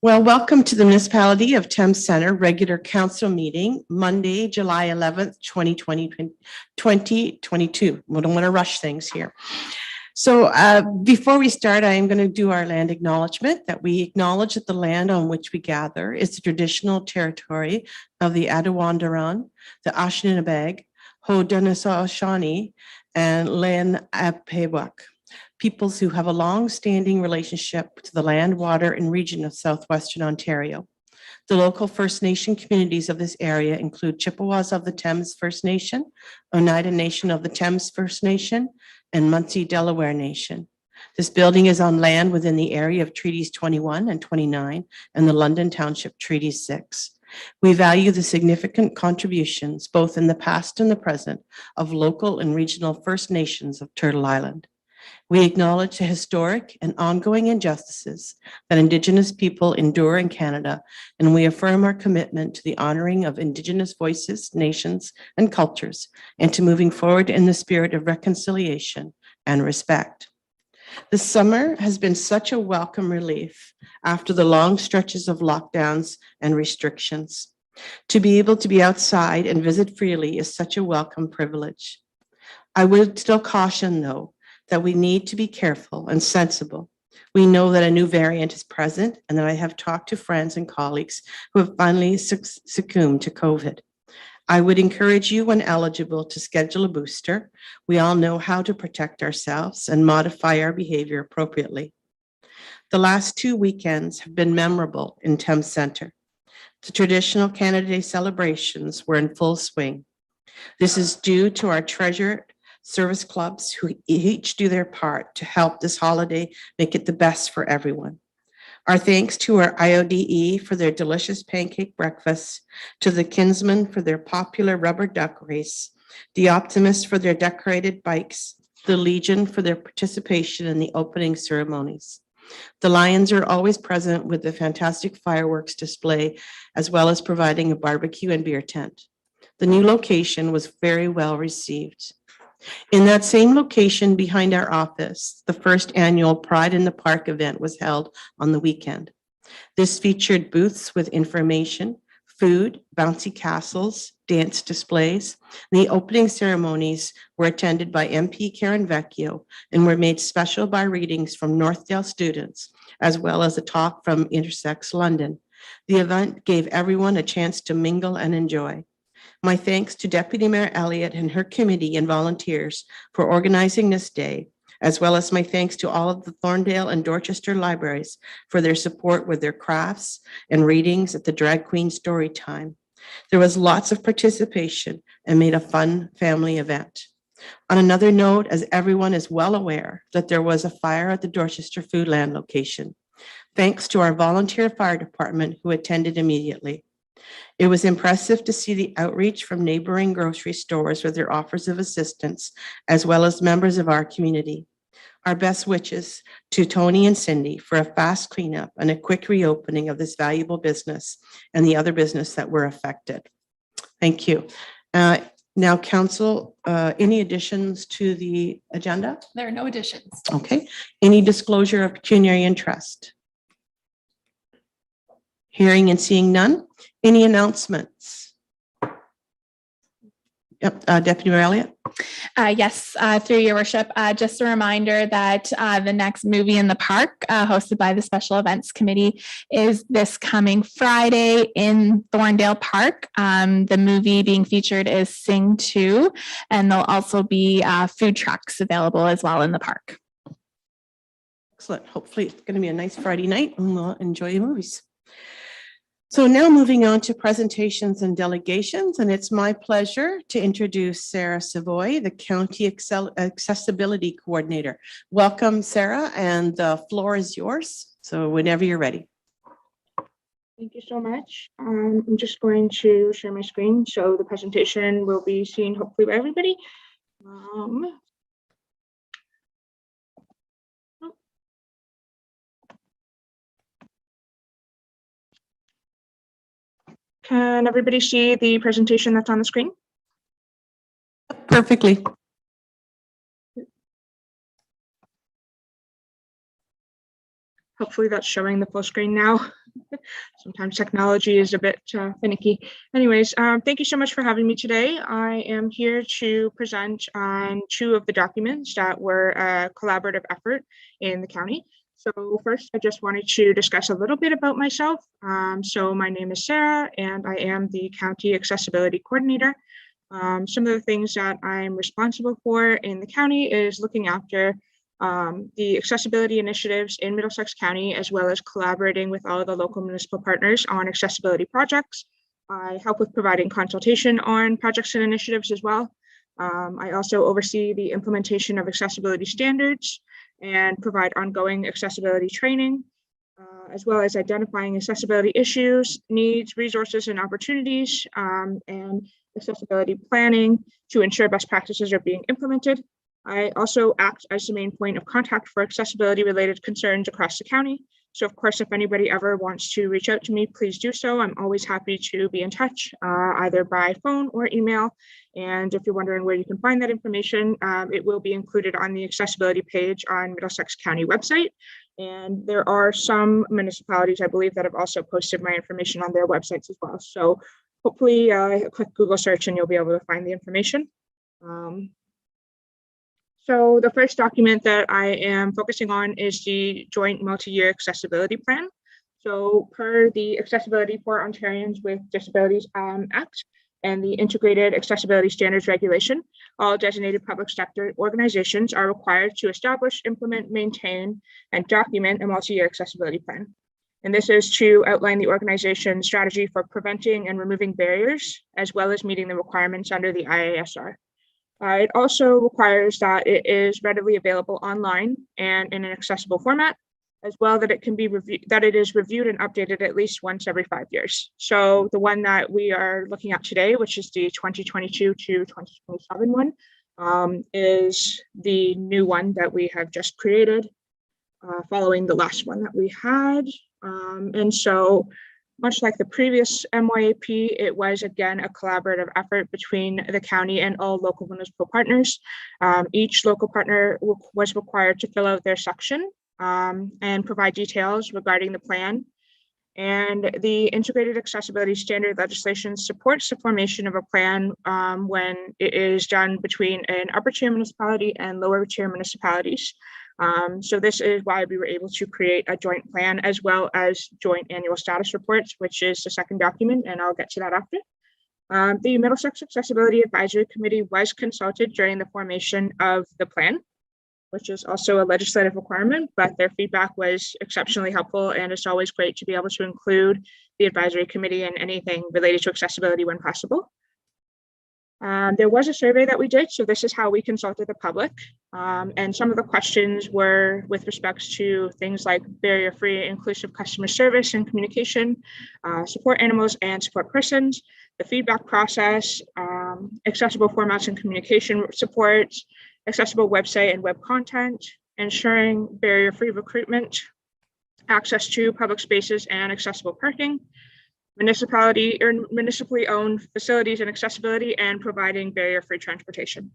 Well, welcome to the Municipality of Thames Center regular council meeting, Monday, July 11th, 2022. We don't want to rush things here. So before we start, I am going to do our land acknowledgement, that we acknowledge that the land on which we gather is the traditional territory of the Attawandaron, the Anishinaabe, Haudenosaunee, and Lenape peoples who have a long-standing relationship to the land, water, and region of southwestern Ontario. The local First Nation communities of this area include Chippewas of the Thames First Nation, Oneida Nation of the Thames First Nation, and Munsee Delaware Nation. This building is on land within the area of Treaties 21 and 29 and the London Township Treaty 6. We value the significant contributions, both in the past and the present, of local and regional First Nations of Turtle Island. We acknowledge the historic and ongoing injustices that Indigenous people endure in Canada, and we affirm our commitment to the honoring of Indigenous voices, nations, and cultures, and to moving forward in the spirit of reconciliation and respect. The summer has been such a welcome relief after the long stretches of lockdowns and restrictions. To be able to be outside and visit freely is such a welcome privilege. I would still caution, though, that we need to be careful and sensible. We know that a new variant is present, and that I have talked to friends and colleagues who have finally succumbed to COVID. I would encourage you, when eligible, to schedule a booster. We all know how to protect ourselves and modify our behavior appropriately. The last 2 weekends have been memorable in Thames Centre. The traditional Canada Day celebrations were in full swing. This is due to our treasured service clubs who each do their part to help this holiday make it the best for everyone. Our thanks to our IODE for their delicious pancake breakfasts, to the Kinsmen for their popular rubber duck race, the Optimists for their decorated bikes, the Legion for their participation in the opening ceremonies. The Lions are always present with the fantastic fireworks display, as well as providing a barbecue and beer tent. The new location was very well received. In that same location behind our office, the first annual Pride in the Park event was held on the weekend. This featured booths with information, food, bouncy castles, dance displays. The opening ceremonies were attended by MP Karen Vecchio and were made special by readings from Northdale students, as well as a talk from Intersex London. The event gave everyone a chance to mingle and enjoy. My thanks to Deputy Mayor Elliott and her committee and volunteers for organizing this day, as well as my thanks to all of the Thorndale and Dorchester libraries for their support with their crafts and readings at the Drag Queen Story Time. There was lots of participation and made a fun family event. On another note, as everyone is well aware, that there was a fire at the Dorchester Foodland location. Thanks to our volunteer fire department who attended immediately. It was impressive to see the outreach from neighboring grocery stores with their offers of assistance, as well as members of our community. Our best wishes to Tony and Cindy for a fast cleanup and a quick reopening of this valuable business and the other business that were affected. Thank you. Now, Council, any additions to the agenda? There are no additions. Okay. Any disclosure of pecuniary interest? Hearing and seeing none. Any announcements? Yep, Deputy Mayor Elliott. Yes, through your worship, just a reminder that the next movie in the park, hosted by the Special Events Committee, is this coming Friday in Thorndale Park. The movie being featured is Sing 2, and there'll also be food trucks available as well in the park. Excellent. Hopefully it's going to be a nice Friday night and we'll enjoy the movies. So now moving on to presentations and delegations, and it's my pleasure to introduce Sarah Savoy, the County Accessibility Coordinator. Welcome, Sarah, and the floor is yours. So whenever you're ready. Thank you so much. I'm just going to share my screen so the presentation will be seen hopefully by everybody. Can everybody see the presentation that's on the screen? Perfectly. Hopefully that's showing the full screen now. Sometimes technology is a bit finicky. Anyways, thank you so much for having me today. I am here to present on 2 of the documents that were a collaborative effort in the county. So first, I just wanted to discuss a little bit about myself. So my name is Sarah, and I am the County Accessibility Coordinator. Some of the things that I'm responsible for in the county is looking after the accessibility initiatives in Middlesex County, as well as collaborating with all of the local municipal partners on accessibility projects. I help with providing consultation on projects and initiatives as well. I also oversee the implementation of accessibility standards and provide ongoing accessibility training, as well as identifying accessibility issues, needs, resources, and opportunities, and accessibility planning to ensure best practices are being implemented. I also act as the main point of contact for accessibility related concerns across the county. So of course, if anybody ever wants to reach out to me, please do so. I'm always happy to be in touch, either by phone or email. And if you're wondering where you can find that information, it will be included on the accessibility page on Middlesex County website. And there are some municipalities, I believe, that have also posted my information on their websites as well. So hopefully a quick Google search and you'll be able to find the information. So the first document that I am focusing on is the Joint Multi-Year Accessibility Plan. So per the Accessibility for Ontarians with Disabilities Act and the Integrated Accessibility Standards Regulation, all designated public sector organizations are required to establish, implement, maintain, and document a multi-year accessibility plan. And this is to outline the organization's strategy for preventing and removing barriers, as well as meeting the requirements under the IASR. It also requires that it is readily available online and in an accessible format, as well that it can be reviewed, that it is reviewed and updated at least once every 5 years. So the one that we are looking at today, which is the 2022 to 2027 one, is the new one that we have just created, following the last one that we had. And so, much like the previous MYAP, it was again a collaborative effort between the county and all local municipal partners. Each local partner was required to fill out their section and provide details regarding the plan. And the integrated accessibility standard legislation supports the formation of a plan when it is done between an upper tier municipality and lower tier municipalities. So this is why we were able to create a joint plan as well as joint annual status reports, which is the second document, and I'll get to that after. The Middlesex Accessibility Advisory Committee was consulted during the formation of the plan, which is also a legislative requirement, but their feedback was exceptionally helpful, and it's always great to be able to include the advisory committee in anything related to accessibility when possible. There was a survey that we did, so this is how we consulted the public. And some of the questions were with respects to things like barrier-free inclusive customer service and communication, support animals and support persons, the feedback process, accessible formats and communication support, accessible website and web content, ensuring barrier-free recruitment, access to public spaces and accessible parking, municipality or municipally owned facilities and accessibility, and providing barrier-free transportation.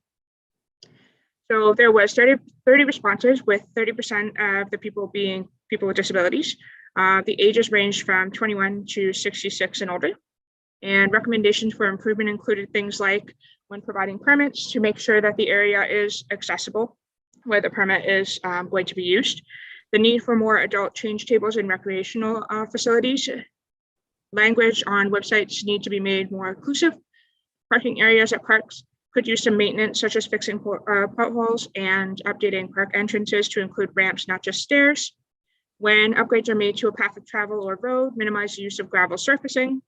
So there was 30 responses, with 30% of the people being people with disabilities. The ages ranged from 21 to 66 and older. And recommendations for improvement included things like, when providing permits, to make sure that the area is accessible where the permit is going to be used. The need for more adult change tables in recreational facilities. Language on websites need to be made more inclusive. Parking areas at parks could use some maintenance, such as fixing potholes and updating park entrances to include ramps, not just stairs. When upgrades are made to a path of travel or road, minimize the use of gravel surfacing.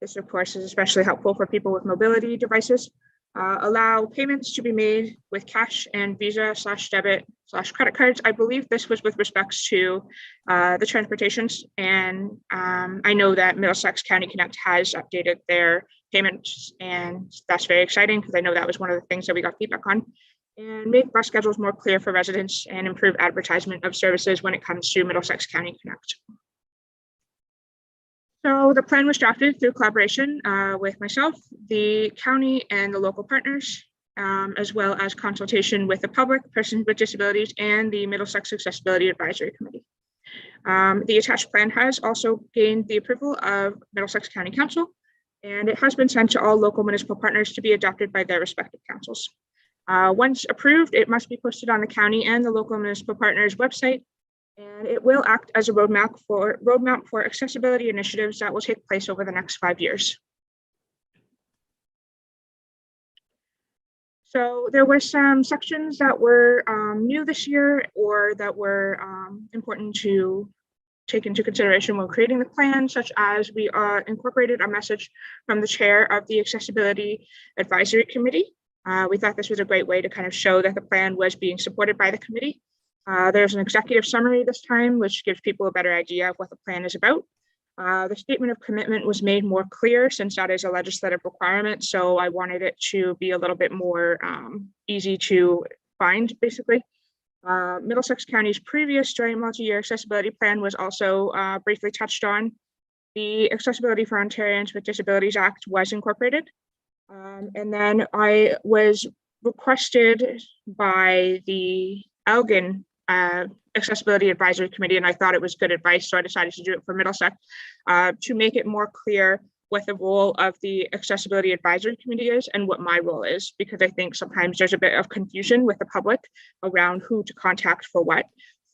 This, of course, is especially helpful for people with mobility devices. Allow payments to be made with cash and Visa/debit/credit cards. I believe this was with respects to the transportations, and I know that Middlesex County Connect has updated their payments, and that's very exciting because I know that was one of the things that we got feedback on. And make bus schedules more clear for residents and improve advertisement of services when it comes to Middlesex County Connect. So the plan was drafted through collaboration with myself, the county, and the local partners, as well as consultation with the public, persons with disabilities, and the Middlesex Accessibility Advisory Committee. The attached plan has also gained the approval of Middlesex County Council, and it has been sent to all local municipal partners to be adopted by their respective councils. Once approved, it must be posted on the county and the local municipal partners website, and it will act as a roadmap for accessibility initiatives that will take place over the next 5 years. So there were some sections that were new this year or that were important to take into consideration when creating the plan, such as we incorporated a message from the chair of the Accessibility Advisory Committee. We thought this was a great way to kind of show that the plan was being supported by the committee. There's an executive summary this time, which gives people a better idea of what the plan is about. The statement of commitment was made more clear since that is a legislative requirement. So I wanted it to be a little bit more easy to find, basically. Middlesex County's previous joint multi-year accessibility plan was also briefly touched on. The Accessibility for Ontarians with Disabilities Act was incorporated. And then I was requested by the Elgin Accessibility Advisory Committee, and I thought it was good advice, so I decided to do it for Middlesex to make it more clear what the role of the Accessibility Advisory Committee is and what my role is, because I think sometimes there's a bit of confusion with the public around who to contact for what.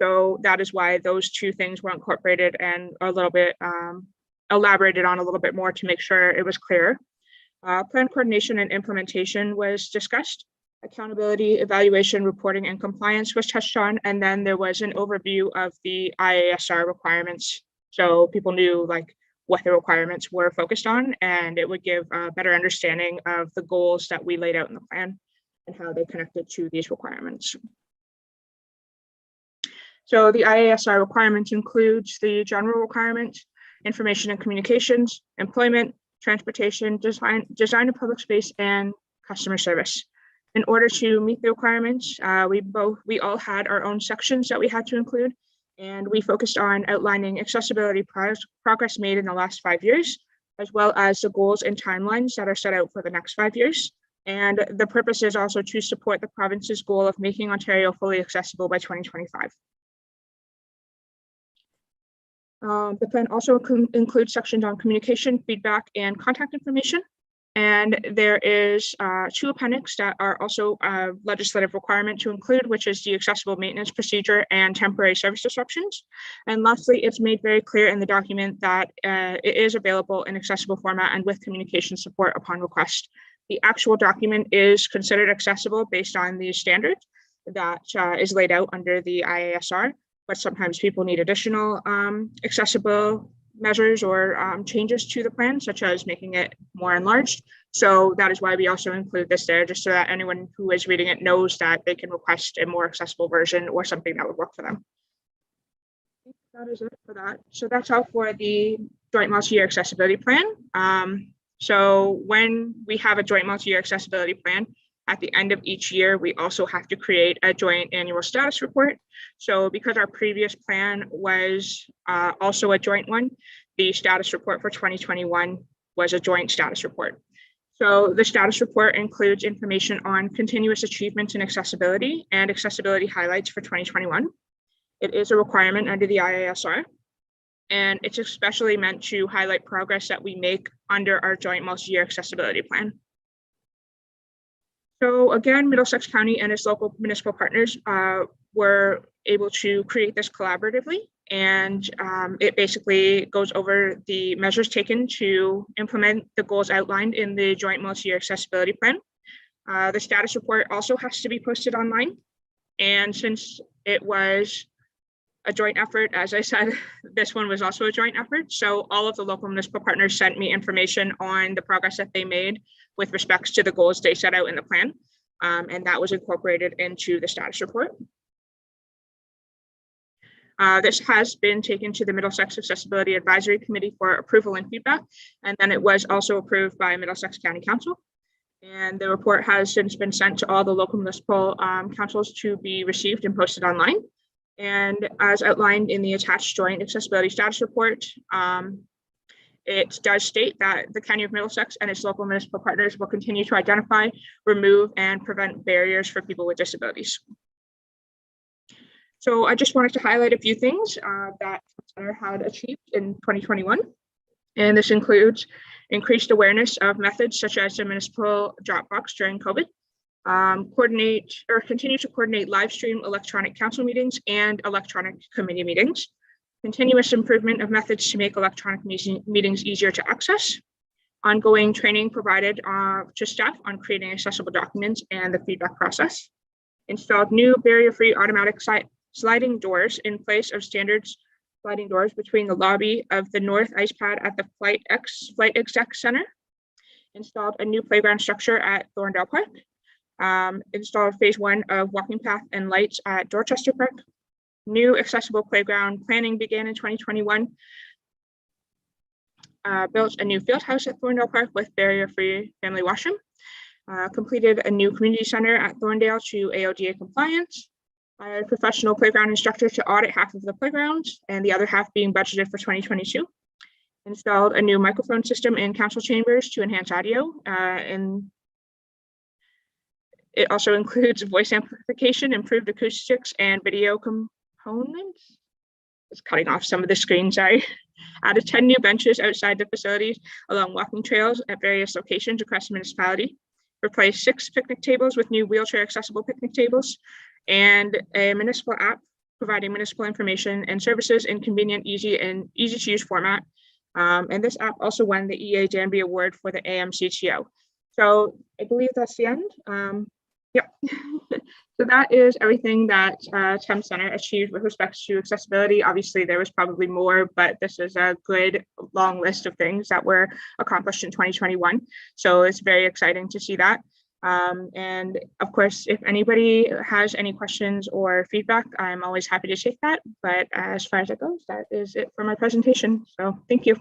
So that is why those two things were incorporated and a little bit elaborated on a little bit more to make sure it was clear. Plan coordination and implementation was discussed. Accountability, evaluation, reporting, and compliance was touched on. And then there was an overview of the IASR requirements. So people knew like what the requirements were focused on, and it would give a better understanding of the goals that we laid out in the plan and how they connected to these requirements. So the IASR requirements includes the general requirements, information and communications, employment, transportation, design of public space, and customer service. In order to meet the requirements, we all had our own sections that we had to include, and we focused on outlining accessibility progress made in the last 5 years, as well as the goals and timelines that are set out for the next 5 years. And the purpose is also to support the province's goal of making Ontario fully accessible by 2025. The plan also includes sections on communication, feedback, and contact information. And there is 2 appendix that are also a legislative requirement to include, which is the accessible maintenance procedure and temporary service disruptions. And lastly, it's made very clear in the document that it is available in accessible format and with communication support upon request. The actual document is considered accessible based on the standard that is laid out under the IASR, but sometimes people need additional accessible measures or changes to the plan, such as making it more enlarged. So that is why we also include this there, just so that anyone who is reading it knows that they can request a more accessible version or something that would work for them. That is it for that. So that's all for the joint multi-year accessibility plan. So when we have a joint multi-year accessibility plan, at the end of each year, we also have to create a joint annual status report. So because our previous plan was also a joint one, the status report for 2021 was a joint status report. So the status report includes information on continuous achievements in accessibility and accessibility highlights for 2021. It is a requirement under the IASR, and it's especially meant to highlight progress that we make under our joint multi-year accessibility plan. So again, Middlesex County and its local municipal partners were able to create this collaboratively, and it basically goes over the measures taken to implement the goals outlined in the joint multi-year accessibility plan. The status report also has to be posted online, and since it was a joint effort, as I said, this one was also a joint effort. So all of the local municipal partners sent me information on the progress that they made with respects to the goals they set out in the plan. And that was incorporated into the status report. This has been taken to the Middlesex Accessibility Advisory Committee for approval and feedback. And then it was also approved by Middlesex County Council. And the report has since been sent to all the local municipal councils to be received and posted online. And as outlined in the attached joint accessibility status report, it does state that the County of Middlesex and its local municipal partners will continue to identify, remove, and prevent barriers for people with disabilities. So I just wanted to highlight a few things that Center had achieved in 2021. And this includes increased awareness of methods such as the municipal drop box during COVID, continue to coordinate live stream electronic council meetings and electronic committee meetings, continuous improvement of methods to make electronic meetings easier to access, ongoing training provided to staff on creating accessible documents and the feedback process, installed new barrier-free automatic sliding doors in place of standards sliding doors between the lobby of the north ice pad at the Flight Exec Center, installed a new playground structure at Thorndale Park, installed phase 1 of walking path and lights at Dorchester Park. New accessible playground planning began in 2021. Built a new field house at Thorndale Park with barrier-free family washroom. Completed a new community center at Thorndale to AODA compliance. Hired a professional playground instructor to audit half of the playground and the other half being budgeted for 2022. Installed a new microphone system in council chambers to enhance audio, and it also includes voice amplification, improved acoustics, and video components. It's cutting off some of the screen, sorry. Added 10 new benches outside the facilities along walking trails at various locations across the municipality. Replaced 6 picnic tables with new wheelchair accessible picnic tables, and a municipal app providing municipal information and services in convenient, easy to use format. And this app also won the EA Danby Award for the AMCTO. So I believe that's the end. Yep. So that is everything that Thames Center achieved with respect to accessibility. Obviously, there was probably more, but this is a good long list of things that were accomplished in 2021. So it's very exciting to see that. And of course, if anybody has any questions or feedback, I'm always happy to take that. But as far as it goes, that is it for my presentation. So thank you.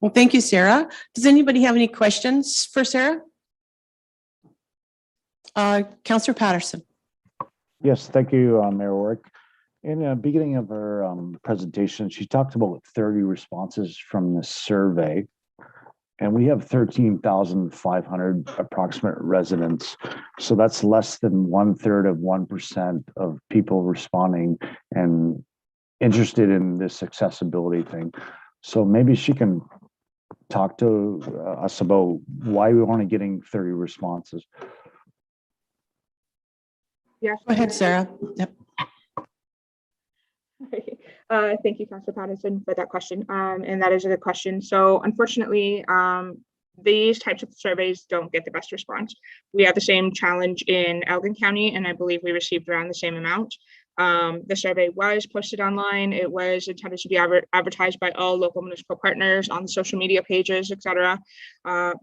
Well, thank you, Sarah. Does anybody have any questions for Sarah? Councillor Patterson. Yes, thank you, Mayor Warwick. In the beginning of her presentation, she talked about 30 responses from the survey. And we have 13,500 approximate residents. So that's less than 1/3 of 1% of people responding and interested in this accessibility thing. So maybe she can talk to us about why we're only getting 30 responses. Yes. Go ahead, Sarah. Yep. Thank you, Councillor Patterson, for that question. And that is a good question. So unfortunately, these types of surveys don't get the best response. We have the same challenge in Elgin County, and I believe we received around the same amount. The survey was posted online. It was intended to be advertised by all local municipal partners on the social media pages, etc.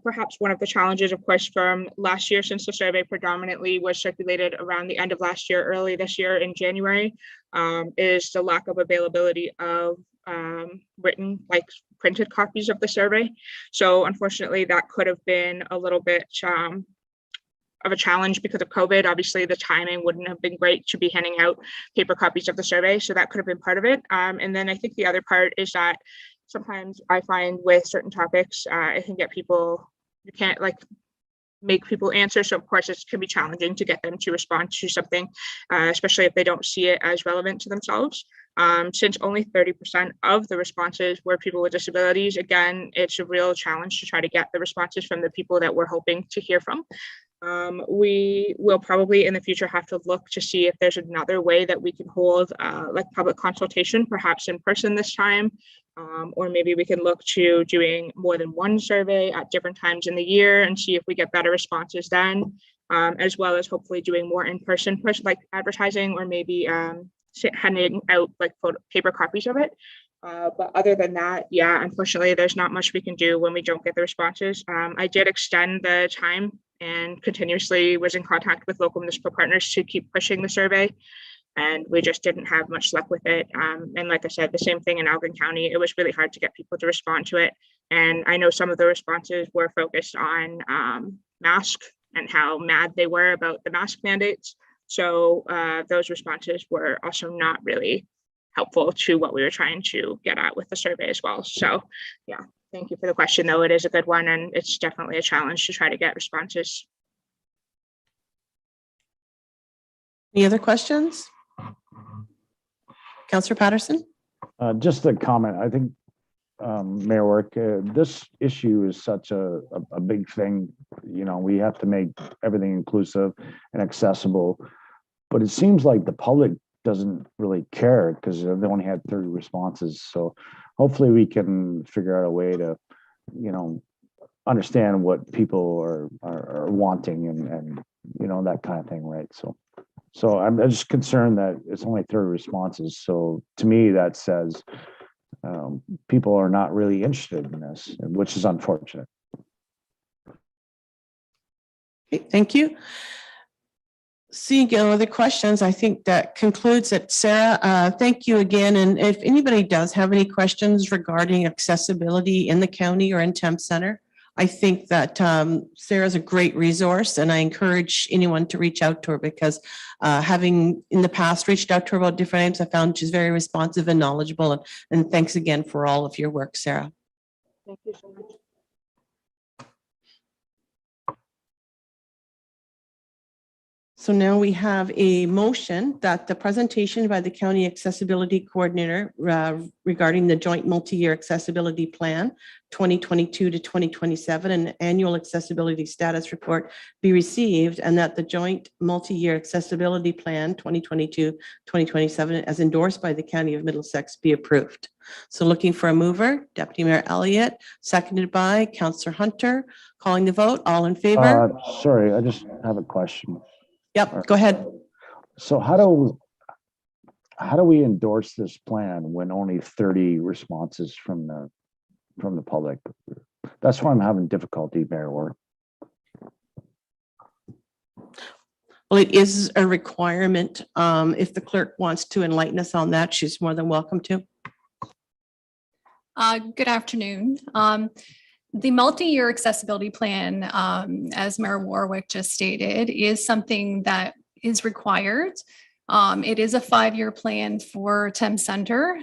Perhaps one of the challenges, of course, from last year, since the survey predominantly was circulated around the end of last year, early this year in January, is the lack of availability of written, like printed copies of the survey. So unfortunately, that could have been a little bit of a challenge because of COVID. Obviously, the timing wouldn't have been great to be handing out paper copies of the survey. So that could have been part of it. And then I think the other part is that sometimes I find with certain topics, it can get people, you can't like make people answer. So of course, it can be challenging to get them to respond to something, especially if they don't see it as relevant to themselves. Since only 30% of the responses were people with disabilities, again, it's a real challenge to try to get the responses from the people that we're hoping to hear from. We will probably in the future have to look to see if there's another way that we can hold like public consultation, perhaps in person this time, or maybe we can look to doing more than one survey at different times in the year and see if we get better responses then, as well as hopefully doing more in-person push like advertising, or maybe handing out like paper copies of it. But other than that, yeah, unfortunately, there's not much we can do when we don't get the responses. I did extend the time and continuously was in contact with local municipal partners to keep pushing the survey, and we just didn't have much luck with it. And like I said, the same thing in Elgin County, it was really hard to get people to respond to it. And I know some of the responses were focused on mask and how mad they were about the mask mandates. So those responses were also not really helpful to what we were trying to get at with the survey as well. So yeah, thank you for the question, though. It is a good one, and it's definitely a challenge to try to get responses. Any other questions? Councillor Patterson? Just a comment. I think, Mayor Work, this issue is such a big thing. You know, we have to make everything inclusive and accessible. But it seems like the public doesn't really care because they only had 30 responses. So hopefully we can figure out a way to, you know, understand what people are wanting and you know, that kind of thing, right? So I'm just concerned that it's only 30 responses. So to me, that says people are not really interested in this, which is unfortunate. Okay, thank you. Seeing no other questions, I think that concludes it. Sarah, thank you again. And if anybody does have any questions regarding accessibility in the county or in Thames Centre, I think that Sarah's a great resource, and I encourage anyone to reach out to her because having in the past reached out to her about different items, I found she's very responsive and knowledgeable. And thanks again for all of your work, Sarah. Thank you so much. So now we have a motion that the presentation by the County Accessibility Coordinator regarding the Joint Multi-Year Accessibility Plan 2022 to 2027 and Annual Accessibility Status Report be received, and that the Joint Multi-Year Accessibility Plan 2022-2027 as endorsed by the County of Middlesex be approved. So looking for a mover, Deputy Mayor Elliott, seconded by Councillor Hunter. Calling the vote, all in favor? Sorry, I just have a question. Yep, go ahead. So how do we endorse this plan when only 30 responses from the public? That's why I'm having difficulty, Mayor Ward. Well, it is a requirement. If the clerk wants to enlighten us on that, she's more than welcome to. Good afternoon. The multi-year accessibility plan, as Mayor Warwick just stated, is something that is required. It is a 5-year plan for Thames Centre.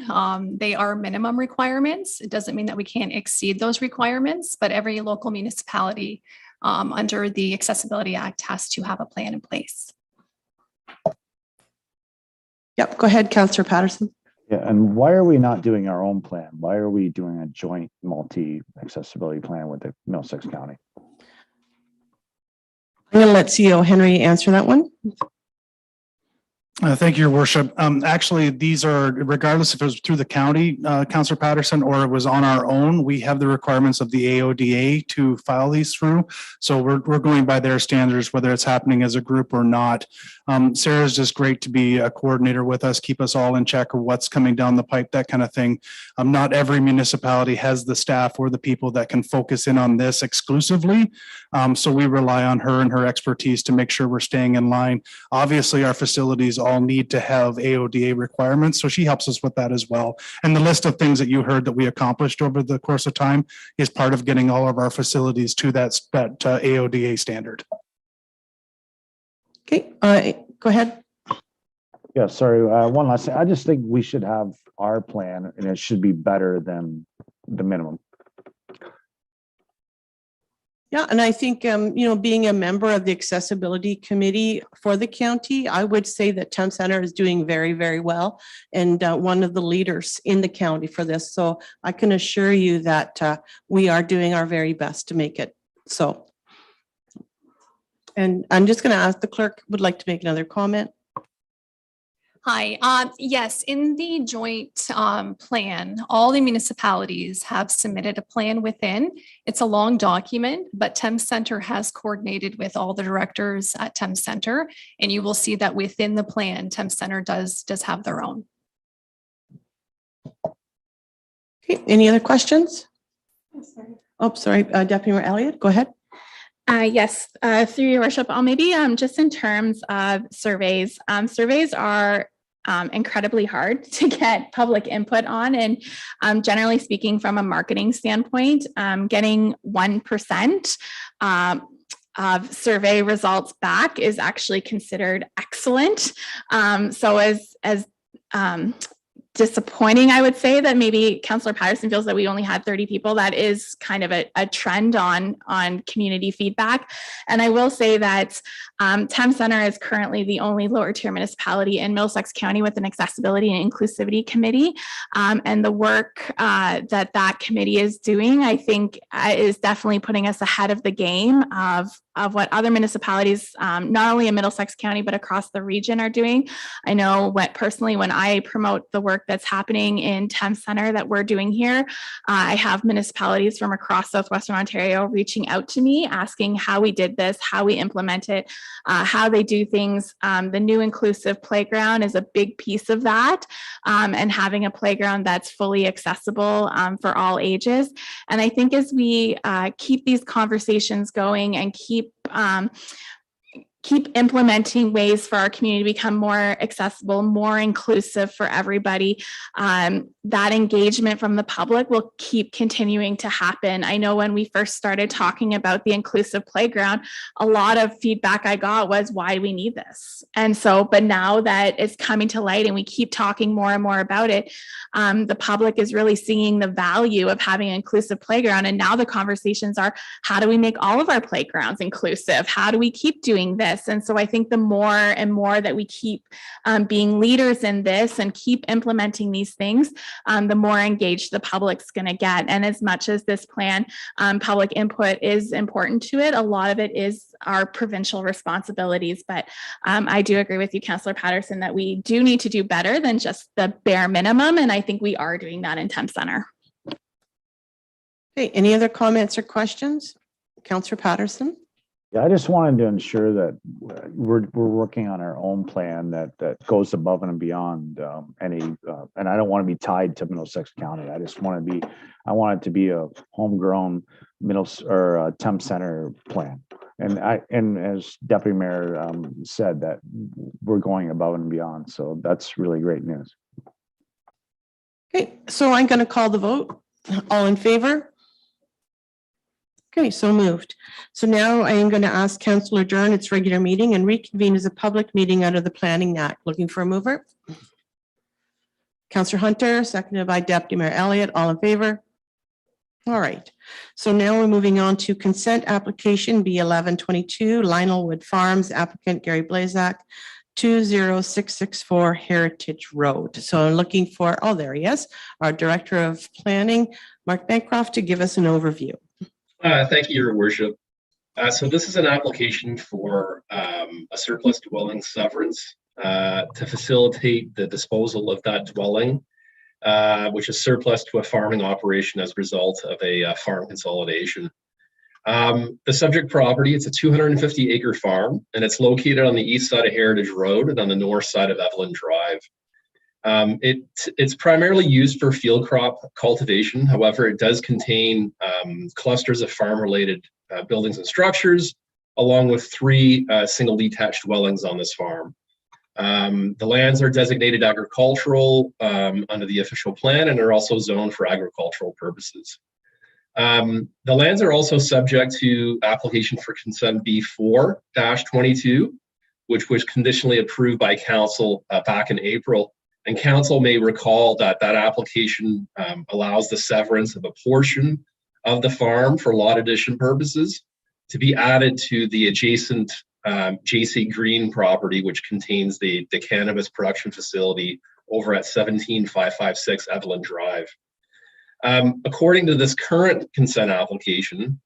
They are minimum requirements. It doesn't mean that we can't exceed those requirements, but every local municipality under the Accessibility Act has to have a plan in place. Yep, go ahead, Councillor Patterson. Yeah, and why are we not doing our own plan? Why are we doing a joint multi-accessibility plan with the Middlesex County? I'm going to let CEO Henry answer that one. Thank you, Your Worship. Actually, these are, regardless if it was through the county, Councillor Patterson, or it was on our own, we have the requirements of the AODA to file these through. So we're going by their standards, whether it's happening as a group or not. Sarah's just great to be a coordinator with us, keep us all in check of what's coming down the pipe, that kind of thing. Not every municipality has the staff or the people that can focus in on this exclusively. So we rely on her and her expertise to make sure we're staying in line. Obviously, our facilities all need to have AODA requirements, so she helps us with that as well. And the list of things that you heard that we accomplished over the course of time is part of getting all of our facilities to that AODA standard. Okay, go ahead. Yeah, sorry, one last thing. I just think we should have our plan and it should be better than the minimum. Yeah, and I think, being a member of the accessibility committee for the county, I would say that Thames Centre is doing very, very well and one of the leaders in the county for this. So I can assure you that we are doing our very best to make it so. And I'm just going to ask the clerk would like to make another comment. Hi, yes, in the joint plan, all the municipalities have submitted a plan within. It's a long document, but Thames Centre has coordinated with all the directors at Thames Centre, and you will see that within the plan, Thames Centre does have their own. Okay, any other questions? Oh, sorry, Deputy Mayor Elliott, go ahead. Yes, through your worship, maybe just in terms of surveys, surveys are incredibly hard to get public input on. And generally speaking, from a marketing standpoint, getting 1% of survey results back is actually considered excellent. So as disappointing, I would say, that maybe Councillor Patterson feels that we only had 30 people. That is kind of a trend on community feedback. And I will say that Thames Center is currently the only lower tier municipality in Middlesex County with an accessibility and inclusivity committee. And the work that committee is doing, I think, is definitely putting us ahead of the game of what other municipalities, not only in Middlesex County, but across the region are doing. I know personally, when I promote the work that's happening in Thames Center that we're doing here, I have municipalities from across Southwestern Ontario reaching out to me, asking how we did this, how we implement it, how they do things. The new inclusive playground is a big piece of that, and having a playground that's fully accessible for all ages. And I think as we keep these conversations going and keep implementing ways for our community to become more accessible, more inclusive for everybody, that engagement from the public will keep continuing to happen. I know when we first started talking about the inclusive playground, a lot of feedback I got was, why do we need this? And so, but now that it's coming to light and we keep talking more and more about it, the public is really seeing the value of having an inclusive playground. And now the conversations are, how do we make all of our playgrounds inclusive? How do we keep doing this? And so I think the more and more that we keep being leaders in this and keep implementing these things, the more engaged the public's going to get. And as much as this plan, public input is important to it, a lot of it is our provincial responsibilities. But I do agree with you, Councillor Patterson, that we do need to do better than just the bare minimum. And I think we are doing that in Thames Center. Okay, any other comments or questions? Councillor Patterson? Yeah, I just wanted to ensure that we're working on our own plan that goes above and beyond any, and I don't want to be tied to Middlesex County. I just want it to be a homegrown Thames Center plan. And as Deputy Mayor said, that we're going above and beyond. So that's really great news. Okay, so I'm going to call the vote. All in favor? Okay, so moved. So now I am going to ask Council adjourn its regular meeting and reconvene as a public meeting under the Planning Act. Looking for a mover? Councillor Hunter, seconded by Deputy Mayor Elliott. All in favor? All right. So now we're moving on to consent application B1122, Lionel Wood Farms, applicant Gary Blazak, 20664 Heritage Road. So I'm looking for, oh, there he is, our Director of Planning, Mark Bancroft, to give us an overview. Thank you, Your Worship. So this is an application for a surplus dwelling severance to facilitate the disposal of that dwelling, which is surplus to a farming operation as a result of a farm consolidation. The subject property, it's a 250-acre farm, and it's located on the east side of Heritage Road and on the north side of Evelyn Drive. It's primarily used for field crop cultivation. However, it does contain clusters of farm-related buildings and structures, along with 3 single detached dwellings on this farm. The lands are designated agricultural under the official plan and are also zoned for agricultural purposes. The lands are also subject to application for consent B4-22, which was conditionally approved by Council back in April. And Council may recall that that application allows the severance of a portion of the farm for lot addition purposes to be added to the adjacent JC Green property, which contains the cannabis production facility over at 17556 Evelyn Drive. According to this current consent application,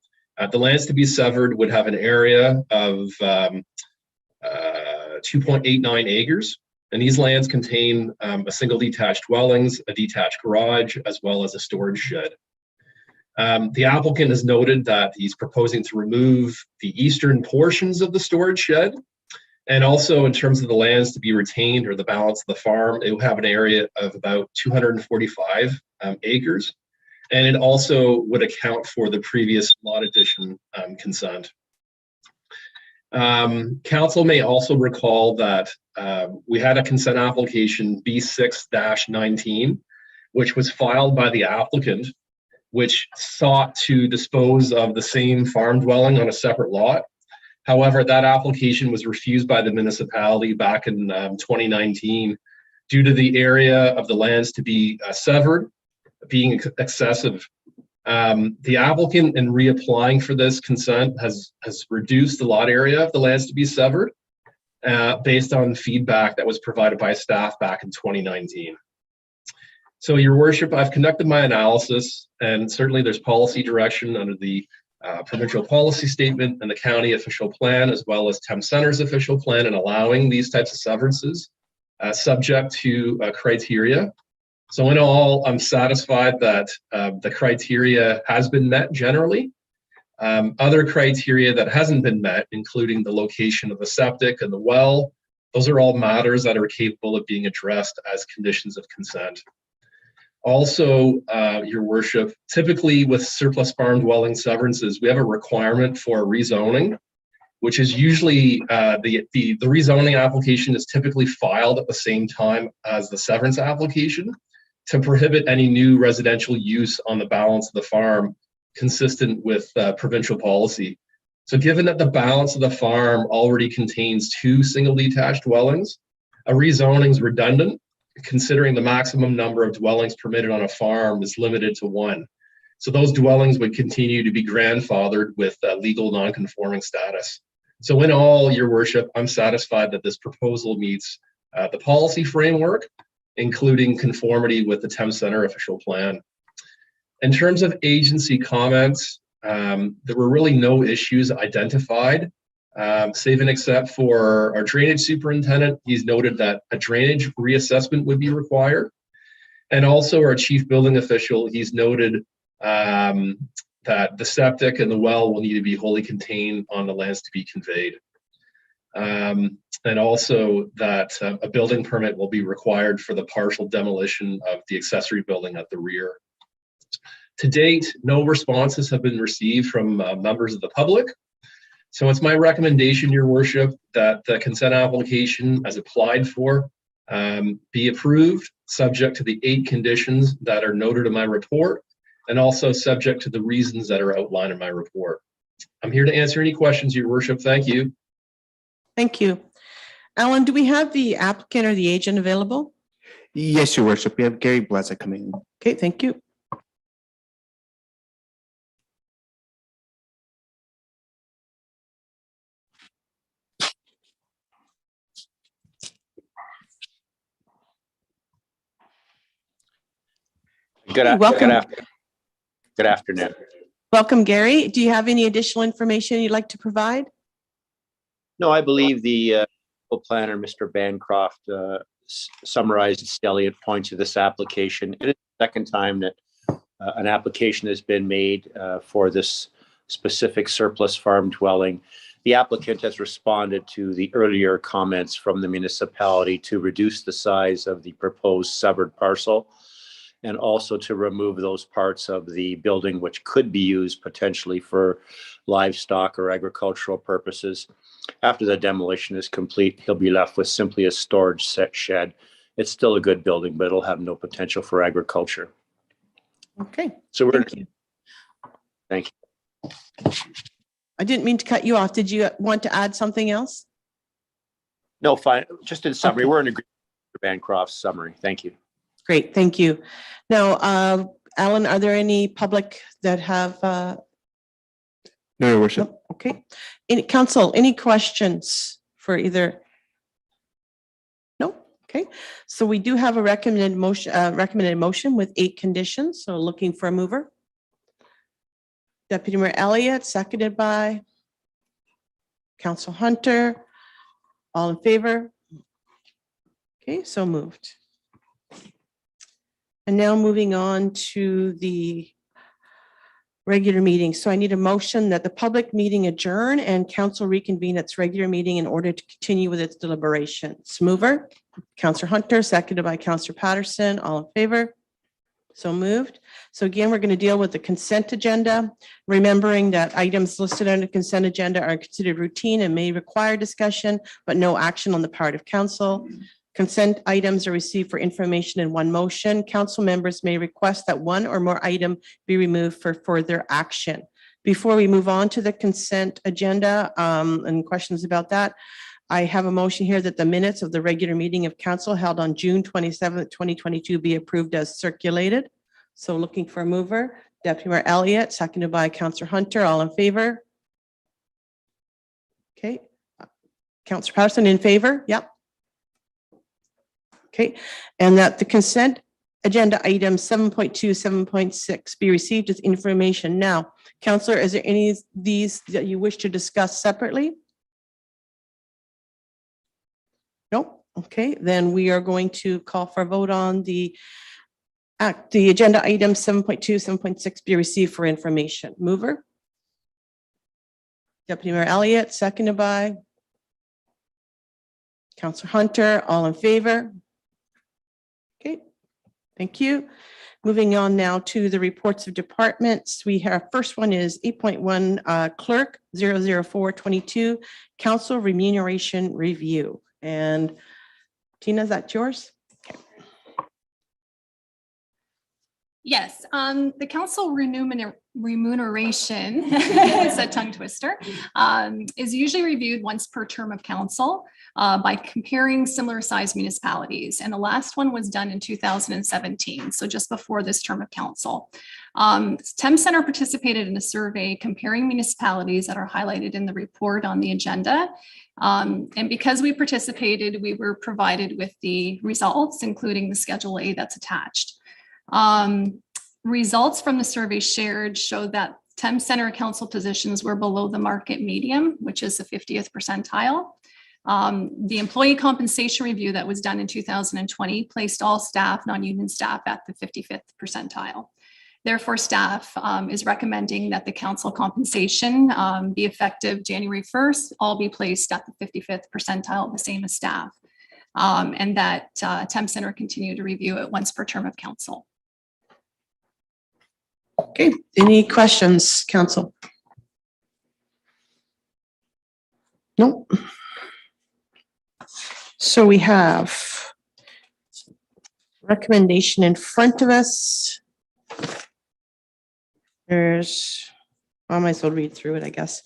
the lands to be severed would have an area of 2.89 acres. And these lands contain a single detached dwellings, a detached garage, as well as a storage shed. The applicant has noted that he's proposing to remove the eastern portions of the storage shed. And also in terms of the lands to be retained or the balance of the farm, it will have an area of about 245 acres. And it also would account for the previous lot addition consent. Council may also recall that we had a consent application B6-19, which was filed by the applicant, which sought to dispose of the same farm dwelling on a separate lot. However, that application was refused by the municipality back in 2019 due to the area of the lands to be severed being excessive The applicant in reapplying for this consent has reduced the lot area of the lands to be severed based on feedback that was provided by staff back in 2019. So, Your Worship, I've conducted my analysis, and certainly there's policy direction under the provincial policy statement and the county official plan, as well as Thames Centre's official plan, in allowing these types of severances subject to criteria. So in all, I'm satisfied that the criteria has been met generally. Other criteria that hasn't been met, including the location of the septic and the well, those are all matters that are capable of being addressed as conditions of consent. Also, Your Worship, typically with surplus farm dwelling severances, we have a requirement for rezoning, which is usually the rezoning application is typically filed at the same time as the severance application to prohibit any new residential use on the balance of the farm consistent with provincial policy. So given that the balance of the farm already contains 2 single detached dwellings, a rezoning is redundant, considering the maximum number of dwellings permitted on a farm is limited to 1. So those dwellings would continue to be grandfathered with legal non-conforming status. So in all, Your Worship, I'm satisfied that this proposal meets the policy framework, including conformity with the Thames Centre official plan. In terms of agency comments, there were really no issues identified, save and except for our drainage superintendent. He's noted that a drainage reassessment would be required. And also our chief building official, he's noted that the septic and the well will need to be wholly contained on the lands to be conveyed. And also that a building permit will be required for the partial demolition of the accessory building at the rear. To date, no responses have been received from members of the public. So it's my recommendation, Your Worship, that the consent application as applied for be approved, subject to the 8 conditions that are noted in my report, and also subject to the reasons that are outlined in my report. I'm here to answer any questions, Your Worship. Thank you. Thank you. Alan, do we have the applicant or the agent available? Yes, Your Worship. We have Gary Blaza coming in. Okay, thank you. Welcome. Good afternoon. Welcome, Gary. Do you have any additional information you'd like to provide? No, I believe the planner, Mr. Bancroft, summarized the salient points of this application. It is the second time that an application has been made for this specific surplus farm dwelling. The applicant has responded to the earlier comments from the municipality to reduce the size of the proposed severed parcel, and also to remove those parts of the building which could be used potentially for livestock or agricultural purposes. After the demolition is complete, he'll be left with simply a storage shed. It's still a good building, but it'll have no potential for agriculture. Okay. So we're Thank you. Thank you. I didn't mean to cut you off. Did you want to add something else? No, fine. Just in summary, Okay. we're in agreement with Mr. Bancroft's summary. Thank you. Great, thank you. Now, Alan, are there any public that have? No, Your Worship. No? Okay. Council, any questions for either? No? Okay. So we do have a recommended motion with 8 conditions. So looking for a mover. Deputy Mayor Elliott, seconded by Council Hunter. All in favor? Okay, so moved. And now moving on to the regular meeting. So I need a motion that the public meeting adjourn and council reconvene its regular meeting in order to continue with its deliberations. Mover, Councillor Hunter, seconded by Councillor Patterson. All in favor? So moved. So again, we're going to deal with the consent agenda, remembering that items listed on the consent agenda are considered routine and may require discussion, but no action on the part of council. Consent items are received for information in one motion. Council members may request that one or more item be removed for further action. Before we move on to the consent agenda and questions about that, I have a motion here that the minutes of the regular meeting of council held on June 27th, 2022 be approved as circulated. So looking for a mover, Deputy Mayor Elliott, seconded by Councillor Hunter, all in favor? Okay. Councillor Patterson in favor? Yep. Okay, and that the consent agenda item 7.2, 7.6 be received as information. Now, Councillor, is there any of these that you wish to discuss separately? Nope. Okay, then we are going to call for a vote on the agenda item 7.2, 7.6 be received for information. Mover? Deputy Mayor Elliott, seconded by Councillor Hunter, all in favor? Okay, thank you. Moving on now to the reports of departments. We have, first one is 8.1 Clerk 00422, Council Remuneration Review. And Tina, is that yours? Yes, the council remuneration, it's a tongue twister, is usually reviewed once per term of council by comparing similar sized municipalities. And the last one was done in 2017, so just before this term of council. Thames Center participated in a survey comparing municipalities that are highlighted in the report on the agenda. And because we participated, we were provided with the results, including the Schedule A that's attached. Results from the survey shared showed that Thames Center council positions were below the market median, which is the 50th percentile. The employee compensation review that was done in 2020 placed all staff, non-union staff, at the 55th percentile. Therefore, staff is recommending that the council compensation be effective January 1st, all be placed at the 55th percentile, the same as staff, and that Thames Center continue to review it once per term of council. Okay, any questions, council? No. So we have recommendation in front of us. There's, I might as well read through it, I guess.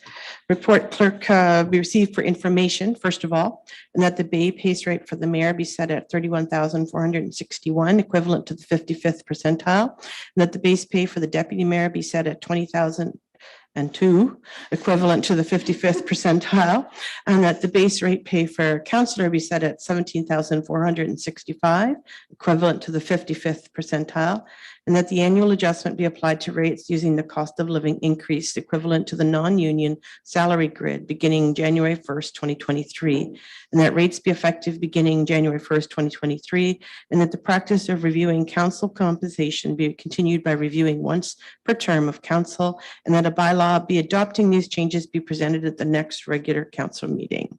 Report clerk be received for information, first of all, and that the base rate for the mayor be set at 31,461, equivalent to the 55th percentile, and that the base pay for the deputy mayor be set at 20,002, equivalent to the 55th percentile, and that the base rate pay for councillor be set at 17,465, equivalent to the 55th percentile, and that the annual adjustment be applied to rates using the cost of living increase equivalent to the non-union salary grid beginning January 1st, 2023, and that rates be effective beginning January 1st, 2023, and that the practice of reviewing council compensation be continued by reviewing once per term of council, and that a bylaw be adopting these changes be presented at the next regular council meeting.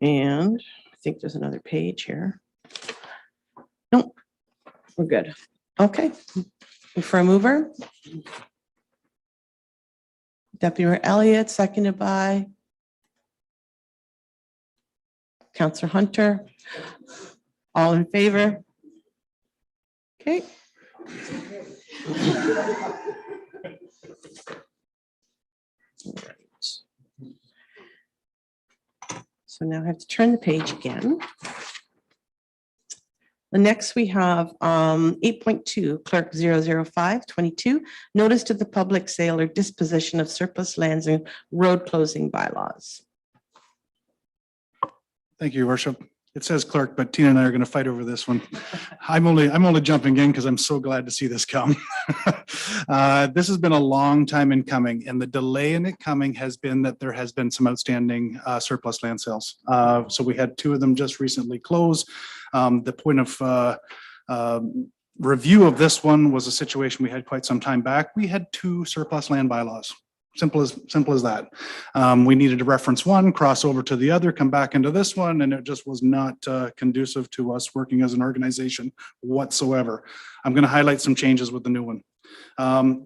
And I think there's another page here. Nope, we're good. Okay, for a mover. Deputy Mayor Elliott, seconded by Councillor Hunter. All in favor? Okay. So now I have to turn the page again. The next we have 8.2 Clerk 00522, notice to the public sale or disposition of surplus lands and road closing bylaws. Thank you, Your Worship. It says clerk, but Tina and I are going to fight over this one. I'm only jumping in because I'm so glad to see this come. This has been a long time in coming, and the delay in it coming has been that there has been some outstanding surplus land sales. So we had two of them just recently close. The point of review of this one was a situation we had quite some time back. We had two surplus land bylaws. Simple as that. We needed to reference one, cross over to the other, come back into this one, and it just was not conducive to us working as an organization whatsoever. I'm going to highlight some changes with the new one.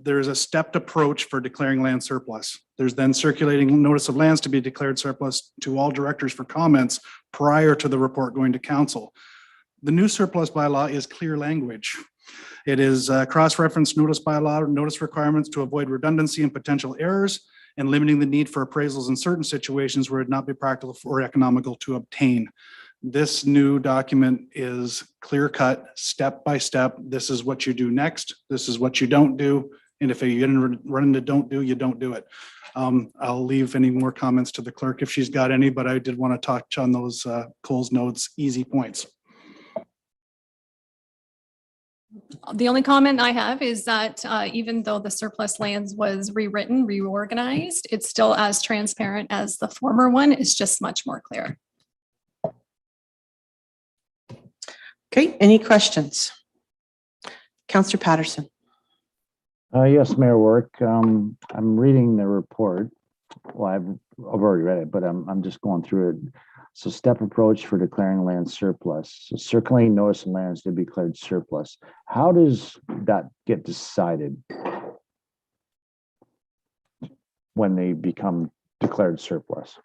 There is a stepped approach for declaring land surplus. There's then circulating notice of lands to be declared surplus to all directors for comments prior to the report going to council. The new surplus bylaw is clear language. It is cross-reference notice bylaw, notice requirements to avoid redundancy and potential errors, and limiting the need for appraisals in certain situations where it not be practical or economical to obtain. This new document is clear cut, step by step. This is what you do next. This is what you don't do. And if you run into don't do, you don't do it. I'll leave any more comments to the clerk if she's got any, but I did want to touch on those Cole's notes, easy points. The only comment I have is that even though the surplus lands was rewritten, reorganized, it's still as transparent as the former one. It's just much more clear. Okay, any questions? Councillor Patterson. Yes, Mayor Work. I'm reading the report. Well, I've already read it, but I'm just going through it. So step approach for declaring land surplus. So circulating notice of lands to be declared surplus. How does that get decided when they become declared surplus?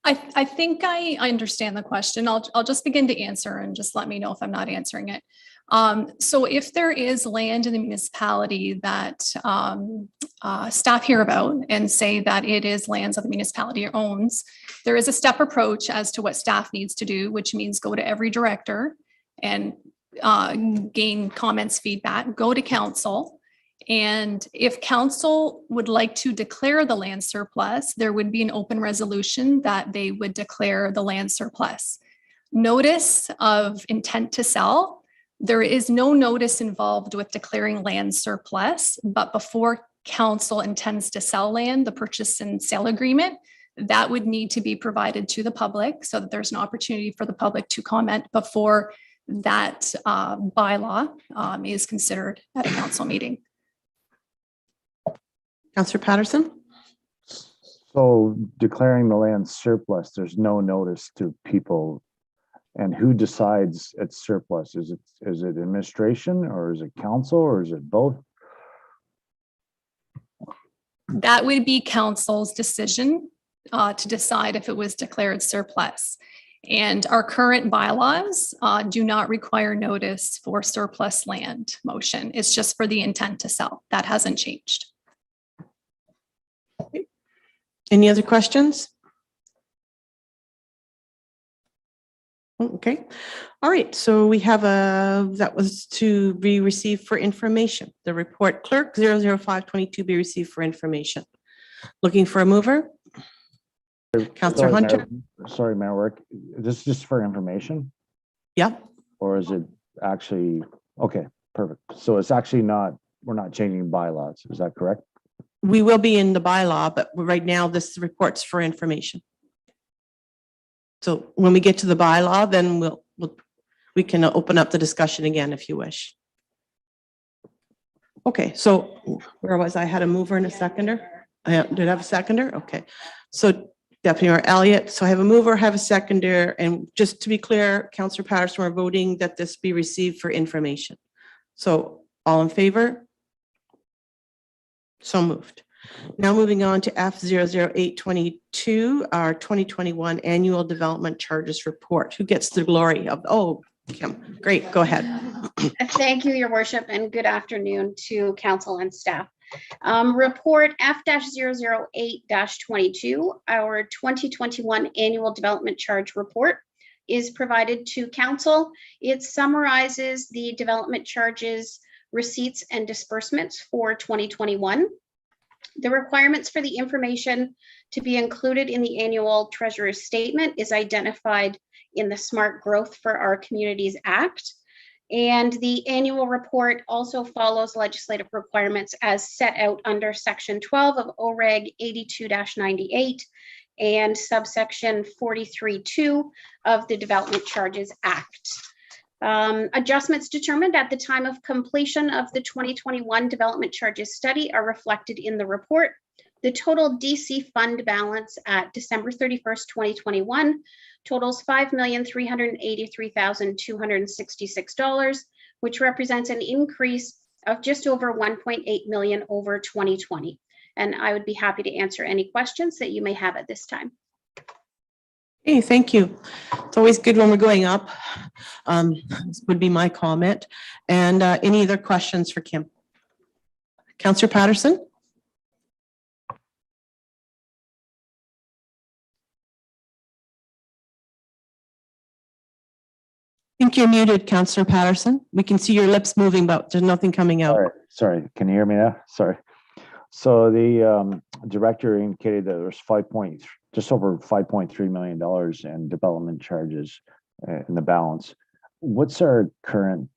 I think I understand the question. I'll just begin to answer and just let me know if I'm not answering it. So if there is land in the municipality that staff hear about and say that it is lands that the municipality owns, there is a step approach as to what staff needs to do, which means go to every director and gain comments, feedback, go to council. And if council would like to declare the land surplus, there would be an open resolution that they would declare the land surplus. Notice of intent to sell. There is no notice involved with declaring land surplus, but before council intends to sell land, the purchase and sale agreement, that would need to be provided to the public so that there's an opportunity for the public to comment before that bylaw is considered at a council meeting. Councillor Patterson. So declaring the land surplus, there's no notice to people. And who decides it's surplus? Is it administration or is it council or is it both? That would be council's decision to decide if it was declared surplus. And our current bylaws do not require notice for surplus land motion. It's just for the intent to sell. That hasn't changed. Any other questions? Okay, all right, so we have that was to be received for information. The report clerk 00522 be received for information. Looking for a mover? Councillor Hunter? Sorry, Mayor Work. This is just for information? Yeah. Or is it actually, okay, perfect. So it's actually not, we're not changing bylaws, is that correct? We will be in the bylaw, but right now this report's for information. So when we get to the bylaw, then we can open up the discussion again if you wish. Okay, so where was I? Had a mover and a seconder? Did I have a seconder? Okay. So Deputy Mayor Elliott, so I have a mover, have a seconder, and just to be clear, Councillor Patterson, we're voting that this be received for information. So all in favor? So moved. Now moving on to F00822, our 2021 Annual Development Charges Report. Who gets the glory of, oh, Kim, great, go ahead. Thank you, Your Worship, and good afternoon to council and staff. Report F-008-22, our 2021 Annual Development Charge Report is provided to council. It summarizes the development charges, receipts, and disbursements for 2021. The requirements for the information to be included in the annual treasurer's statement is identified in the Smart Growth for Our Communities Act. And the annual report also follows legislative requirements as set out under Section 12 of OREG 82-98 and subsection 43.2 of the Development Charges Act. Adjustments determined at the time of completion of the 2021 development charges study are reflected in the report. The total DC fund balance at December 31st, 2021 totals $5,383,266, which represents an increase of just over 1.8 million over 2020. And I would be happy to answer any questions that you may have at this time. Hey, thank you. It's always good when we're going up. This would be my comment. And any other questions for Kim? Councillor Patterson? think you're muted, Councillor Patterson. We can see your lips moving, but there's nothing coming out. Sorry, can you hear me now? Sorry. So the director indicated that there's just over $5.3 million in development charges in the balance. What's our current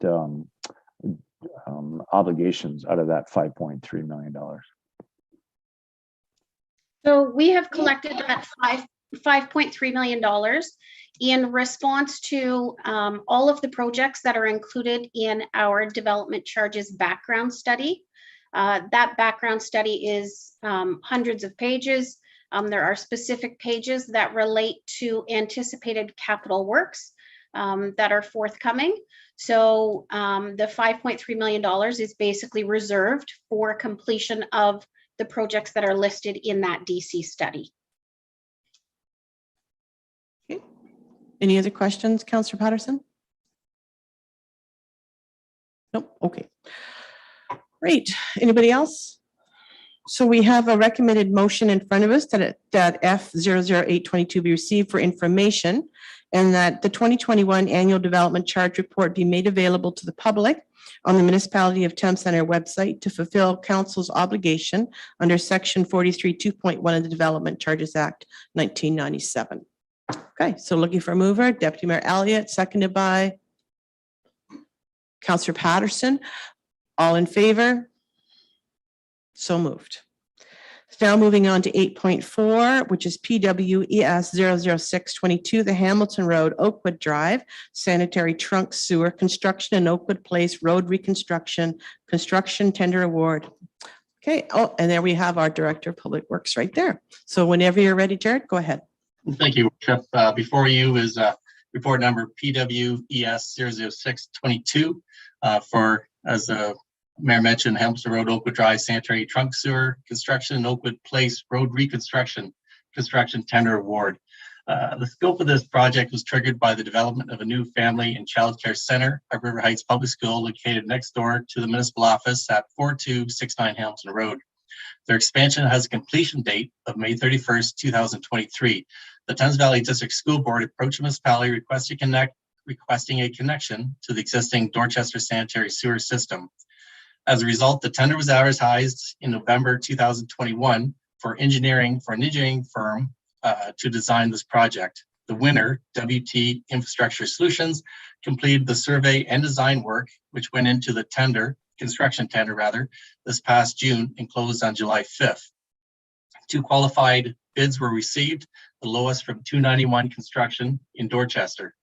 obligations out of that $5.3 million? So we have collected that $5.3 million in response to all of the projects that are included in our development charges background study. That background study is hundreds of pages. There are specific pages that relate to anticipated capital works that are forthcoming. So the $5.3 million is basically reserved for completion of the projects that are listed in that DC study. Okay. Any other questions, Councillor Patterson? Nope. Okay. Great. Anybody else? So we have a recommended motion in front of us that F00822 be received for information, and that the 2021 annual development charge report be made available to the public on the Municipality of Thames Center website to fulfill council's obligation under section 43 2.1 of the Development Charges Act 1997. Okay, so looking for a mover, Deputy Mayor Elliott, seconded by Councillor Patterson. All in favor? So moved. Now moving on to 8.4, which is PWES 00622, the Hamilton Road, Oakwood Drive, sanitary trunk sewer construction in Oakwood Place, road reconstruction, construction tender award. Okay, oh, and there we have our Director of Public Works right there. So whenever you're ready, Jared, go ahead. Thank you, Worship. Before you is report number PWES 00622 for, as Mayor mentioned, Hamilton Road, Oakwood Drive, sanitary trunk sewer construction and Oakwood Place road reconstruction construction tender award. The scope of this project was triggered by the development of a new family and child care center at River Heights Public School located next door to the municipal office at 4269 Hamilton Road. Their expansion has a completion date of May 31st, 2023. The Thames Valley District School Board approached the municipality requesting a connection to the existing Dorchester sanitary sewer system. As a result, the tender was advertised in November 2021 for an engineering firm to design this project. The winner, WT Infrastructure Solutions, completed the survey and design work, which went into the construction tender, this past June and closed on July 5th. 2 qualified bids were received, the lowest from 291 Construction in Dorchester.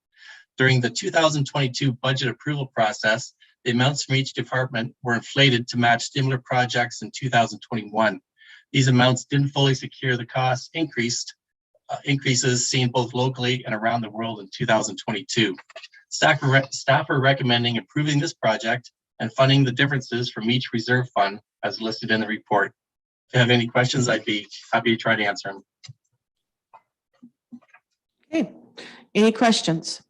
During the 2022 budget approval process, the amounts from each department were inflated to match similar projects in 2021. These amounts didn't fully secure the cost increases seen both locally and around the world in 2022. Staff are recommending approving this project and funding the differences from each reserve fund as listed in the report. If you have any questions, I'd be happy to try to answer them. Okay, any questions?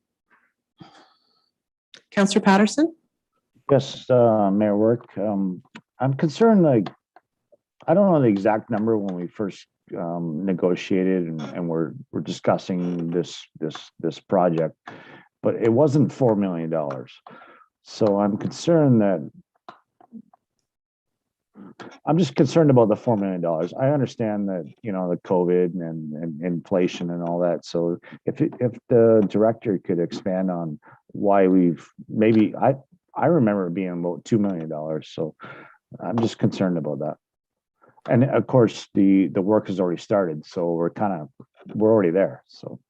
Councillor Patterson? Yes, Mayor Work. I'm concerned, like, I don't know the exact number when we first negotiated and we're discussing this project, but it wasn't $4 million. So I'm concerned that I'm just concerned about the $4 million. I understand that, you know, the COVID and inflation and all that. So if the director could expand on why we've maybe, I remember it being about $2 million. So I'm just concerned about that. And of course, the work has already started. So we're already there. So.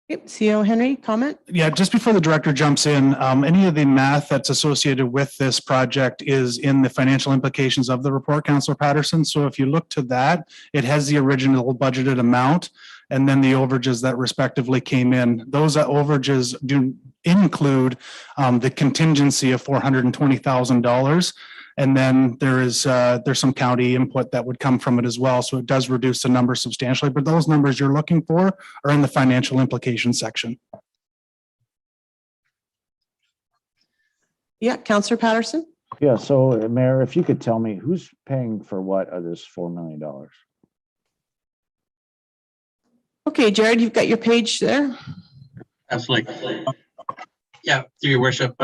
Yep. CEO Henry, comment? Yeah, just before the director jumps in, any of the math that's associated with this project is in the financial implications of the report, Councillor Patterson. So if you look to that, it has the original budgeted amount and then the overages that respectively came in. Those overages do include the contingency of $420,000. And then there's some county input that would come from it as well. So it does reduce the number substantially, but those numbers you're looking for are in the financial implications section. Yeah, Councillor Patterson? Yeah, so Mayor, if you could tell me who's paying for what of this $4 million? Okay, Jared, you've got your page there. Absolutely. Yeah, through your worship,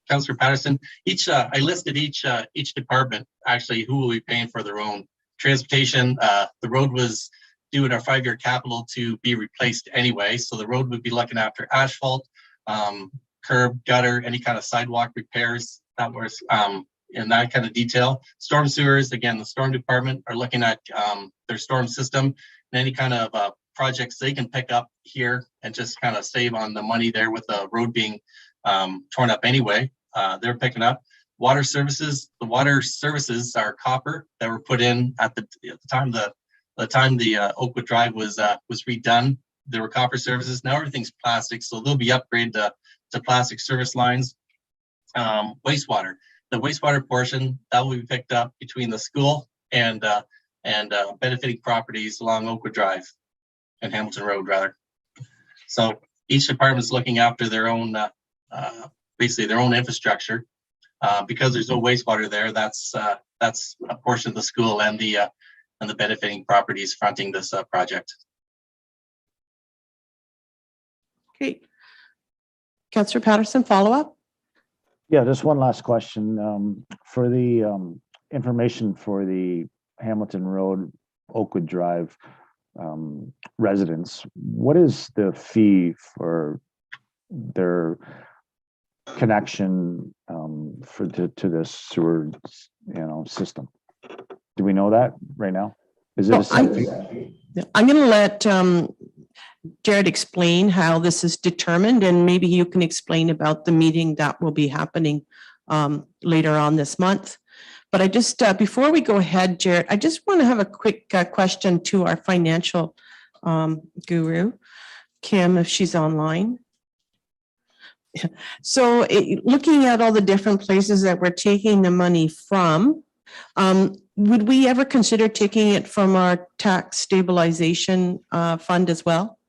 Councillor Patterson, I listed each department, actually, who will be paying for their own transportation. The road was due in our 5-year capital to be replaced anyway. So the road would be looking after asphalt, curb, gutter, any kind of sidewalk repairs that was in that kind of detail. Storm sewers, again, the storm department are looking at their storm system and any kind of projects they can pick up here and just kind of save on the money there with the road being torn up anyway. They're picking up. Water services, the water services are copper that were put in at the time the Oakwood Drive was redone. There were copper services. Now everything's plastic, so they'll be upgraded to plastic service lines. Wastewater. The wastewater portion that will be picked up between the school and benefiting properties along Oakwood Drive and Hamilton Road, rather. So each department's looking after their own, basically their own infrastructure. Because there's no wastewater there, that's a portion of the school and the benefiting properties fronting this project. Okay. Councillor Patterson, follow up? Yeah, just one last question. For the information for the Hamilton Road, Oakwood Drive residents, what is the fee for their connection to this sewer, system? Do we know that right now? Is it Well, a set fee? I'm going to let Jared explain how this is determined, and maybe you can explain about the meeting that will be happening later on this month. But I just, before we go ahead, Jared, I just want to have a quick question to our financial guru, Kim, if she's online. So looking at all the different places that we're taking the money from, would we ever consider taking it from our tax stabilization fund as well?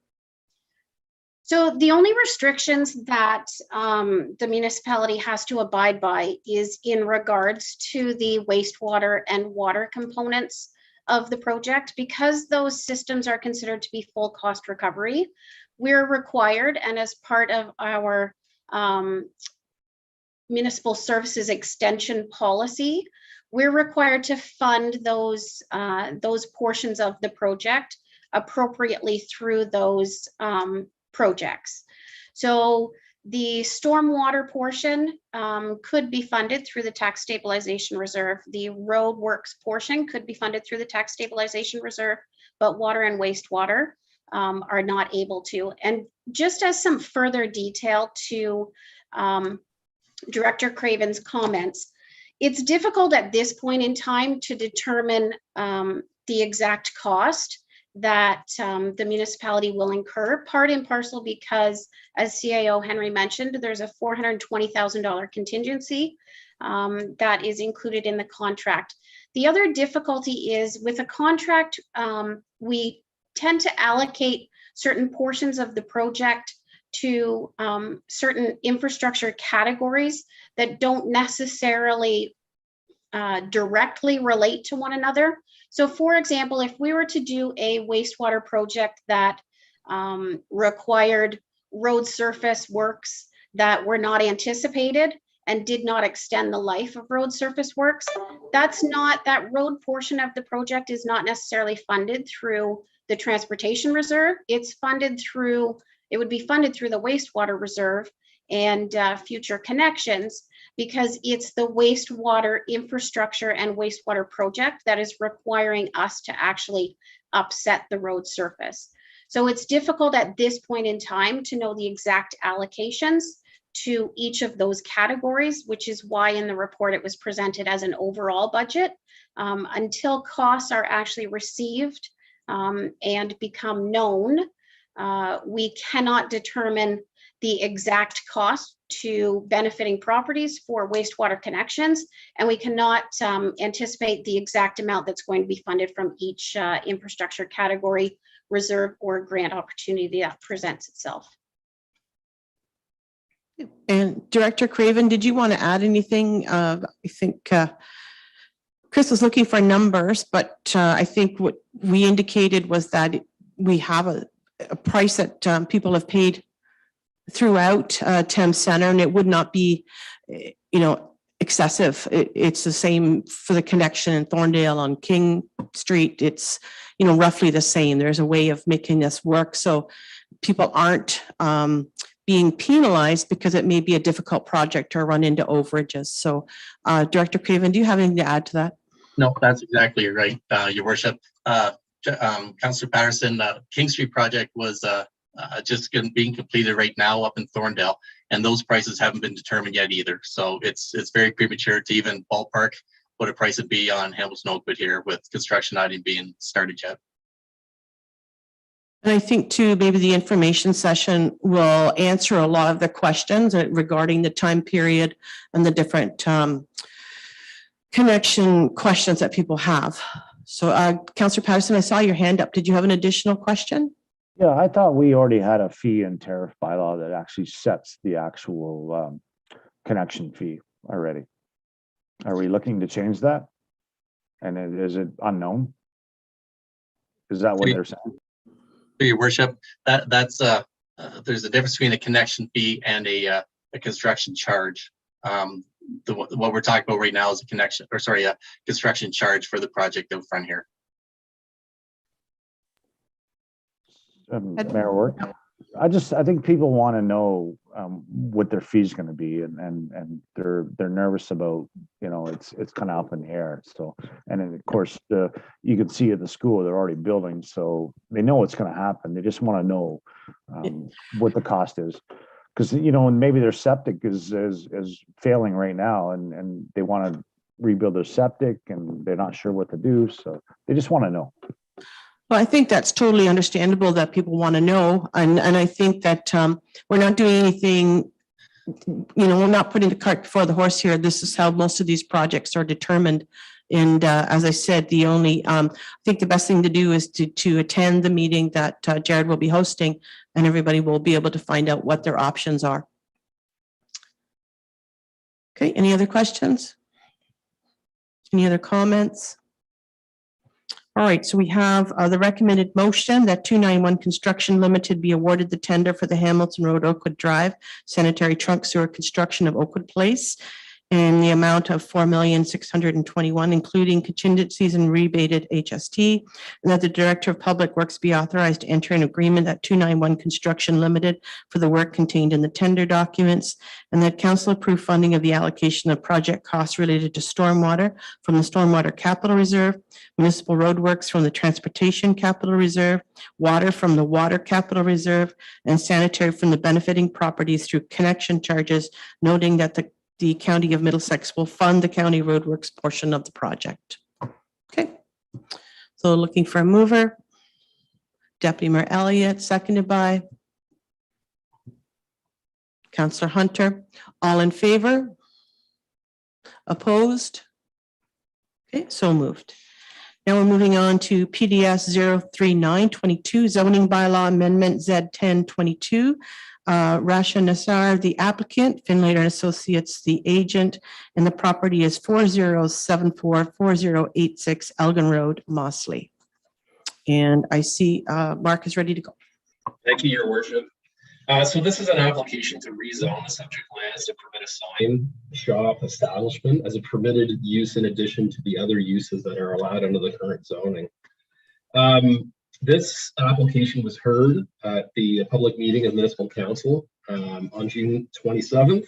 So the only restrictions that the municipality has to abide by is in regards to the wastewater and water components of the project. Because those systems are considered to be full cost recovery, we're required, and as part of our municipal services extension policy, we're required to fund those portions of the project appropriately through those projects. So the stormwater portion could be funded through the tax stabilization reserve. The road works portion could be funded through the tax stabilization reserve, but water and wastewater are not able to. And just as some further detail to Director Craven's comments, it's difficult at this point in time to determine the exact cost that the municipality will incur, part and parcel because, as CAO Henry mentioned, there's a $420,000 contingency that is included in the contract. The other difficulty is with a contract, we tend to allocate certain portions of the project to certain infrastructure categories that don't necessarily directly relate to one another. So for example, if we were to do a wastewater project that required road surface works that were not anticipated and did not extend the life of road surface works, that road portion of the project is not necessarily funded through the transportation reserve. It would be funded through the wastewater reserve and future connections, because it's the wastewater infrastructure and wastewater project that is requiring us to actually upset the road surface. So it's difficult at this point in time to know the exact allocations to each of those categories, which is why in the report it was presented as an overall budget. Until costs are actually received and become known, we cannot determine the exact cost to benefiting properties for wastewater connections, and we cannot anticipate the exact amount that's going to be funded from each infrastructure category, reserve, or grant opportunity that presents itself. And Director Craven, did you want to add anything? I think Chris was looking for numbers, but I think what we indicated was that we have a price that people have paid throughout Thames Center, and it would not be, excessive. It's the same for the connection in Thorndale on King Street. It's, roughly the same. There's a way of making this work. So people aren't being penalized because it may be a difficult project or run into overages. So Director Craven, do you have anything to add to that? No, that's exactly right, Your Worship. Councillor Patterson, King Street project was just being completed right now up in Thorndale, and those prices haven't been determined yet either. So it's very premature to even ballpark what a price would be on Hamilton Oakwood here with construction not even being started yet. And I think too, maybe the information session will answer a lot of the questions regarding the time period and the different connection questions that people have. So Councillor Patterson, I saw your hand up. Did you have an additional question? Yeah, I thought we already had a fee and tariff bylaw that actually sets the actual connection fee already. Are we looking to change that? And is it unknown? Is that what they're saying? Your Worship, that's there's a difference between a connection fee and a construction charge. What we're talking about right now is a construction charge for the project in front here. Mayor Work. I think people want to know what their fee is going to be, and they're nervous about, it's kind of up in the air. So, and then of course you can see at the school they're already building, so they know what's going to happen. They just want to know what the cost is, because and maybe their septic is failing right now, and they want to rebuild their septic, and they're not sure what to do, so they just want to know. Well, I think that's totally understandable that people want to know. And I think that we're not doing anything, we're not putting the cart before the horse here. This is how most of these projects are determined. And as I said, I think the best thing to do is to attend the meeting that Jared will be hosting, and everybody will be able to find out what their options are. Okay, any other questions? Any other comments? All right, so we have the recommended motion that 291 Construction Limited be awarded the tender for the Hamilton Road Oakwood Drive sanitary trunk sewer construction of Oakwood Place in the amount of $4,621,000, including contingencies and rebated HST, and that the Director of Public Works be authorized to enter an agreement at 291 Construction Limited for the work contained in the tender documents, and that council approve funding of the allocation of project costs related to stormwater from the Stormwater Capital Reserve, municipal roadworks from the Transportation Capital Reserve, water from the Water Capital Reserve, and sanitary from the benefiting properties through connection charges, noting that the County of Middlesex will fund the county roadworks portion of the project. Okay, so looking for a mover. Deputy Mayor Elliott, seconded by Councillor Hunter. All in favor? Opposed? Okay, so moved. Now we're moving on to PDS 03922 zoning bylaw amendment Z1022. Rasha Nassar, the applicant, Finlater and Associates, the agent, and the property is 4074-4086 Elgin Road, Mossley. And I see Mark is ready to go. Thank you, Your Worship. So this is an application to rezone the subject lands to permit a sign shop establishment as a permitted use in addition to the other uses that are allowed under the current zoning. This application was heard at the public meeting of Municipal Council on June 27th.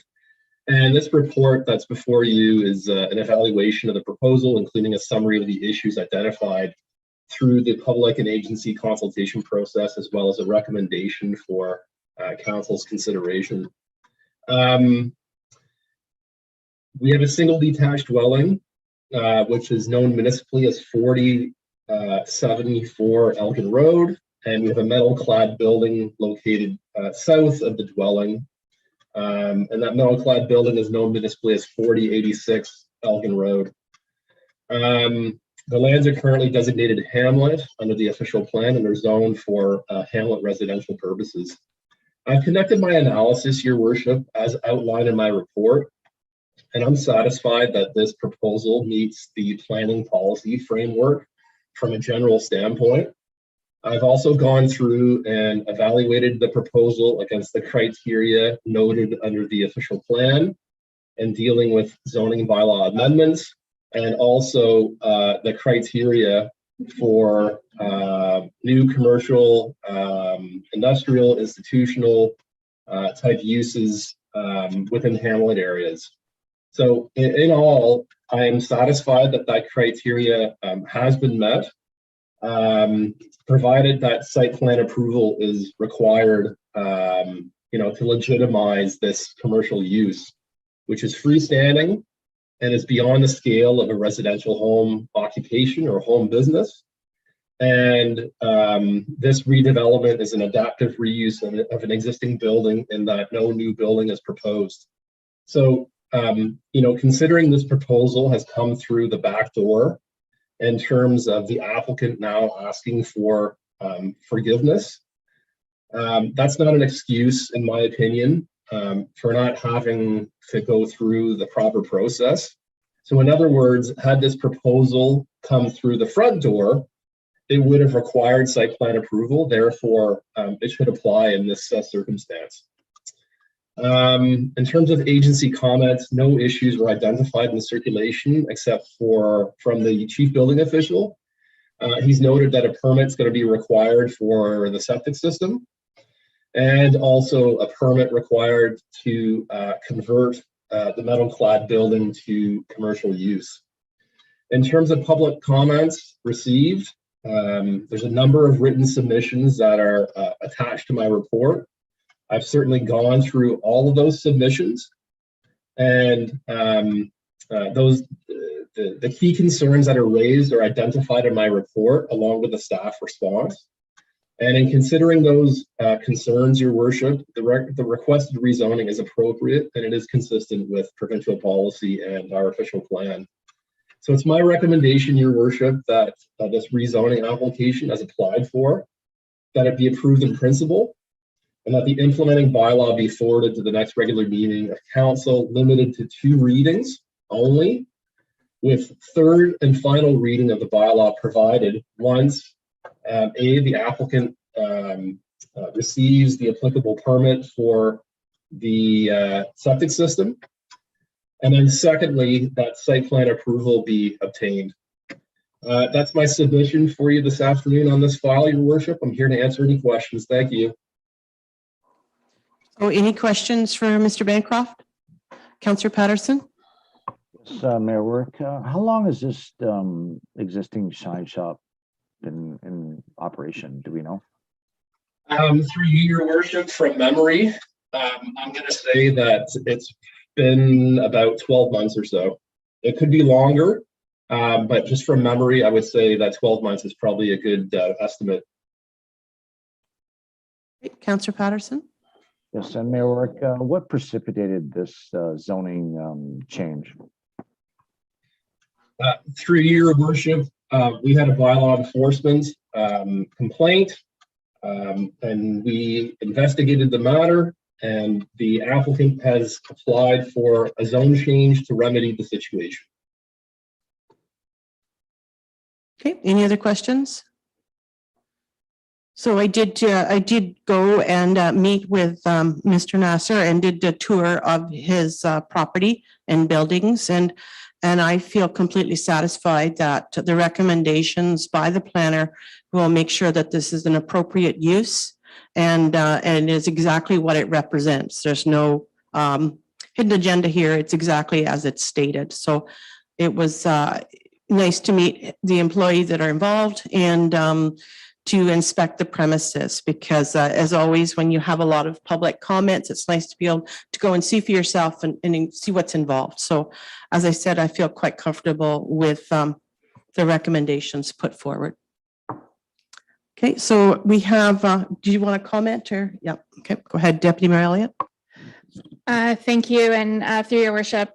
And this report that's before you is an evaluation of the proposal, including a summary of the issues identified through the public and agency consultation process, as well as a recommendation for council's consideration. We have a single detached dwelling, which is known municipally as 4074 Elgin Road, and we have a metal clad building located south of the dwelling. And that metal clad building is known municipally as 4086 Elgin Road. The lands are currently designated hamlet under the official plan, and they're zoned for hamlet residential purposes. I've conducted my analysis, Your Worship, as outlined in my report, and I'm satisfied that this proposal meets the planning policy framework from a general standpoint. I've also gone through and evaluated the proposal against the criteria noted under the official plan and dealing with zoning bylaw amendments, and also the criteria for new commercial, industrial, institutional type uses within hamlet areas. So in all, I am satisfied that that criteria has been met, provided that site plan approval is required, to legitimize this commercial use, which is freestanding and is beyond the scale of a residential home occupation or home business. And this redevelopment is an adaptive reuse of an existing building in that no new building is proposed. So, considering this proposal has come through the back door in terms of the applicant now asking for forgiveness, that's not an excuse, in my opinion, for not having to go through the proper process. So in other words, had this proposal come through the front door, it would have required site plan approval. Therefore, it should apply in this circumstance. In terms of agency comments, no issues were identified in the circulation except for from the chief building official. He's noted that a permit is going to be required for the septic system, and also a permit required to convert the metal clad building to commercial use. In terms of public comments received, there's a number of written submissions that are attached to my report. I've certainly gone through all of those submissions, and the key concerns that are raised are identified in my report along with the staff response. And in considering those concerns, Your Worship, the requested rezoning is appropriate and it is consistent with provincial policy and our official plan. So it's my recommendation, Your Worship, that this rezoning application as applied for, that it be approved in principle, and that the implementing bylaw be forwarded to the next regular meeting of council, limited to 2 readings only, with third and final reading of the bylaw provided once the applicant receives the applicable permit for the septic system, and then secondly, that site plan approval be obtained. That's my submission for you this afternoon on this file, Your Worship. I'm here to answer any questions. Thank you. So any questions for Mr. Bancroft? Councillor Patterson? Yes, Mayor Work. How long has this existing shine shop been in operation? Do we know? Through you, Your Worship, from memory, I'm going to say that it's been about 12 months or so. It could be longer, but just from memory, I would say that 12 months is probably a good estimate. Councillor Patterson? Yes, and Mayor Work, what precipitated this zoning change? Through Your Worship, we had a bylaw enforcement complaint, and we investigated the matter, and the applicant has applied for a zone change to remedy the situation. Okay, any other questions? So I did go and meet with Mr. Nasser and did a tour of his property and buildings, and I feel completely satisfied that the recommendations by the planner will make sure that this is an appropriate use and is exactly what it represents. There's no hidden agenda here. It's exactly as it's stated. So it was nice to meet the employees that are involved and to inspect the premises, because as always, when you have a lot of public comments, it's nice to be able to go and see for yourself and see what's involved. So as I said, I feel quite comfortable with the recommendations put forward. Okay, so we have, do you want to comment or? Yeah, okay, go ahead, Deputy Mayor Elliott. Thank you. And through your worship,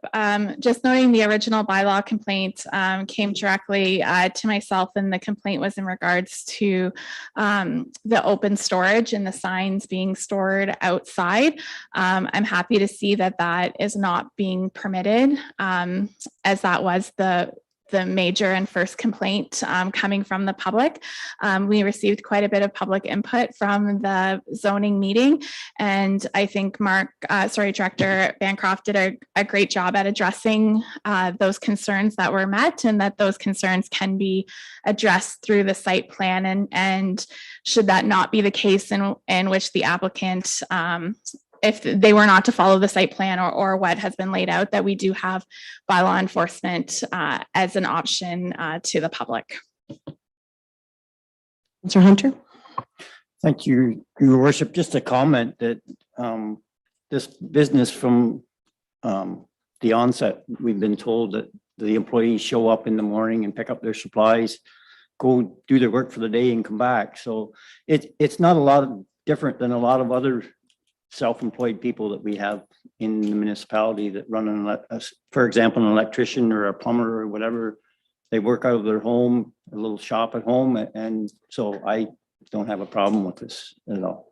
just noting the original bylaw complaint came directly to myself, and the complaint was in regards to the open storage and the signs being stored outside. I'm happy to see that that is not being permitted, as that was the the major and first complaint coming from the public. We received quite a bit of public input from the zoning meeting, and I think Director Bancroft did a great job at addressing those concerns that were met, and that those concerns can be addressed through the site plan. And should that not be the case in which the applicant, if they were not to follow the site plan or what has been laid out, that we do have bylaw enforcement as an option to the public. Mr. Hunter? Thank you, Your Worship. Just a comment that this business from the onset, we've been told that the employees show up in the morning and pick up their supplies, go do their work for the day and come back. So it's not a lot different than a lot of other self-employed people that we have in the municipality that run, for example, an electrician or a plumber or whatever. They work out of their home, a little shop at home. And so I don't have a problem with this at all.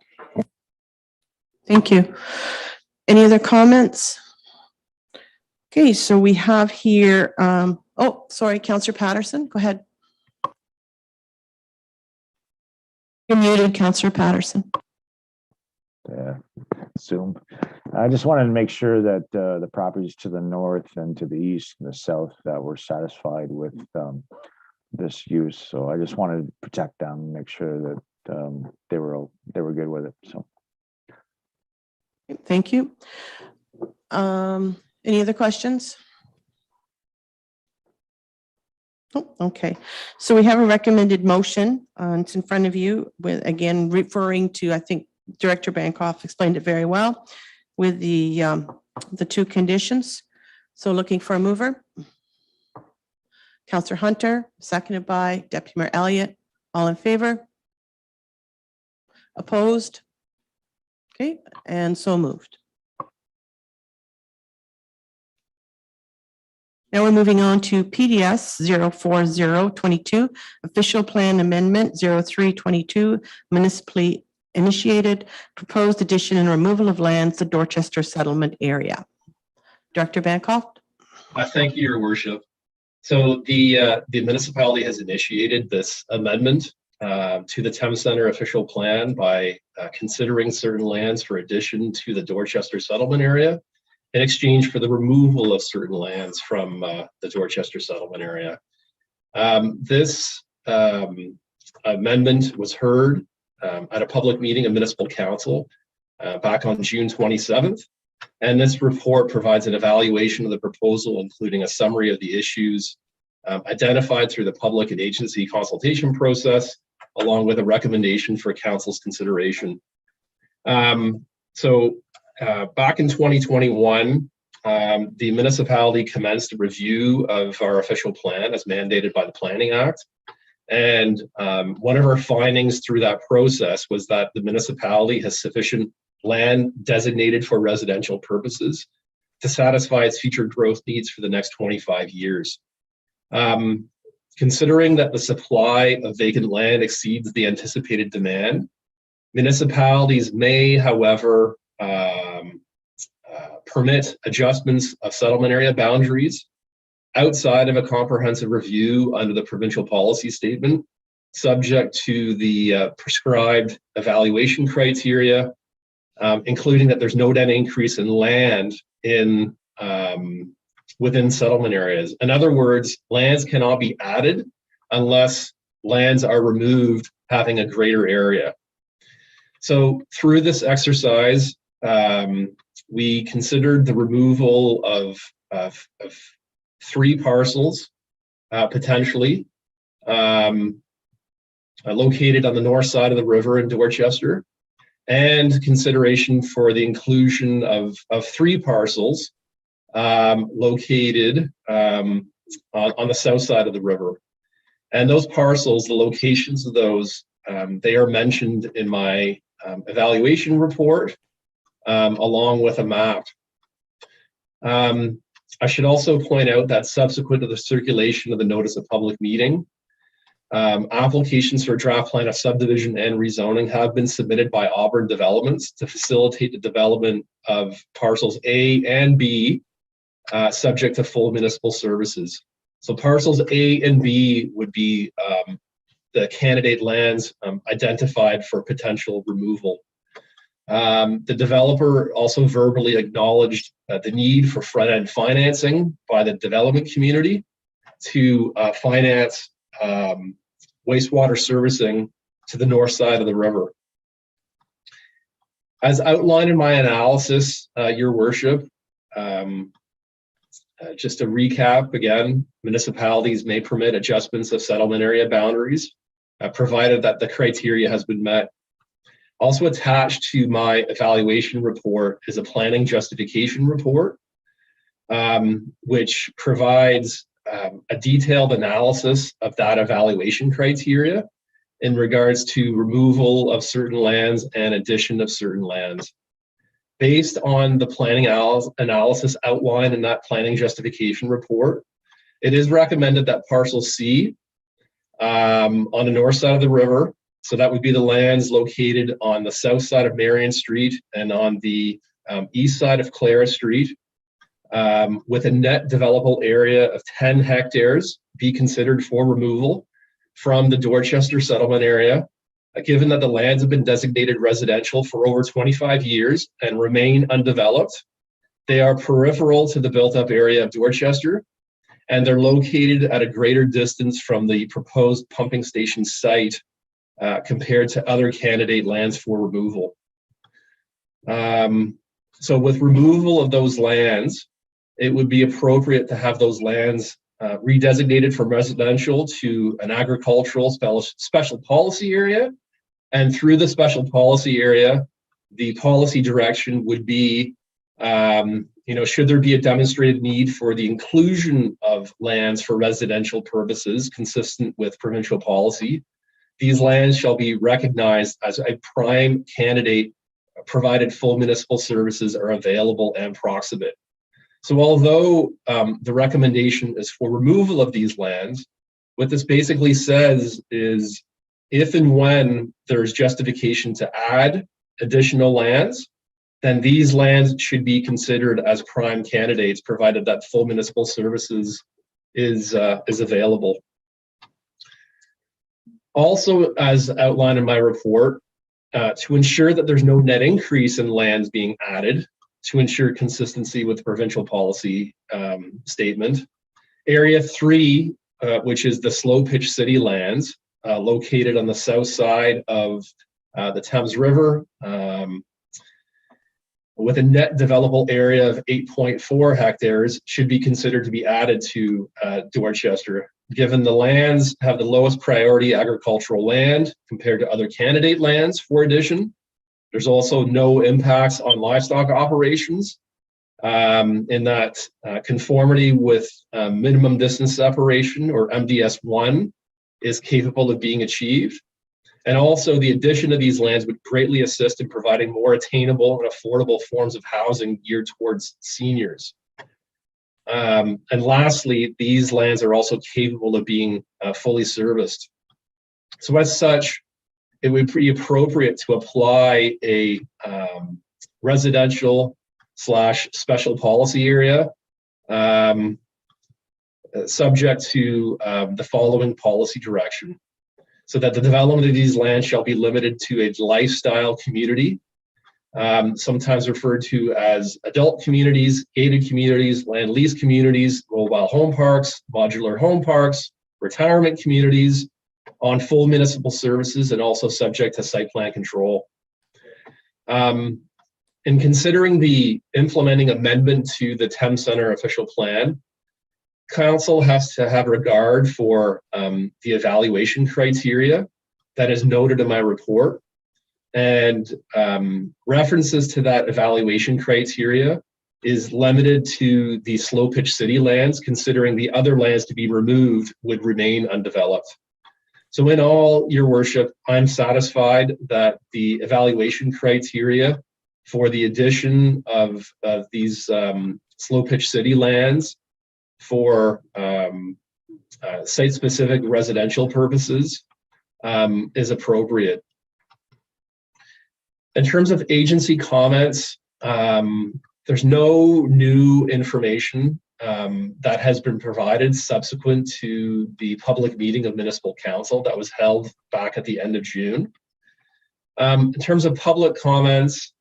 Thank you. Any other comments? Okay, so we have here, oh, sorry, Councillor Patterson, go ahead. You're muted, Councillor Patterson. Zoom. I just wanted to make sure that the properties to the north and to the east and the south that were satisfied with this use. So I just wanted to protect them and make sure that they were good with it. So Thank you. Any other questions? Oh, okay. So we have a recommended motion. It's in front of you with, again, referring to, I think Director Bancroft explained it very well with the two conditions. So looking for a mover. Councillor Hunter, seconded by Deputy Mayor Elliott. All in favor? Opposed? Okay, and so moved. Now we're moving on to PDS 04022, Official Plan Amendment 0322, municipally initiated, proposed addition and removal of lands, the Dorchester settlement area. Director Bancroft? Thank you, Your Worship. So the municipality has initiated this amendment to the Thames Centre official plan by considering certain lands for addition to the Dorchester settlement area in exchange for the removal of certain lands from the Dorchester settlement area. This amendment was heard at a public meeting of municipal council back on June 27th. And this report provides an evaluation of the proposal, including a summary of the issues identified through the public and agency consultation process, along with a recommendation for council's consideration. Back in 2021, the municipality commenced a review of our official plan as mandated by the Planning Act. And one of our findings through that process was that the municipality has sufficient land designated for residential purposes to satisfy its future growth needs for the next 25 years. Considering that the supply of vacant land exceeds the anticipated demand, municipalities may, however, permit adjustments of settlement area boundaries outside of a comprehensive review under the provincial policy statement, subject to the prescribed evaluation criteria, including that there's no net increase in land in within settlement areas. In other words, lands cannot be added unless lands are removed having a greater area. So through this exercise, we considered the removal of 3 parcels, potentially, located on the north side of the river in Dorchester, and consideration for the inclusion of 3 parcels located on the south side of the river. And those parcels, the locations of those, they are mentioned in my evaluation report, along with a map. I should also point out that subsequent to the circulation of the notice of public meeting, applications for draft plan of subdivision and rezoning have been submitted by Auburn Developments to facilitate the development of parcels A and B, subject to full municipal services. So parcels A and B would be the candidate lands identified for potential removal. The developer also verbally acknowledged the need for front-end financing by the development community to finance wastewater servicing to the north side of the river. As outlined in my analysis, Your Worship, just to recap again, municipalities may permit adjustments of settlement area boundaries, provided that the criteria has been met. Also attached to my evaluation report is a planning justification report, which provides a detailed analysis of that evaluation criteria in regards to removal of certain lands and addition of certain lands. Based on the planning analysis outlined in that planning justification report, it is recommended that parcel C on the north side of the river, so that would be the lands located on the south side of Marion Street and on the east side of Clara Street, with a net developable area of 10 hectares, be considered for removal from the Dorchester settlement area. Given that the lands have been designated residential for over 25 years and remain undeveloped, they are peripheral to the built-up area of Dorchester, and they're located at a greater distance from the proposed pumping station site compared to other candidate lands for removal. So with removal of those lands, it would be appropriate to have those lands redesignated from residential to an agricultural special policy area. And through the special policy area, the policy direction would be, should there be a demonstrated need for the inclusion of lands for residential purposes consistent with provincial policy, these lands shall be recognized as a prime candidate provided full municipal services are available and proximate. So although the recommendation is for removal of these lands, what this basically says is if and when there's justification to add additional lands, then these lands should be considered as prime candidates, provided that full municipal services is available. Also, as outlined in my report, to ensure that there's no net increase in lands being added, to ensure consistency with the provincial policy statement, Area 3, which is the slow pitch city lands, located on the south side of the Thames River, with a net developable area of 8.4 hectares, should be considered to be added to Dorchester, given the lands have the lowest priority agricultural land compared to other candidate lands for addition. There's also no impacts on livestock operations in that conformity with minimum distance separation, or MDS1, is capable of being achieved. And also the addition of these lands would greatly assist in providing more attainable and affordable forms of housing geared towards seniors. And lastly, these lands are also capable of being fully serviced. So as such, it would be appropriate to apply a residential / special policy area subject to the following policy direction. So that the development of these lands shall be limited to a lifestyle community, sometimes referred to as adult communities, gated communities, land lease communities, mobile home parks, modular home parks, retirement communities, on full municipal services, and also subject to site plan control. In considering the implementing amendment to the Thames Centre official plan, Council has to have regard for the evaluation criteria that is noted in my report, and references to that evaluation criteria is limited to the slow pitch city lands, considering the other lands to be removed would remain undeveloped. So in all, Your Worship, I'm satisfied that the evaluation criteria for the addition of these slow pitch city lands for site-specific residential purposes is appropriate. In terms of agency comments, there's no new information that has been provided subsequent to the public meeting of municipal council that was held back at the end of June. In terms of public comments,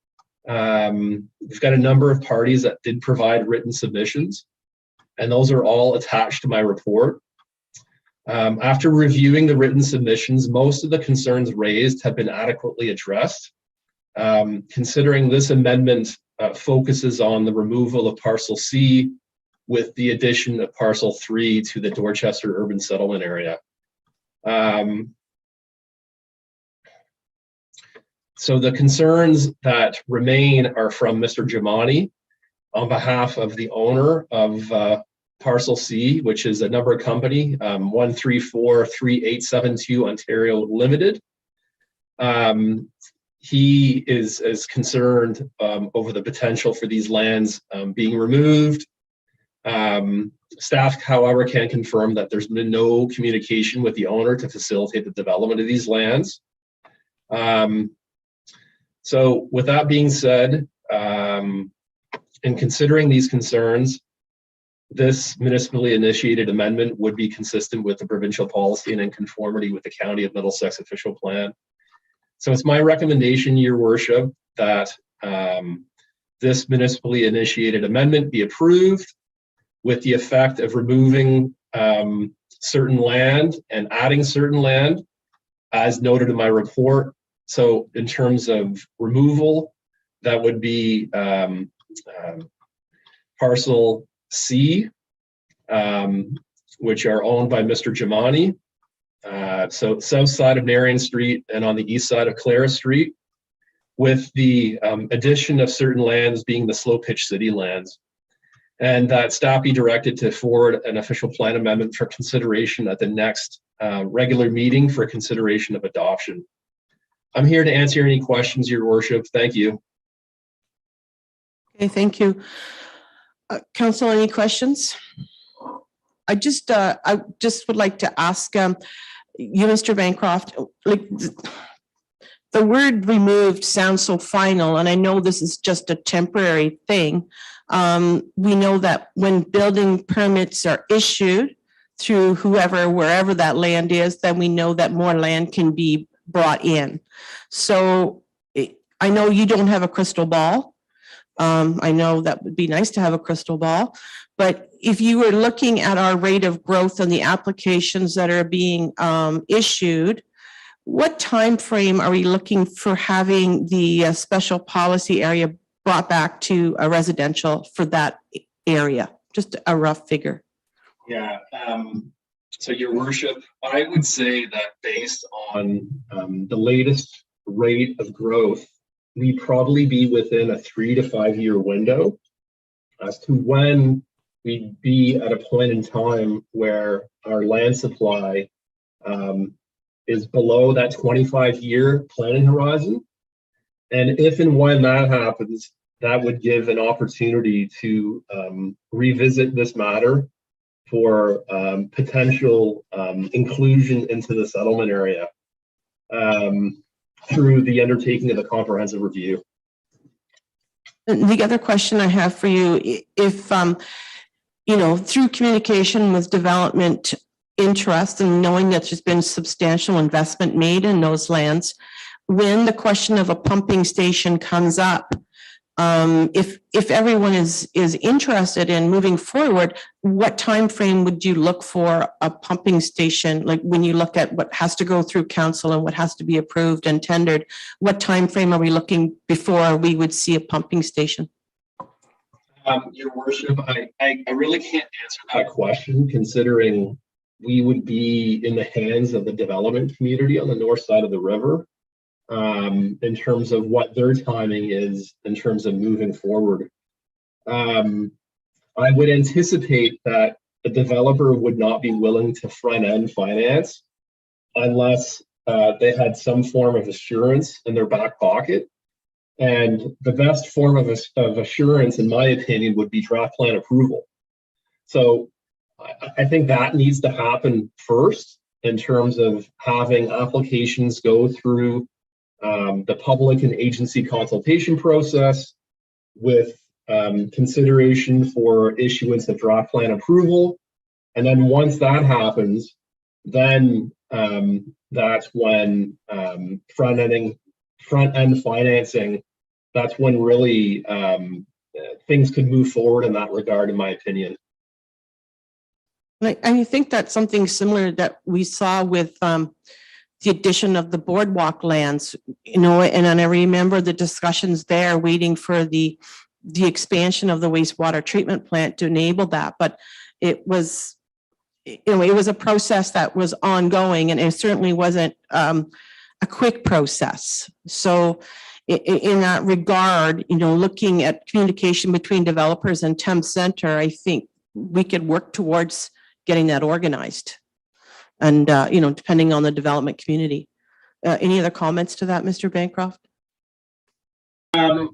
we've got a number of parties that did provide written submissions, and those are all attached to my report. After reviewing the written submissions, most of the concerns raised have been adequately addressed. Considering this amendment focuses on the removal of parcel C with the addition of parcel 3 to the Dorchester urban settlement area. So the concerns that remain are from Mr. Giamani on behalf of the owner of parcel C, which is a number company, 1343872 Ontario Limited. He is concerned over the potential for these lands being removed. Staff, however, can confirm that there's been no communication with the owner to facilitate the development of these lands. So with that being said, in considering these concerns, this municipally initiated amendment would be consistent with the provincial policy and in conformity with the County of Middlesex official plan. So it's my recommendation, Your Worship, that this municipally initiated amendment be approved with the effect of removing certain land and adding certain land as noted in my report. So in terms of removal, that would be parcel C, which are owned by Mr. Giamani. So south side of Narian Street and on the east side of Clara Street, with the addition of certain lands being the slow pitch city lands. And that staff be directed to forward an official plan amendment for consideration at the next regular meeting for consideration of adoption. I'm here to answer any questions, Your Worship. Thank you. Okay, thank you. Council, any questions? I just would like to ask you, Mr. Bancroft, like the word removed sounds so final, and I know this is just a temporary thing. We know that when building permits are issued through wherever that land is, then we know that more land can be brought in. So I know you don't have a crystal ball. I know that would be nice to have a crystal ball, but if you were looking at our rate of growth and the applications that are being issued, what time frame are we looking for having the special policy area brought back to a residential for that area? Just a rough figure. Yeah. So, Your Worship, I would say that based on the latest rate of growth, we'd probably be within a 3 to 5 year window as to when we'd be at a point in time where our land supply is below that 25-year planning horizon. And if and when that happens, that would give an opportunity to revisit this matter for potential inclusion into the settlement area through the undertaking of the comprehensive review. The other question I have for you, if, through communication with development interest and knowing that there's been substantial investment made in those lands, when the question of a pumping station comes up, if everyone is interested in moving forward, what time frame would you look for a pumping station? Like when you look at what has to go through council and what has to be approved and tendered, what time frame are we looking before we would see a pumping station? Your Worship, I really can't answer that question, considering we would be in the hands of the development community on the north side of the river. In terms of what their timing is in terms of moving forward. I would anticipate that the developer would not be willing to front-end finance unless they had some form of assurance in their back pocket. And the best form of assurance, in my opinion, would be draft plan approval. So I think that needs to happen first in terms of having applications go through the public and agency consultation process with consideration for issuance of draft plan approval. And then once that happens, then that's when front end financing, that's when really things could move forward in that regard, in my opinion. I think that's something similar that we saw with the addition of the boardwalk lands, and I remember the discussions there waiting for the expansion of the wastewater treatment plant to enable that, but it was a process that was ongoing, and it certainly wasn't a quick process. So in that regard, looking at communication between developers and Thames Center, I think we could work towards getting that organized. And, depending on the development community. Any other comments to that, Mr. Bancroft? No,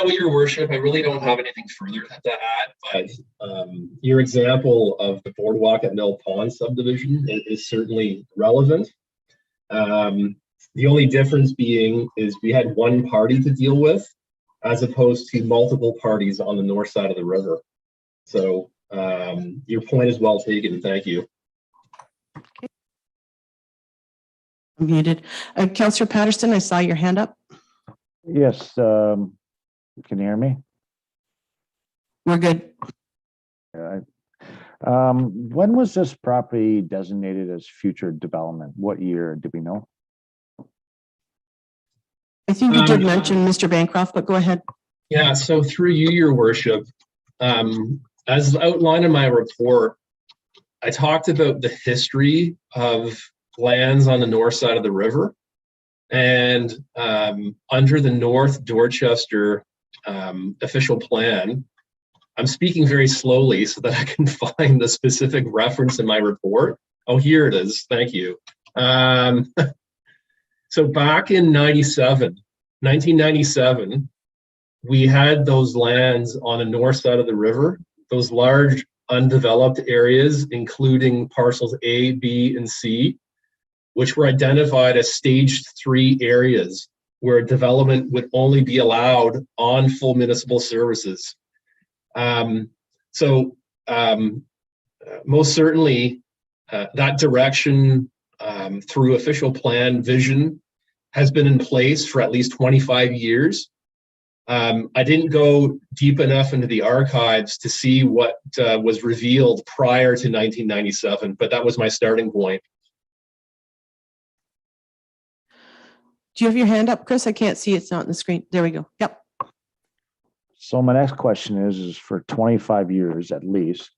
Your Worship, I really don't have anything further to add, but your example of the boardwalk at Mill Pond subdivision is certainly relevant. The only difference being is we had one party to deal with as opposed to multiple parties on the north side of the river. So your point is well taken. Thank you. Muted. Councillor Patterson, I saw your hand up. Yes, can you hear me? We're good. When was this property designated as future development? What year, do we know? I think you did mention Mr. Bancroft, but go ahead. Yeah, so through you, Your Worship, as outlined in my report, I talked about the history of lands on the north side of the river, and under the North Dorchester official plan, I'm speaking very slowly so that I can find the specific reference in my report. Oh, here it is. Thank you. So back in 1997, we had those lands on the north side of the river, those large undeveloped areas, including parcels A, B, and C, which were identified as stage 3 areas where development would only be allowed on full municipal services. Most certainly that direction through official plan vision has been in place for at least 25 years. I didn't go deep enough into the archives to see what was revealed prior to 1997, but that was my starting point. Do you have your hand up, Chris? I can't see. It's not on the screen. There we go. Yep. So my next question is for 25 years at least,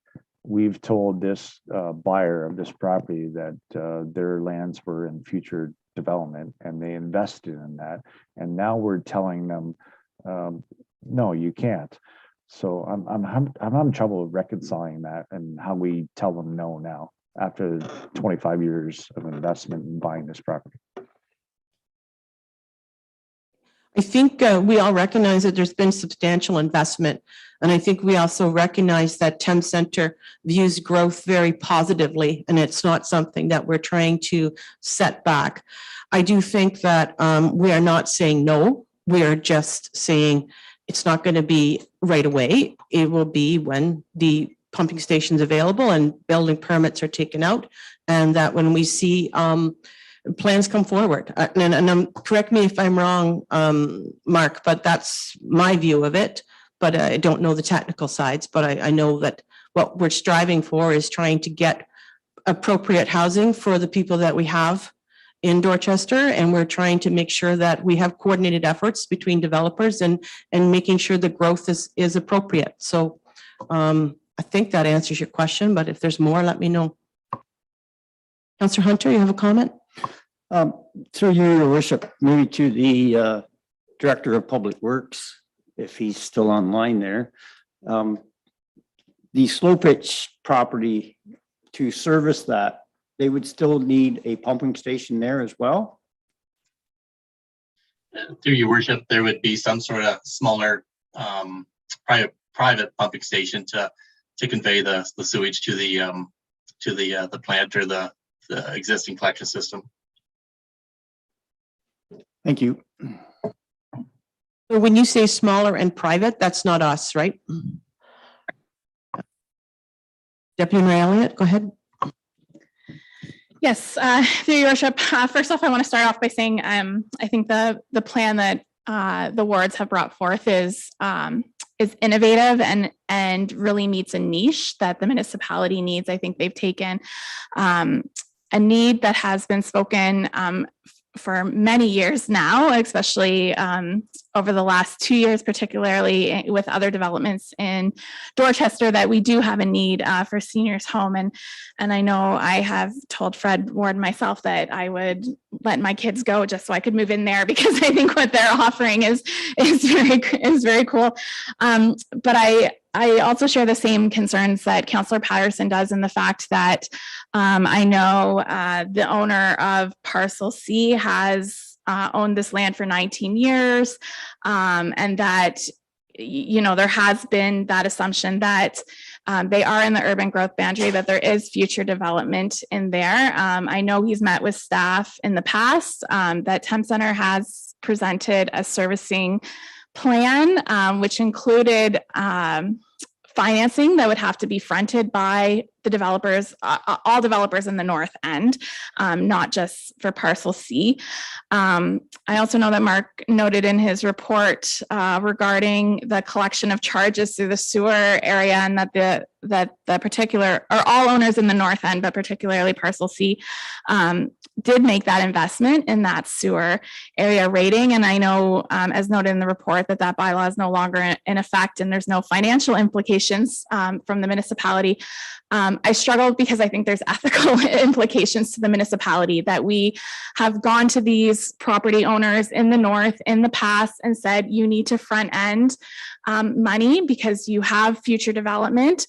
we've told this buyer of this property that their lands were in future development and they invested in that. And now we're telling them, no, you can't. So I'm having trouble reconciling that and how we tell them no now after 25 years of investment in buying this property. I think we all recognize that there's been substantial investment. And I think we also recognize that Thames Center views growth very positively, and it's not something that we're trying to set back. I do think that we are not saying no. We are just saying it's not going to be right away. It will be when the pumping station's available and building permits are taken out, and that when we see plans come forward. And correct me if I'm wrong, Mark, but that's my view of it. But I don't know the technical sides, but I know that what we're striving for is trying to get appropriate housing for the people that we have in Dorchester. And we're trying to make sure that we have coordinated efforts between developers and making sure the growth is appropriate. So I think that answers your question, but if there's more, let me know. Councillor Hunter, you have a comment? Through your worship, maybe to the Director of Public Works, if he's still online there. The slow pitch property, to service that, they would still need a pumping station there as well? Through your worship, there would be some sort of smaller private pumping station to convey the sewage to the plant or the existing collection system. Thank you. So when you say smaller and private, that's not us, right? Deputy Mayor Elliott, go ahead. Yes, through your worship. First off, I want to start off by saying I think the plan that the wards have brought forth is innovative and really meets a niche that the municipality needs. I think they've taken a need that has been spoken for many years now, especially over the last 2 years, particularly with other developments in Dorchester, that we do have a need for seniors home. And I know I have told Fred Ward myself that I would let my kids go just so I could move in there, because I think what they're offering is very cool. But I also share the same concerns that Councillor Patterson does, in the fact that I know the owner of Parcel C has owned this land for 19 years, and that, you know, there has been that assumption that they are in the urban growth boundary, that there is future development in there. I know he's met with staff in the past, that Thames Center has presented a servicing plan, which included financing that would have to be fronted by the developers, all developers in the north end, not just for Parcel C. I also know that Mark noted in his report regarding the collection of charges through the sewer area, and that the particular, or all owners in the north end, but particularly Parcel C, did make that investment in that sewer area rating. And I know, as noted in the report, that bylaw is no longer in effect, and there's no financial implications from the municipality. I struggled because I think there's ethical implications to the municipality, that we have gone to these property owners in the north in the past and said, you need to front end money because you have future development.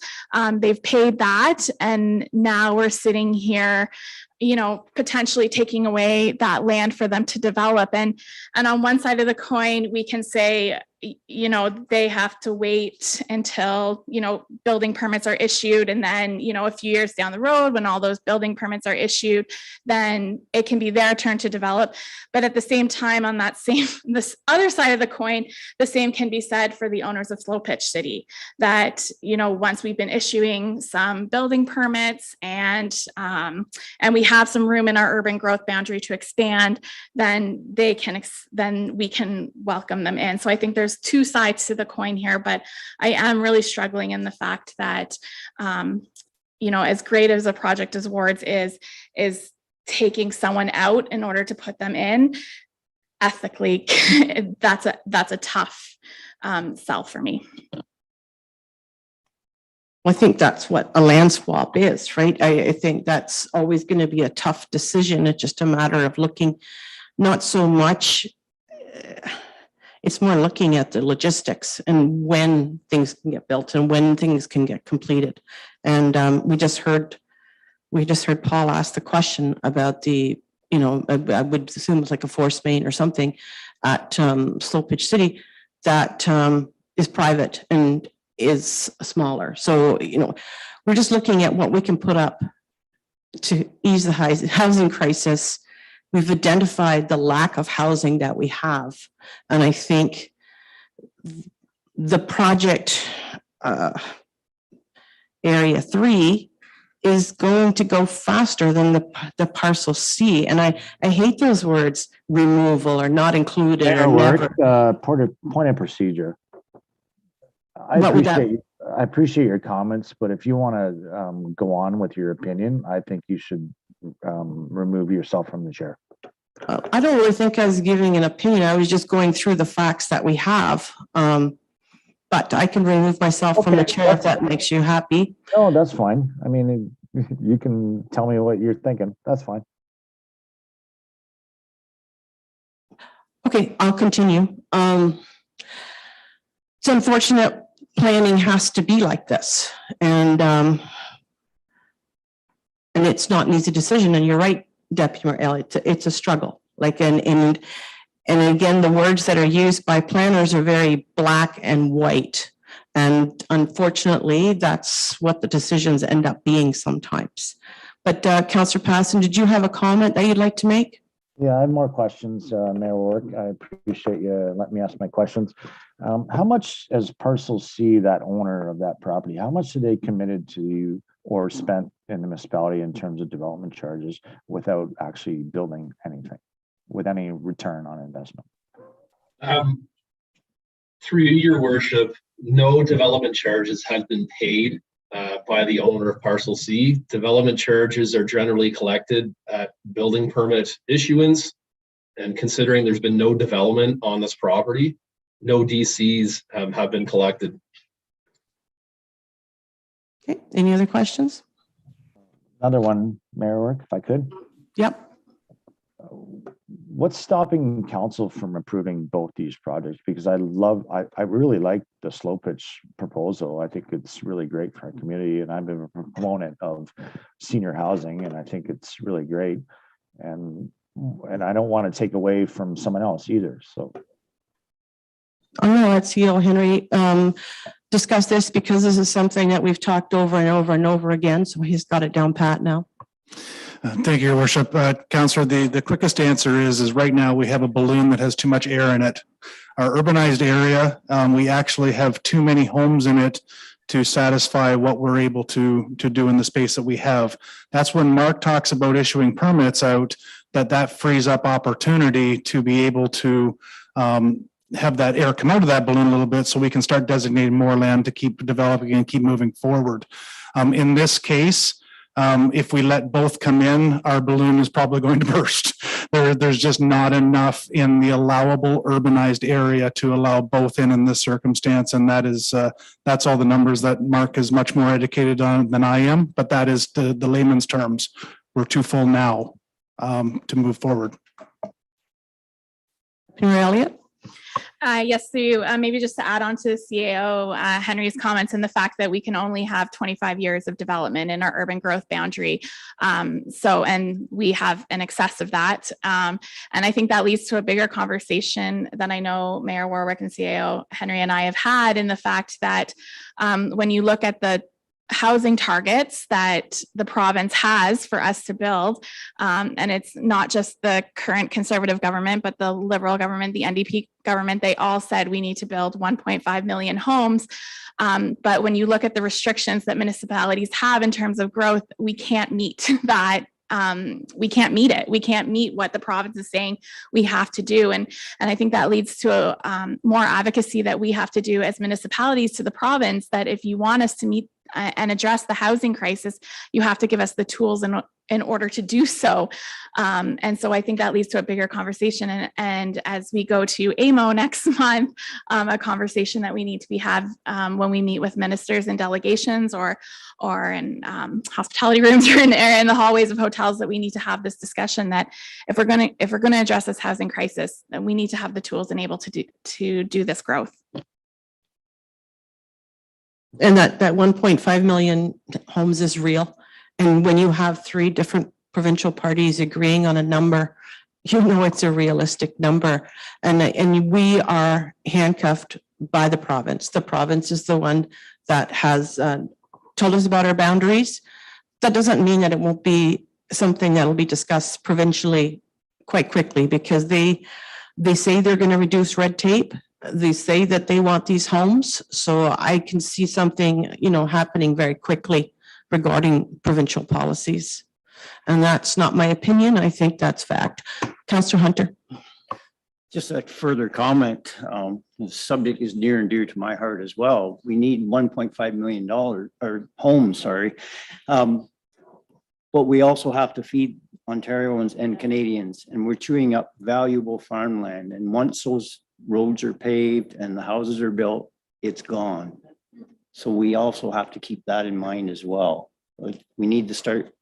They've paid that, and now we're sitting here, you know, potentially taking away that land for them to develop. And on one side of the coin, we can say, you know, they have to wait until, you know, building permits are issued. And then, you know, a few years down the road, when all those building permits are issued, then it can be their turn to develop. But at the same time, on that same, this other side of the coin, the same can be said for the owners of Slow Pitch City, that, you know, once we've been issuing some building permits and we have some room in our urban growth boundary to expand, then then we can welcome them in. So I think there's two sides to the coin here, but I am really struggling in the fact that, you know, as great as a project as Wards is taking someone out in order to put them in, ethically, that's a tough sell for me. I think that's what a land swap is, right? I think that's always going to be a tough decision. It's just a matter of looking, not so much, it's more looking at the logistics and when things can get built and when things can get completed. And we just heard Paul ask the question about the, you know, I would assume it's like a force main or something at Slow Pitch City that is private and is smaller. So, you know, we're just looking at what we can put up to ease the housing crisis. We've identified the lack of housing that we have. And I think the project area 3 is going to go faster than the Parcel C. And I hate those words, removal or not included or never. Point of procedure. I What would that- appreciate your comments, but if you want to go on with your opinion, I think you should remove yourself from the chair. I don't really think I was giving an opinion. I was just going through the facts that we have. But I can remove myself from the chair if that makes you happy. No, that's fine. I mean, you can tell me what you're thinking. That's fine. Okay, I'll continue. It's unfortunate planning has to be like this. And it's not an easy decision. And you're right, Deputy Mayor Elliott, it's a struggle. Like, and again, the words that are used by planners are very black and white. And unfortunately, that's what the decisions end up being sometimes. But Councillor Passon, did you have a comment that you'd like to make? Yeah, I have more questions, Mayor Warwick. I appreciate you letting me ask my questions. How much, as parcel C, that owner of that property, how much are they committed to you or spent in the municipality in terms of development charges without actually building anything, with any return on investment? Through your worship, no development charges have been paid by the owner of parcel C. Development charges are generally collected at building permit issuance. And considering there's been no development on this property, no DCs have been collected. Okay, any other questions? Another one, Mayor Warwick, if I could. Yep. What's stopping council from approving both these projects? Because I really like the slow pitch proposal. I think it's really great for our community, and I've been a proponent of senior housing, and I think it's really great. And I don't want to take away from someone else either, so. I'm gonna let CEO Henry discuss this, because this is something that we've talked over and over and over again, so he's got it down pat now. Thank you, Your Worship. Councillor, the quickest answer is right now we have a balloon that has too much air in it. Our urbanized area, we actually have too many homes in it to satisfy what we're able to do in the space that we have. That's when Mark talks about issuing permits out, that frees up opportunity to be able to have that air come out of that balloon a little bit, so we can start designating more land to keep developing and keep moving forward. In this case, if we let both come in, our balloon is probably going to burst. There's just not enough in the allowable urbanized area to allow both in this circumstance. And that's all the numbers that Mark is much more educated on than I am, but that is the layman's terms. We're too full now to move forward. Henry Elliott? Yes, Sue, maybe just to add on to CAO Henry's comments and the fact that we can only have 25 years of development in our urban growth boundary. And we have an excess of that. And I think that leads to a bigger conversation that I know Mayor Warwick and CAO Henry and I have had, in the fact that when you look at the housing targets that the province has for us to build, and it's not just the current Conservative government, but the Liberal government, the NDP government, they all said we need to build 1.5 million homes. But when you look at the restrictions that municipalities have in terms of growth, we can't meet that. We can't meet it. We can't meet what the province is saying we have to do. And I think that leads to more advocacy that we have to do as municipalities to the province, that if you want us to meet and address the housing crisis, you have to give us the tools in order to do so. And so I think that leads to a bigger conversation. And as we go to AMO next month, a conversation that we need to have when we meet with ministers and delegations, or in hospitality rooms, or in the hallways of hotels, that we need to have this discussion, that if we're going to address this housing crisis, then we need to have the tools and able to do this growth. And that 1.5 million homes is real. And when you have 3 different provincial parties agreeing on a number, you know it's a realistic number. And we are handcuffed by the province. The province is the one that has told us about our boundaries. That doesn't mean that it won't be something that will be discussed provincially quite quickly, because they say they're going to reduce red tape. They say that they want these homes. So I can see something, happening very quickly regarding provincial policies. And that's not my opinion. I think that's fact. Councillor Hunter. Just a further comment. The subject is near and dear to my heart as well. We need $1.5 million or homes, sorry. But we also have to feed Ontarians and Canadians, and we're chewing up valuable farmland. And once those roads are paved and the houses are built, it's gone. So we also have to keep that in mind as well. Like, we need to start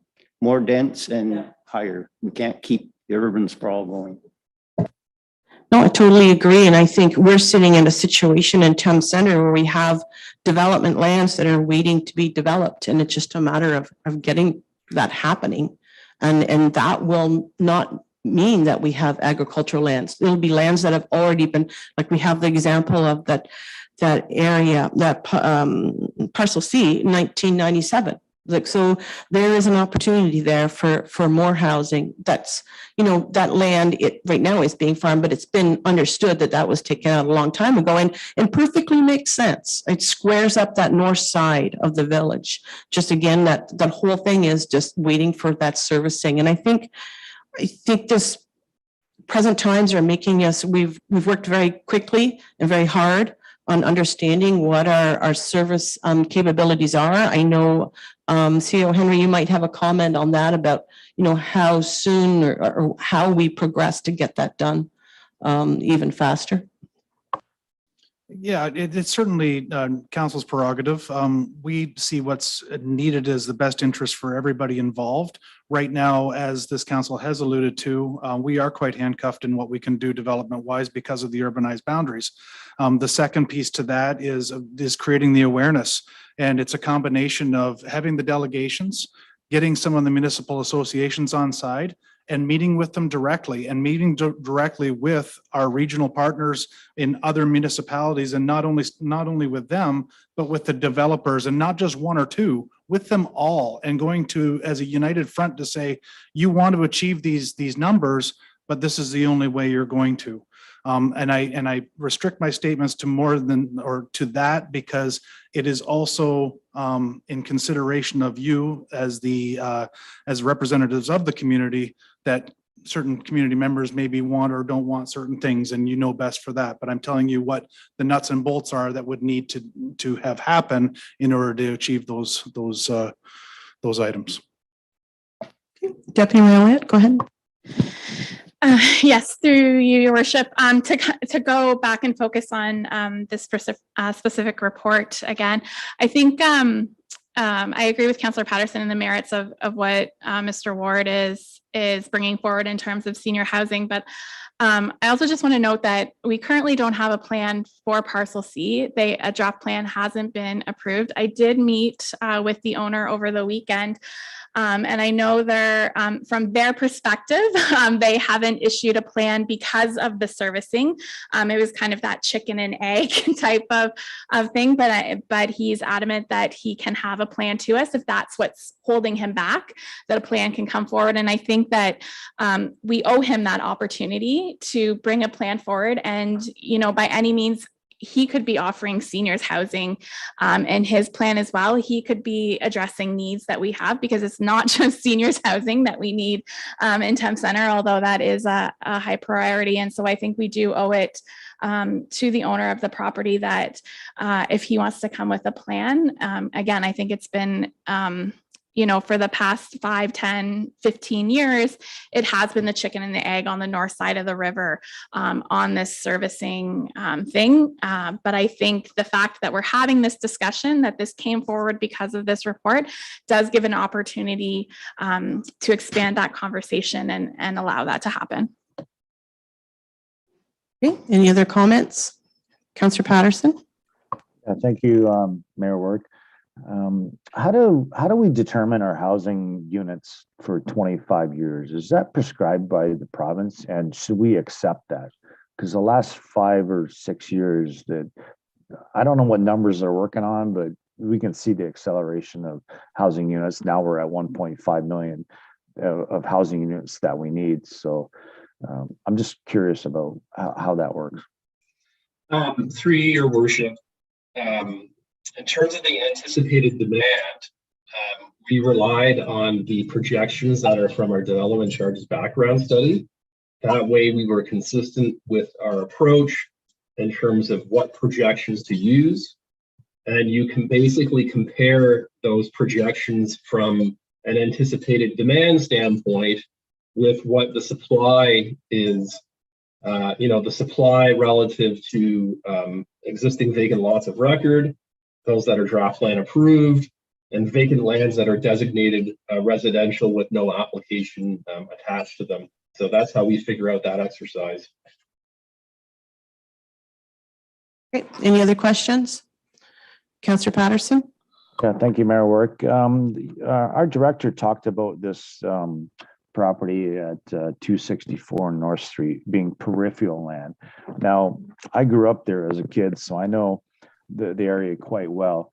more dense and higher. We can't keep the urban sprawl going. No, I totally agree. And I think we're sitting in a situation in Town Center where we have development lands that are waiting to be developed. And it's just a matter of getting that happening. And that will not mean that we have agricultural lands. It'll be lands that have already been, like we have the example of that area, that parcel C, 1997. Like, so there is an opportunity there for more housing. That's, that land, it right now is being farmed, but it's been understood that that was taken out a long time ago and perfectly makes sense. It squares up that north side of the village. Just again, that whole thing is just waiting for that servicing. And I think this present times are making us, we've worked very quickly and very hard on understanding what our service capabilities are. I know, CEO Henry, you might have a comment on that about, how soon or how we progress to get that done even faster. Yeah, it's certainly council's prerogative. We see what's needed as the best interest for everybody involved. Right now, as this council has alluded to, we are quite handcuffed in what we can do development-wise because of the urbanized boundaries. The second piece to that is creating the awareness. And it's a combination of having the delegations, getting some of the municipal associations on side, and meeting with them directly and meeting directly with our regional partners in other municipalities, and not only with them, but with the developers, and not just one or two, with them all, and going to as a united front to say, you want to achieve these numbers, but this is the only way you're going to. And I restrict my statements to more than, or to that, because it is also in consideration of you as as representatives of the community, that certain community members maybe want or don't want certain things, and you know best for that. But I'm telling you what the nuts and bolts are that would need to have happen in order to achieve those items. Deputy Mayor Elliott, go ahead. Yes, through you, Your Worship. To go back and focus on this specific report again, I think I agree with Councillor Patterson in the merits of what Mr. Ward is bringing forward in terms of senior housing. But I also just want to note that we currently don't have a plan for Parcel C. A draft plan hasn't been approved. I did meet with the owner over the weekend. And I know from their perspective, they haven't issued a plan because of the servicing. It was kind of that chicken and egg type of thing, but he's adamant that he can have a plan to us if that's what's holding him back, that a plan can come forward. And I think that we owe him that opportunity to bring a plan forward. And, by any means, he could be offering seniors housing in his plan as well. He could be addressing needs that we have, because it's not just seniors housing that we need in Thames Center, although that is a high priority. And so I think we do owe it to the owner of the property that if he wants to come with a plan, again, I think it's been for the past 5, 10, 15 years, it has been the chicken and the egg on the north side of the river on this servicing thing. But I think the fact that we're having this discussion, that this came forward because of this report, does give an opportunity to expand that conversation and allow that to happen. Okay. Any other comments? Councillor Patterson? Yeah, thank you, Mayor Work. How do we determine our housing units for 25 years? Is that prescribed by the province, and should we accept that? Because the last 5 or 6 years, that I don't know what numbers they're working on, but we can see the acceleration of housing units. Now we're at 1.5 million of housing units that we need. So I'm just curious about how that works. Through your worship, in terms of the anticipated demand, we relied on the projections that are from our development charges background study. That way we were consistent with our approach in terms of what projections to use. And you can basically compare those projections from an anticipated demand standpoint with what the supply is, the supply relative to existing vacant lots of record, those that are draft plan approved, and vacant lands that are designated residential with no application attached to them. So that's how we figure out that exercise. Great. Any other questions? Councillor Patterson? Yeah, thank you, Mayor Work. Our director talked about this property at 264 North Street being peripheral land. Now, I grew up there as a kid, so I know the area quite well.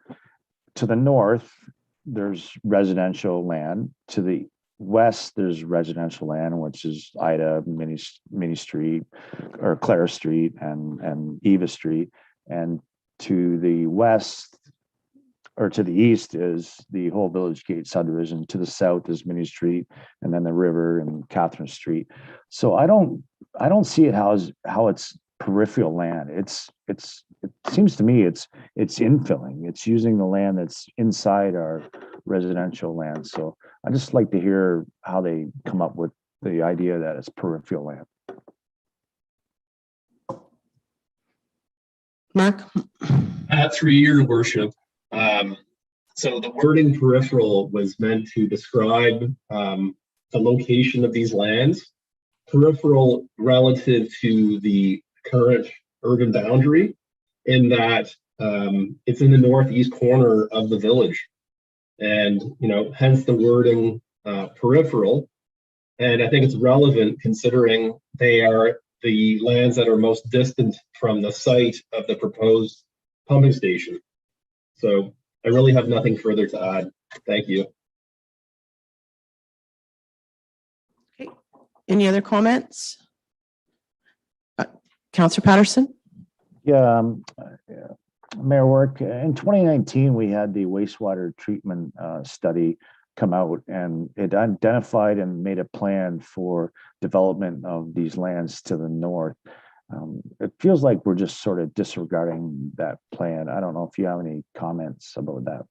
To the north there's residential land. To the west, there's residential land, which is Ida, Mini Street, or Clara Street, and Eva Street. And to the west, or to the east, is the whole Village Gate subdivision. To the south is Mini Street, and then the river and Catherine Street. So I don't see it how it's peripheral land. It seems to me it's infilling. It's using the land that's inside our residential land. So I just like to hear how they come up with the idea that it's peripheral land. Mark? Through your worship, so the wording peripheral was meant to describe the location of these lands, peripheral relative to the current urban boundary, in that it's in the northeast corner of the village, and hence the wording peripheral. And I think it's relevant considering they are the lands that are most distant from the site of the proposed pumping station. So I really have nothing further to add. Thank you. Okay. Any other comments? Councillor Patterson? Yeah, Mayor Work, in 2019, we had the wastewater treatment study come out, and it identified and made a plan for development of these lands to the north. It feels like we're just sort of disregarding that plan. I don't know if you have any comments about that.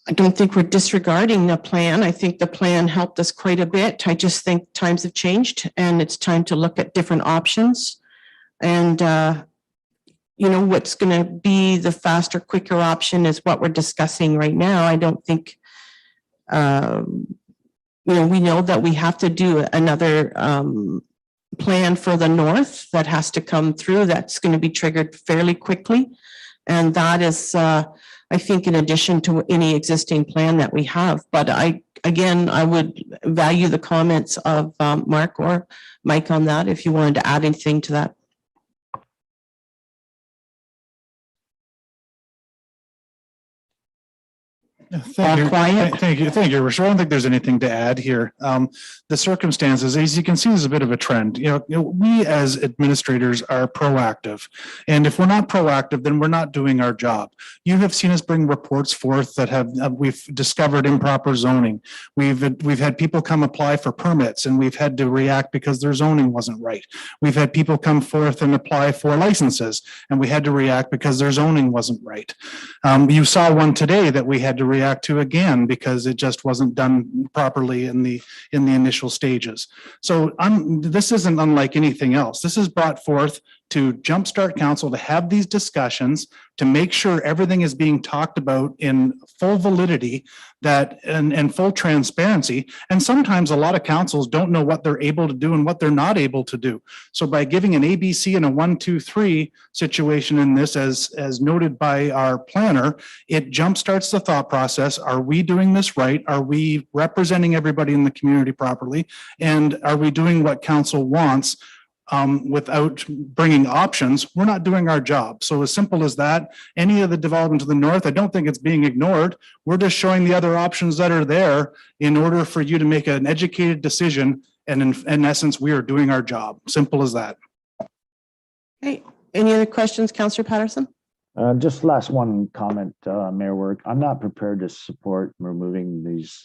I don't think we're disregarding the plan. I think the plan helped us quite a bit. I just think times have changed and it's time to look at different options. And, what's going to be the faster, quicker option is what we're discussing right now. I don't think, we know that we have to do another plan for the north that has to come through. That's going to be triggered fairly quickly. And that is, I think, in addition to any existing plan that we have. But I would value the comments of Mark or Mike on that if you wanted to add anything to that. Thank you. Quiet. Thank you. Thank you, Rachel. I don't think there's anything to add here. The circumstances, as you can see, is a bit of a trend. We as administrators are proactive. And if we're not proactive, then we're not doing our job. You have seen us bring reports forth that we've discovered improper zoning. We've had people come apply for permits and we've had to react because their zoning wasn't right. We've had people come forth and apply for licenses and we had to react because their zoning wasn't right. You saw one today that we had to react to again because it just wasn't done properly in the initial stages. So this isn't unlike anything else. This is brought forth to jumpstart council to have these discussions, to make sure everything is being talked about in full validity and full transparency. And sometimes a lot of councils don't know what they're able to do and what they're not able to do. So by giving an ABC and a 1, 2, 3 situation in this, as noted by our planner, it jumpstarts the thought process. Are we doing this right? Are we representing everybody in the community properly? And are we doing what council wants? Without bringing options, we're not doing our job. So as simple as that, any of the development to the north, I don't think it's being ignored. We're just showing the other options that are there in order for you to make an educated decision. And in essence, we are doing our job. Simple as that. Okay. Any other questions, Councillor Patterson? Just last one comment, Mayor Work. I'm not prepared to support removing these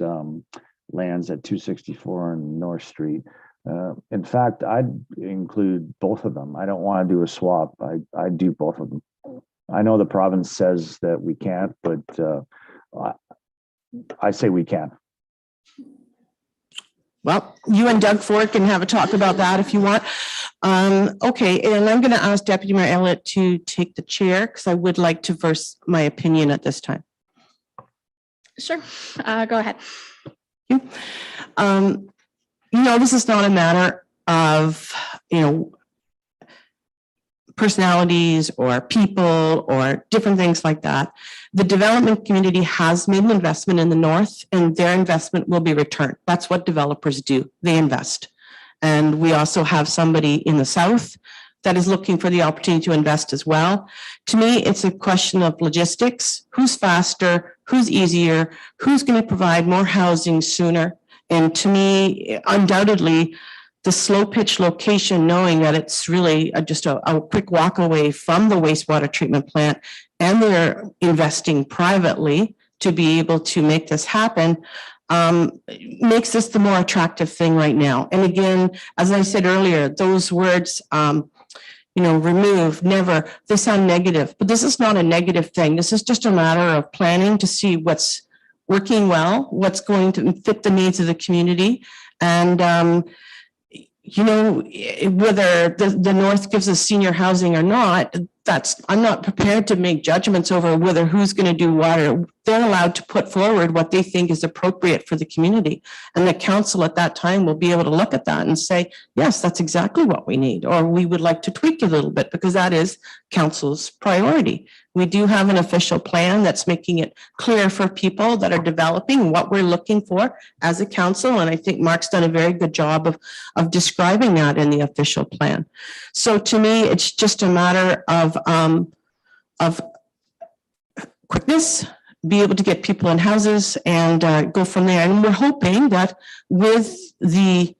lands at 264 and North Street. In fact, I'd include both of them. I don't want to do a swap. I'd do both of them. I know the province says that we can't, but I say we can. Well, you and Doug Ford can have a talk about that if you want. Okay, and I'm going to ask Deputy Mayor Elliott to take the chair because I would like to voice my opinion at this time. Sure, go ahead. This is not a matter of, personalities or people or different things like that. The development community has made an investment in the north and their investment will be returned. That's what developers do. They invest. And we also have somebody in the south that is looking for the opportunity to invest as well. To me, it's a question of logistics. Who's faster? Who's easier? Who's going to provide more housing sooner? And to me, undoubtedly, the slow pitch location, knowing that it's really just a quick walk away from the wastewater treatment plant, and they're investing privately to be able to make this happen, makes this the more attractive thing right now. And again, as I said earlier, those words, remove, never, they sound negative, but this is not a negative thing. This is just a matter of planning to see what's working well, what's going to fit the needs of the community. And, whether the North gives us senior housing or not, I'm not prepared to make judgments over whether who's going to do what, or they're allowed to put forward what they think is appropriate for the community. And the council at that time will be able to look at that and say, yes, that's exactly what we need, or we would like to tweak it a little bit, because that is council's priority. We do have an official plan that's making it clear for people that are developing what we're looking for as a council. And I think Mark's done a very good job of describing that in the official plan. So to me, it's just a matter of quickness, be able to get people in houses and go from there. And we're hoping that with the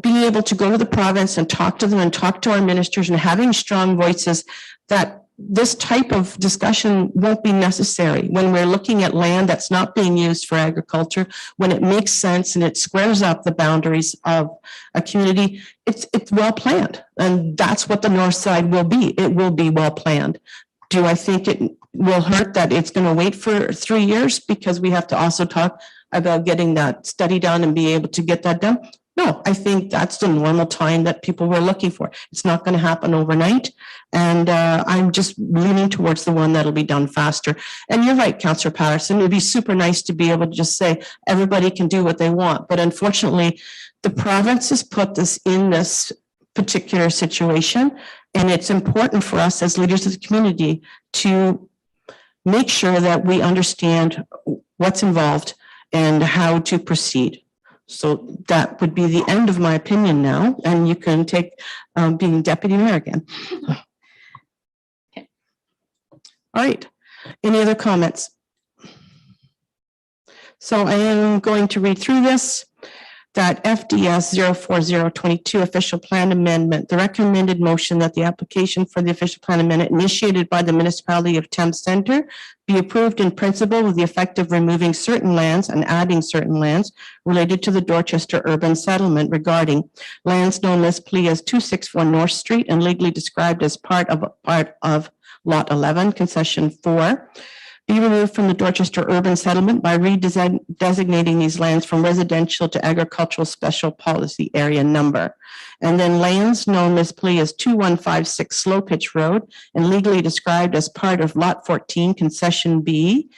being able to go to the province and talk to them and talk to our ministers and having strong voices, that this type of discussion won't be necessary when we're looking at land that's not being used for agriculture, when it makes sense and it squares up the boundaries of a community. It's well planned, and that's what the north side will be. It will be well planned. Do I think it will hurt that it's going to wait for 3 years because we have to also talk about getting that study done and be able to get that done? No, I think that's the normal time that people were looking for. It's not going to happen overnight. And I'm just leaning towards the one that'll be done faster. And you're right, Councillor Patterson, it'd be super nice to be able to just say everybody can do what they want. But unfortunately, the province has put this in this particular situation. And it's important for us as leaders of the community to make sure that we understand what's involved and how to proceed. So that would be the end of my opinion now, and you can take being deputy mayor again. Okay. All right. Any other comments? So I am going to read through this. That FDS 04022 official plan amendment, the recommended motion that the application for the official plan amendment initiated by the municipality of Thames Centre be approved in principle with the effect of removing certain lands and adding certain lands related to the Dorchester urban settlement regarding lands known locally as 264 North Street and legally described as part of Lot 11, Concession 4. Be removed from the Dorchester urban settlement by redesignating these lands from residential to agricultural special policy area number. And then lands known municipally as 2156 Slow Pitch Road and legally described as part of Lot 14, Concession B,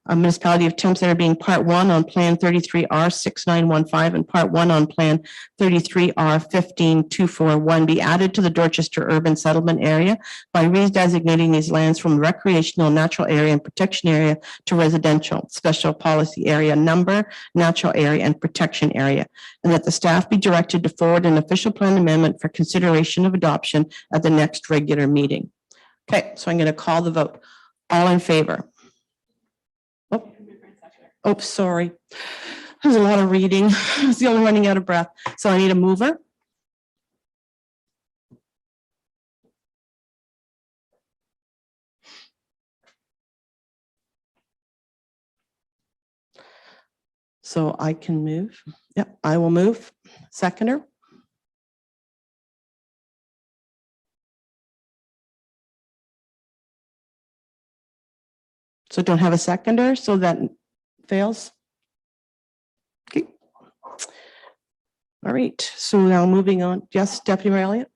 a municipality of Thames Centre being Part 1 on Plan 33R 6915 and Part 1 on Plan 33R 15241 be added to the Dorchester urban settlement area by redesignating these lands from recreational natural area and protection area to residential special policy area number, natural area and protection area, and that the staff be directed to forward an official plan amendment for consideration of adoption at the next regular meeting. Okay, so I'm going to call the vote. All in favor? Oh, sorry. There's a lot of reading. I was the only running out of breath. So I need a mover. So I can move. Yep, I will move. Seconder. So don't have a seconder, so that fails. Okay. All right, so now moving on. Yes, Deputy Mayor Elliott.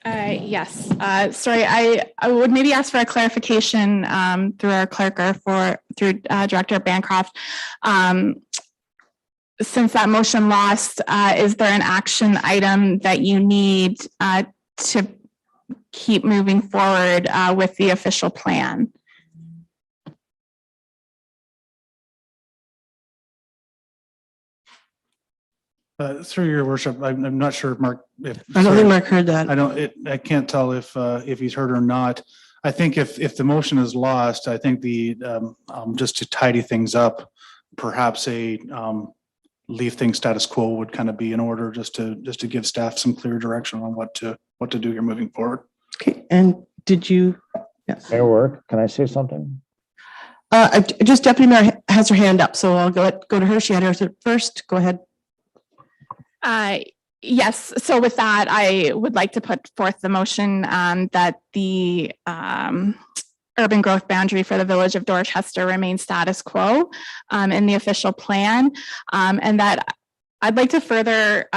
Yes, sorry, I would maybe ask for a clarification through our clerk or through Director Bancroft. Since that motion lost, is there an action item that you need to keep moving forward with the official plan? Through your worship, I'm not sure, Mark. I don't think Mark heard that. I can't tell if he's heard or not. I think if the motion is lost, I think just to tidy things up, perhaps leave things status quo would kind of be in order, just to give staff some clear direction on what to do here moving forward. Okay, and did you? Yes. Mayor Work, can I say something? Just Deputy Mayor has her hand up, so I'll go to her. She had hers first. Go ahead. Yes, so with that, I would like to put forth the motion that the urban growth boundary for the village of Dorchester remains status quo in the official plan. And that I'd like to further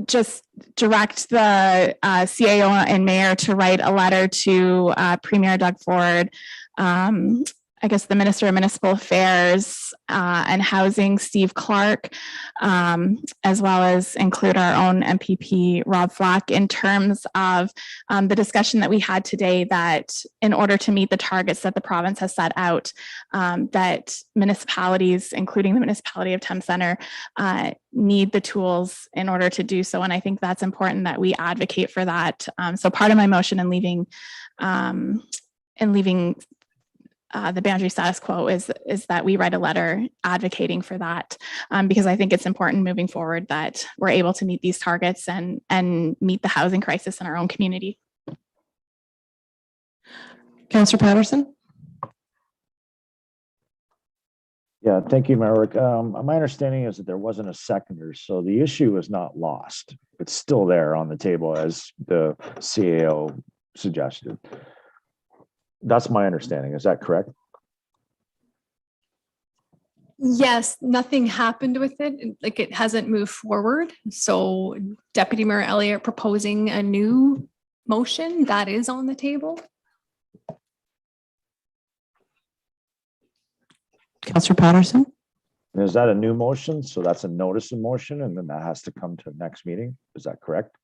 just direct the CAO and mayor to write a letter to Premier Doug Ford, I guess the Minister of Municipal Affairs and Housing, Steve Clerk, as well as include our own MPP, Rob Flack, in terms of the discussion that we had today, that in order to meet the targets that the province has set out, that municipalities, including the municipality of Thames Centre, need the tools in order to do so. And I think that's important that we advocate for that. So part of my motion in leaving the boundary status quo is that we write a letter advocating for that, because I think it's important moving forward that we're able to meet these targets and meet the housing crisis in our own community. Councillor Patterson. Yeah, thank you, Mayor Work. My understanding is that there wasn't a seconder, so the issue is not lost. It's still there on the table as the CAO suggested. That's my understanding. Is that correct? Yes, nothing happened with it. Like, it hasn't moved forward. So Deputy Mayor Elliott proposing a new motion that is on the table. Councillor Patterson. And is that a new motion? So that's a notice of motion, and then that has to come to the next meeting. Is that correct?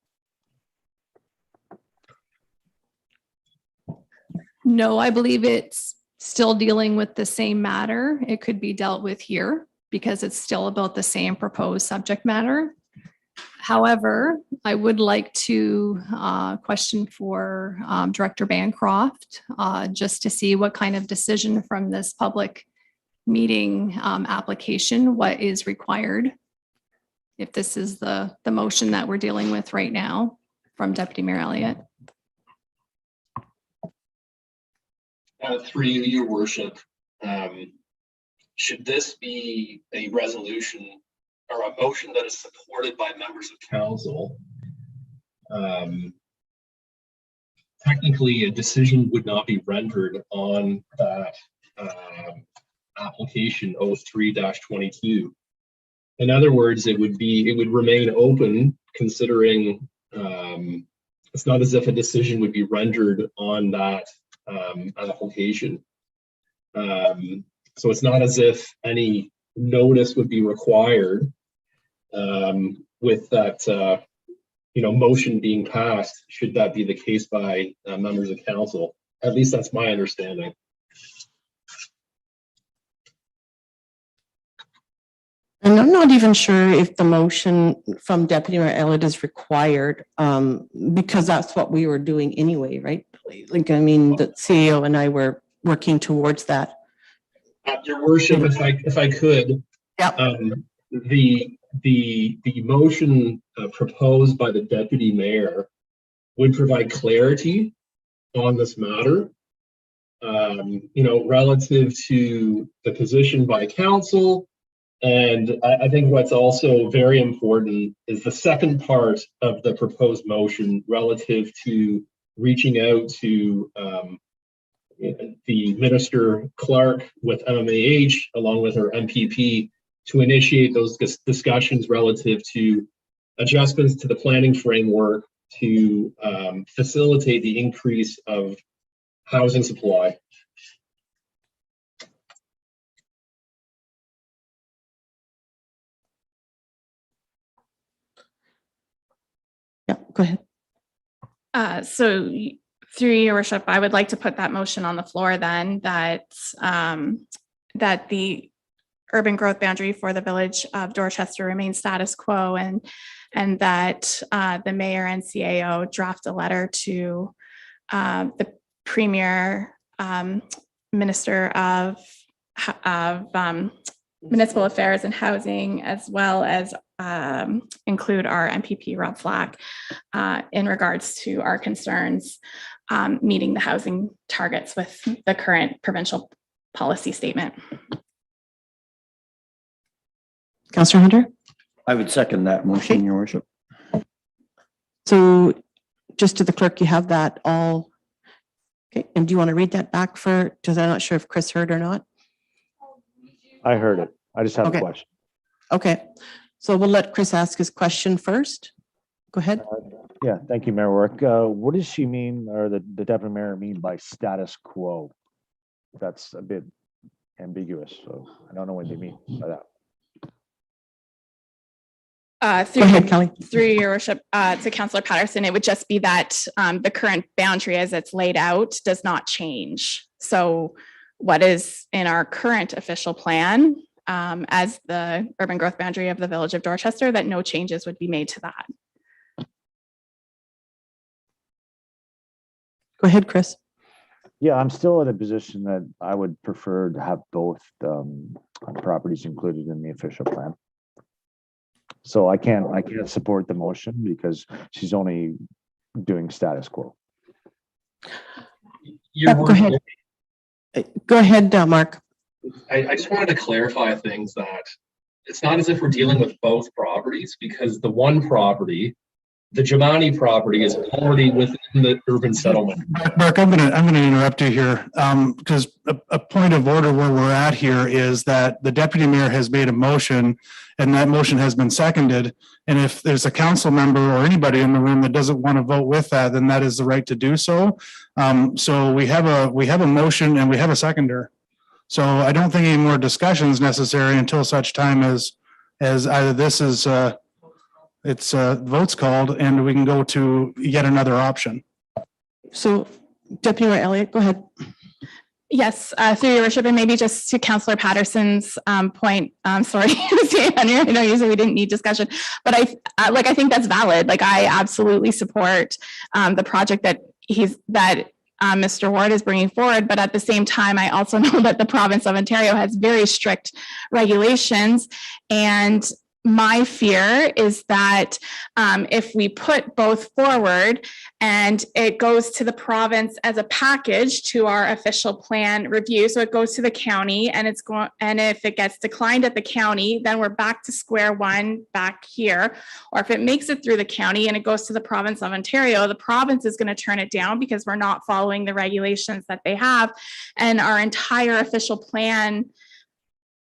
No, I believe it's still dealing with the same matter. It could be dealt with here because it's still about the same proposed subject matter. However, I would like to question for Director Bancroft, just to see what kind of decision from this public meeting application, what is required. If this is the motion that we're dealing with right now from Deputy Mayor Elliott. Through you, your worship, should this be a resolution or a motion that is supported by members of council? Technically, a decision would not be rendered on that application 03-22. In other words, it would remain open, considering it's not as if a decision would be rendered on that application. So it's not as if any notice would be required with that motion being passed, should that be the case by members of council. At least that's my understanding. And I'm not even sure if the motion from Deputy Mayor Elliott is required, because that's what we were doing anyway, right? Like, I mean, the CEO and I were working towards that. Your worship, if I could, the motion proposed by the deputy mayor would provide clarity on this matter, relative to the position by council. And I think what's also very important is the second part of the proposed motion relative to reaching out to the Minister Clerk with MMAH, along with her MPP, to initiate those discussions relative to adjustments to the planning framework to facilitate the increase of housing supply. Yeah, go ahead. So through your worship, I would like to put that motion on the floor then, that that the urban growth boundary for the village of Dorchester remains status quo, and that the mayor and CAO draft a letter to the premier, minister of municipal affairs and housing, as well as include our MPP Rob Flack in regards to our concerns meeting the housing targets with the current provincial policy statement. Councillor Hunter? I would second that motion, Your Worship. So just to the clerk, you have that all. Okay, and do you want to read that back for, because I'm not sure if Chris heard or not? I heard it. I just have Okay. a question. Okay, so we'll let Chris ask his question first. Go ahead. Yeah, thank you, Mayor Warwick. What does she mean, or the deputy mayor mean by status quo? That's a bit ambiguous, so I don't know what they mean by that. Go ahead, Kelly. Through your worship, to Councillor Patterson, it would just be that the current boundary as it's laid out does not change. So what is in our current official plan as the urban growth boundary of the village of Dorchester, that no changes would be made to that. Go ahead, Chris. Yeah, I'm still in a position that I would prefer to have both properties included in the official plan. So I can't support the motion because she's only doing status quo. Your Go ahead. Go ahead, Mark. I just wanted to clarify things that it's not as if we're dealing with both properties, because the one property, the Jamani property, is already within the urban settlement. Mark, I'm gonna interrupt you here, because a point of order where we're at here is that the deputy mayor has made a motion, and that motion has been seconded. And if there's a council member or anybody in the room that doesn't want to vote with that, then that is the right to do so. So we have a motion and we have a seconder. So I don't think any more discussion is necessary until such time as either this is votes called and we can go to yet another option. So Deputy Mayor Elliott, go ahead. Yes, through your worship, and maybe just to Councillor Patterson's point. Sorry, I know you said we didn't need discussion, but I think that's valid. Like, I absolutely support the project that Mr. Ward is bringing forward. But at the same time, I also know that the province of Ontario has very strict regulations, and my fear is that if we put both forward and it goes to the province as a package to our official plan review, so it goes to the county and if it gets declined at the county, then we're back to square one back here. Or if it makes it through the county and it goes to the province of Ontario, the province is going to turn it down because we're not following the regulations that they have, and our entire official plan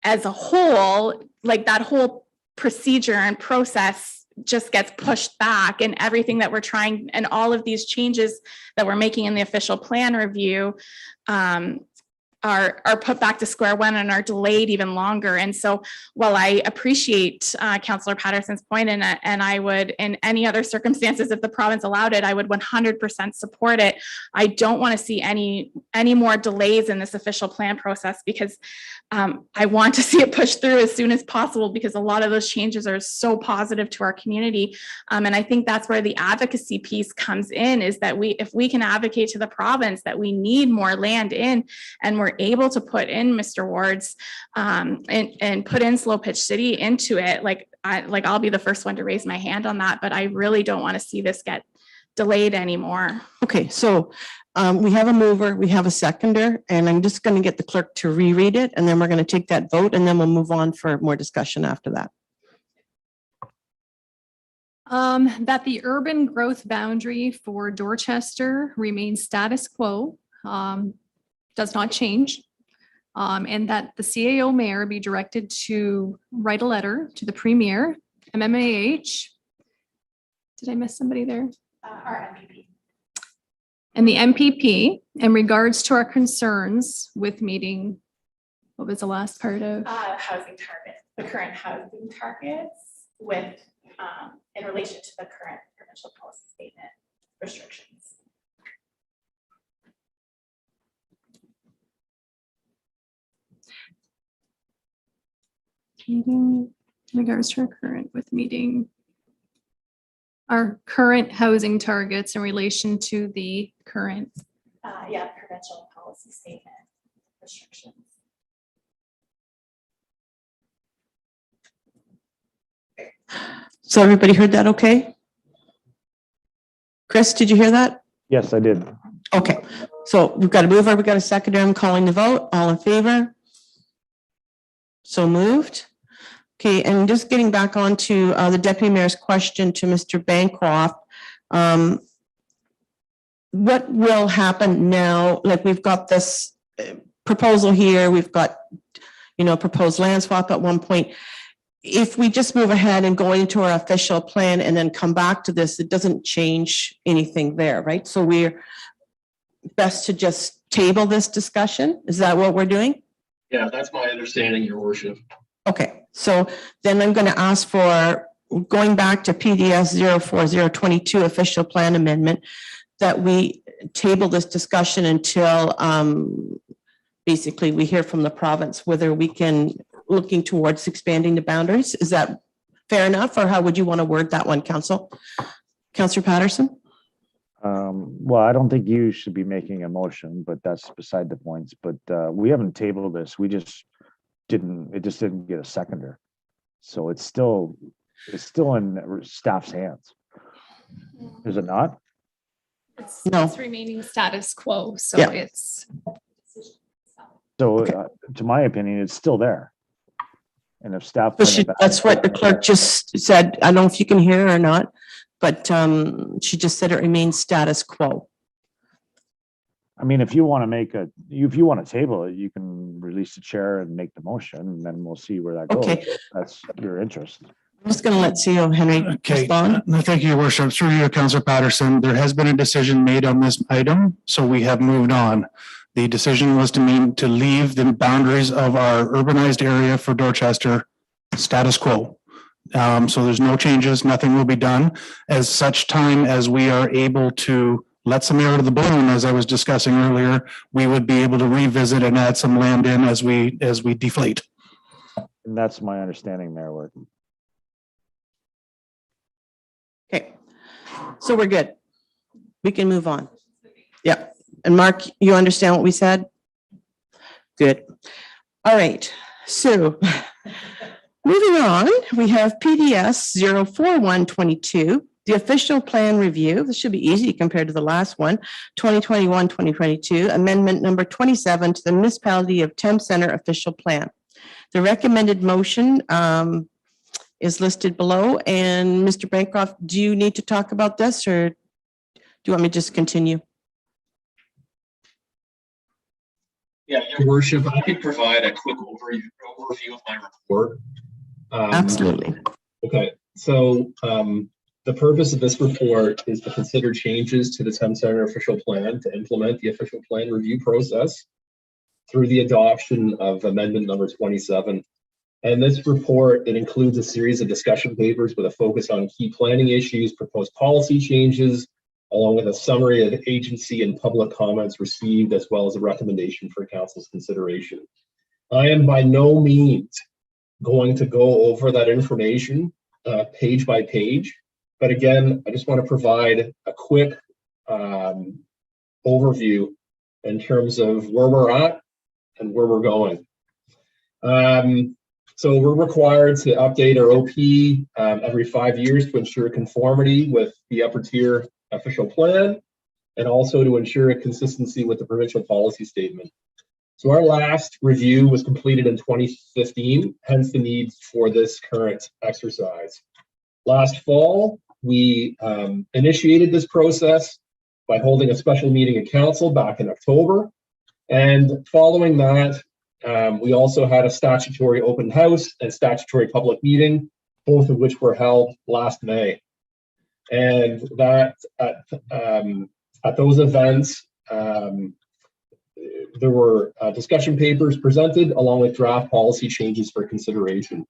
as a whole, like that whole procedure and process just gets pushed back, and everything that we're trying and all of these changes that we're making in the official plan review are put back to square one and are delayed even longer. And so while I appreciate Councillor Patterson's point, and I would, in any other circumstances, if the province allowed it, I would 100% support it. I don't want to see any more delays in this official plan process, because I want to see it pushed through as soon as possible, because a lot of those changes are so positive to our community. And I think that's where the advocacy piece comes in, is that if we can advocate to the province that we need more land in, and we're able to put in Mr. Ward's and put in Slow Pitch City into it, I'll be the first one to raise my hand on that, but I really don't want to see this get delayed anymore. Okay, so we have a mover, we have a seconder, and I'm just going to get the clerk to reread it, and then we're going to take that vote, and then we'll move on for more discussion after that. That the urban growth boundary for Dorchester remains status quo, does not change, and that the CAO mayor be directed to write a letter to the premier, MMAH. Did I miss somebody there? Our MPP. And the MPP in regards to our concerns with meeting, what was the last part of? Housing targets, the current housing targets with, in relation to the current provincial policy statement restrictions. Meeting in regards to our current with meeting our current housing targets in relation to the current. provincial policy statement restrictions. So everybody heard that okay? Chris, did you hear that? Yes, I did. Okay, so we've got a mover, we've got a seconder, I'm calling the vote, all in favor? So moved. Okay, and just getting back on to the deputy mayor's question to Mr. Bancroft. What will happen now? Like, we've got this proposal here, we've got, proposed land swap at one point. If we just move ahead and go into our official plan and then come back to this, it doesn't change anything there, right? So we're best to just table this discussion? Is that what we're doing? Yeah, that's my understanding, your worship. Okay, so then I'm going to ask for, going back to PDS 04022 official plan amendment, that we table this discussion until basically we hear from the province whether we can, looking towards expanding the boundaries. Is that fair enough, or how would you want to word that one, Councillor Patterson? Well, I don't think you should be making a motion, but that's beside the points. But we haven't tabled this. It just didn't get a seconder. So it's still in staff's hands. Is it not? No. It's remaining status quo, so Yeah. it's. So to my opinion, it's still there. And if staff. That's what the clerk just said. I don't know if you can hear her or not, but she just said it remains status quo. I mean, if you want to table it, you can release the chair and make the motion, and then we'll see where that goes. Okay. That's your interest. I'm just going to let CEO Henry Okay, respond. no, thank you, your worship. Through you, Councillor Patterson, there has been a decision made on this item, so we have moved on. The decision was to leave the boundaries of our urbanized area for Dorchester status quo. So there's no changes, nothing will be done. As such time as we are able to let some air to the balloon, as I was discussing earlier, we would be able to revisit and add some land in as we deflate. And that's my understanding, Mayor Ward. Okay, so we're good. We can move on. Yeah. And Mark, you understand what we said? Good. All right. So moving on, we have PDS 04122, the official plan review. This should be easy compared to the last one, 2021-2022, amendment number 27 to the municipality of Thames Center official plan. The recommended motion is listed below. And Mr. Bancroft, do you need to talk about this, or do you want me to just continue? Yeah, your worship, I could provide a quick overview of my report. Absolutely. Okay, so the purpose of this report is to consider changes to the Thames Center official plan to implement the official plan review process through the adoption of amendment number 27. And this report, it includes a series of discussion papers with a focus on key planning issues, proposed policy changes, along with a summary of agency and public comments received, as well as a recommendation for council's consideration. I am by no means going to go over that information page by page, but again, I just want to provide a quick overview in terms of where we're at and where we're going. So we're required to update our OP every 5 years to ensure conformity with the upper tier official plan, and also to ensure a consistency with the provincial policy statement. So our last review was completed in 2015, hence the need for this current exercise. Last fall, we initiated this process by holding a special meeting of council back in October. And following that, we also had a statutory open house and statutory public meeting, both of which were held last May. And that at those events, there were discussion papers presented along with draft policy changes for consideration.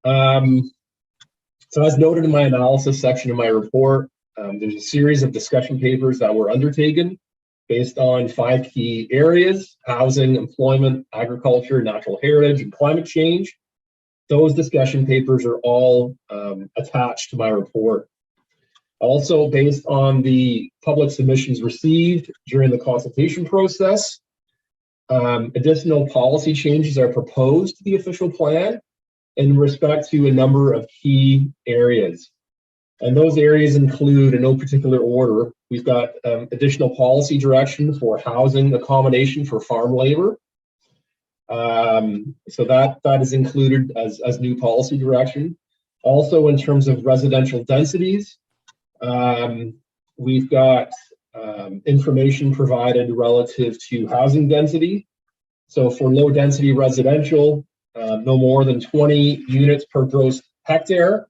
So as noted in my analysis section of my report, there's a series of discussion papers that were undertaken based on 5 key areas: housing, employment, agriculture, natural heritage, and climate change. Those discussion papers are all attached to my report. Also, based on the public submissions received during the consultation process, additional policy changes are proposed to the official plan in respect to a number of key areas. And those areas include, in no particular order, we've got additional policy direction for housing accommodation for farm labor. So that is included as new policy direction. Also, in terms of residential densities, we've got information provided relative to housing density. So for low density residential, no more than 20 units per gross hectare.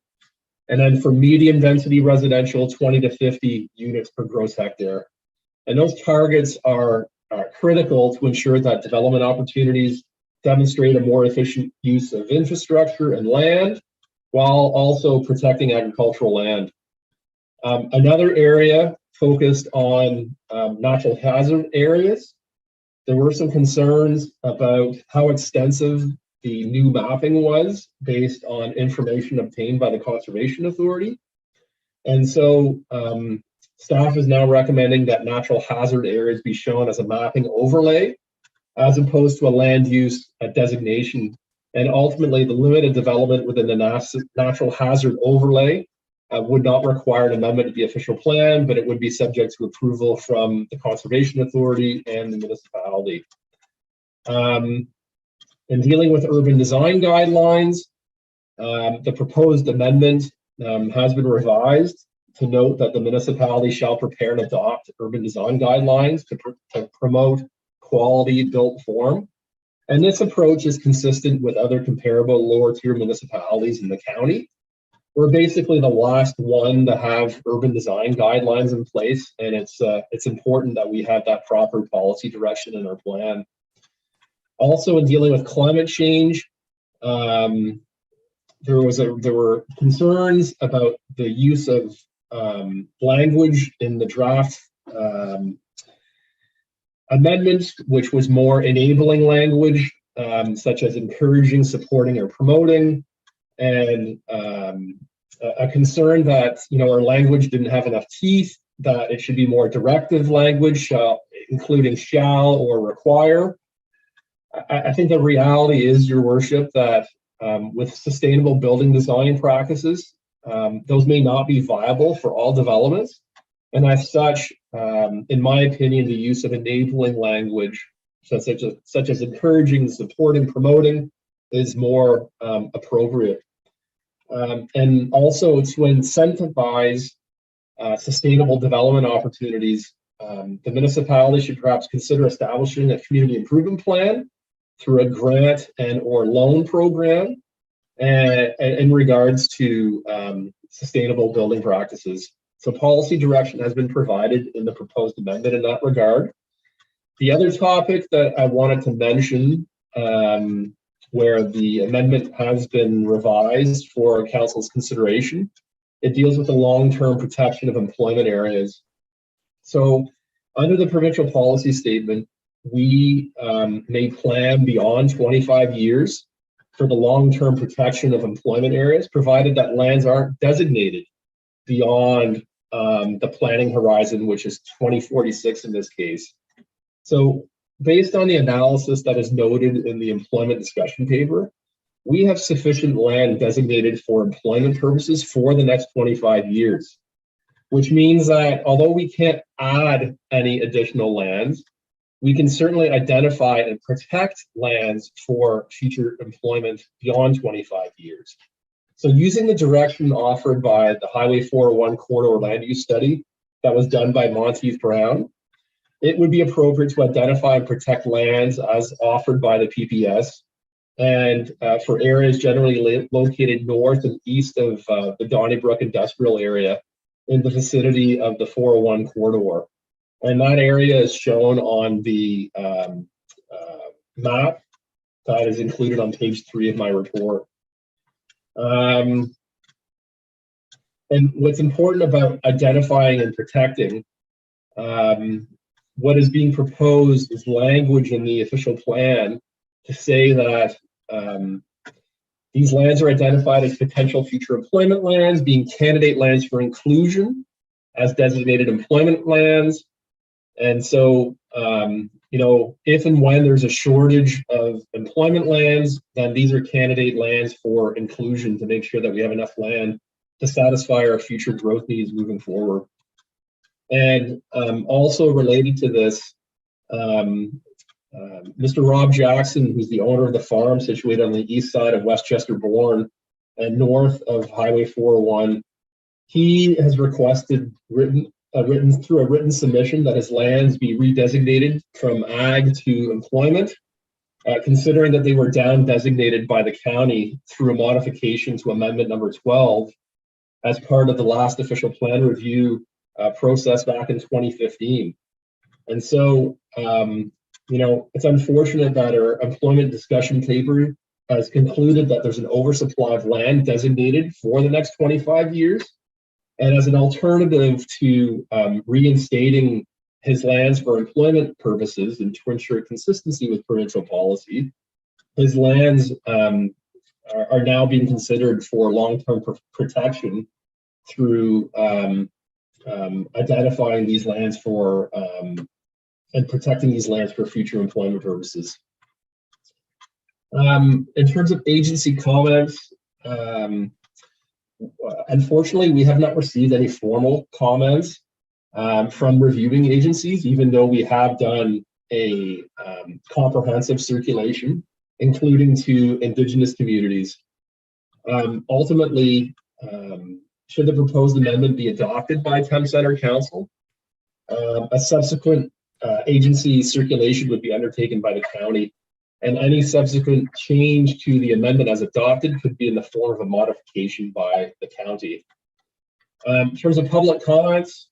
And then for medium density residential, 20 to 50 units per gross hectare. And those targets are critical to ensure that development opportunities demonstrate a more efficient use of infrastructure and land, while also protecting agricultural land. Another area focused on natural hazard areas. There were some concerns about how extensive the new mapping was based on information obtained by the Conservation Authority. And so staff is now recommending that natural hazard areas be shown as a mapping overlay as opposed to a land use designation. And ultimately, the limited development within the natural hazard overlay would not require an amendment of the official plan, but it would be subject to approval from the Conservation Authority and the municipality. In dealing with urban design guidelines, the proposed amendment has been revised to note that the municipality shall prepare and adopt urban design guidelines to promote quality built form. And this approach is consistent with other comparable lower tier municipalities in the county. We're basically the last one to have urban design guidelines in place, and it's important that we have that proper policy direction in our plan. Also, in dealing with climate change, there were concerns about the use of language in the draft amendments, which was more enabling language, such as encouraging, supporting, or promoting, and a concern that our language didn't have enough teeth, that it should be more directive language, including shall or require. I think the reality is, Your Worship, that with sustainable building design practices, those may not be viable for all developments. And as such, in my opinion, the use of enabling language, such as encouraging, supporting, promoting, is more appropriate. And also to incentivize sustainable development opportunities, the municipality should perhaps consider establishing a community improvement plan through a grant and or loan program in regards to sustainable building practices. So policy direction has been provided in the proposed amendment in that regard. The other topic that I wanted to mention, where the amendment has been revised for council's consideration, it deals with the long-term protection of employment areas. So under the provincial policy statement, we may plan beyond 25 years for the long-term protection of employment areas, provided that lands aren't designated beyond the planning horizon, which is 2046 in this case. So based on the analysis that is noted in the employment discussion paper, we have sufficient land designated for employment purposes for the next 25 years, which means that although we can't add any additional lands, we can certainly identify and protect lands for future employment beyond 25 years. So using the direction offered by the Highway 401 corridor land use study that was done by Monteith Brown, it would be appropriate to identify and protect lands as offered by the PPS, and for areas generally located north and east of the Donnybrook industrial area in the vicinity of the 401 corridor. And that area is shown on the map that is included on page 3 of my report. And what's important about identifying and protecting, what is being proposed is language in the official plan to say that These lands are identified as potential future employment lands, being candidate lands for inclusion as designated employment lands. And so, if and when there's a shortage of employment lands, then these are candidate lands for inclusion to make sure that we have enough land to satisfy our future growth needs moving forward. And also related to this, Mr. Rob Jackson, who's the owner of the farm situated on the east side of Westchester Bourne and north of Highway 401, he has requested through a written submission that his lands be redesignated from ag to employment, considering that they were down designated by the county through a modification to amendment number 12 as part of the last official plan review process back in 2015. And so, it's unfortunate that our employment discussion paper has concluded that there's an oversupply of land designated for the next 25 years. And as an alternative to reinstating his lands for employment purposes and to ensure consistency with provincial policy, his lands are now being considered for long-term protection through identifying these lands for and protecting these lands for future employment purposes. In terms of agency comments, unfortunately, we have not received any formal comments from reviewing agencies, even though we have done a comprehensive circulation, including to Indigenous communities. Ultimately, should the proposed amendment be adopted by Thames Centre Council, a subsequent agency circulation would be undertaken by the county, and any subsequent change to the amendment as adopted could be in the form of a modification by the county. In terms of public comments,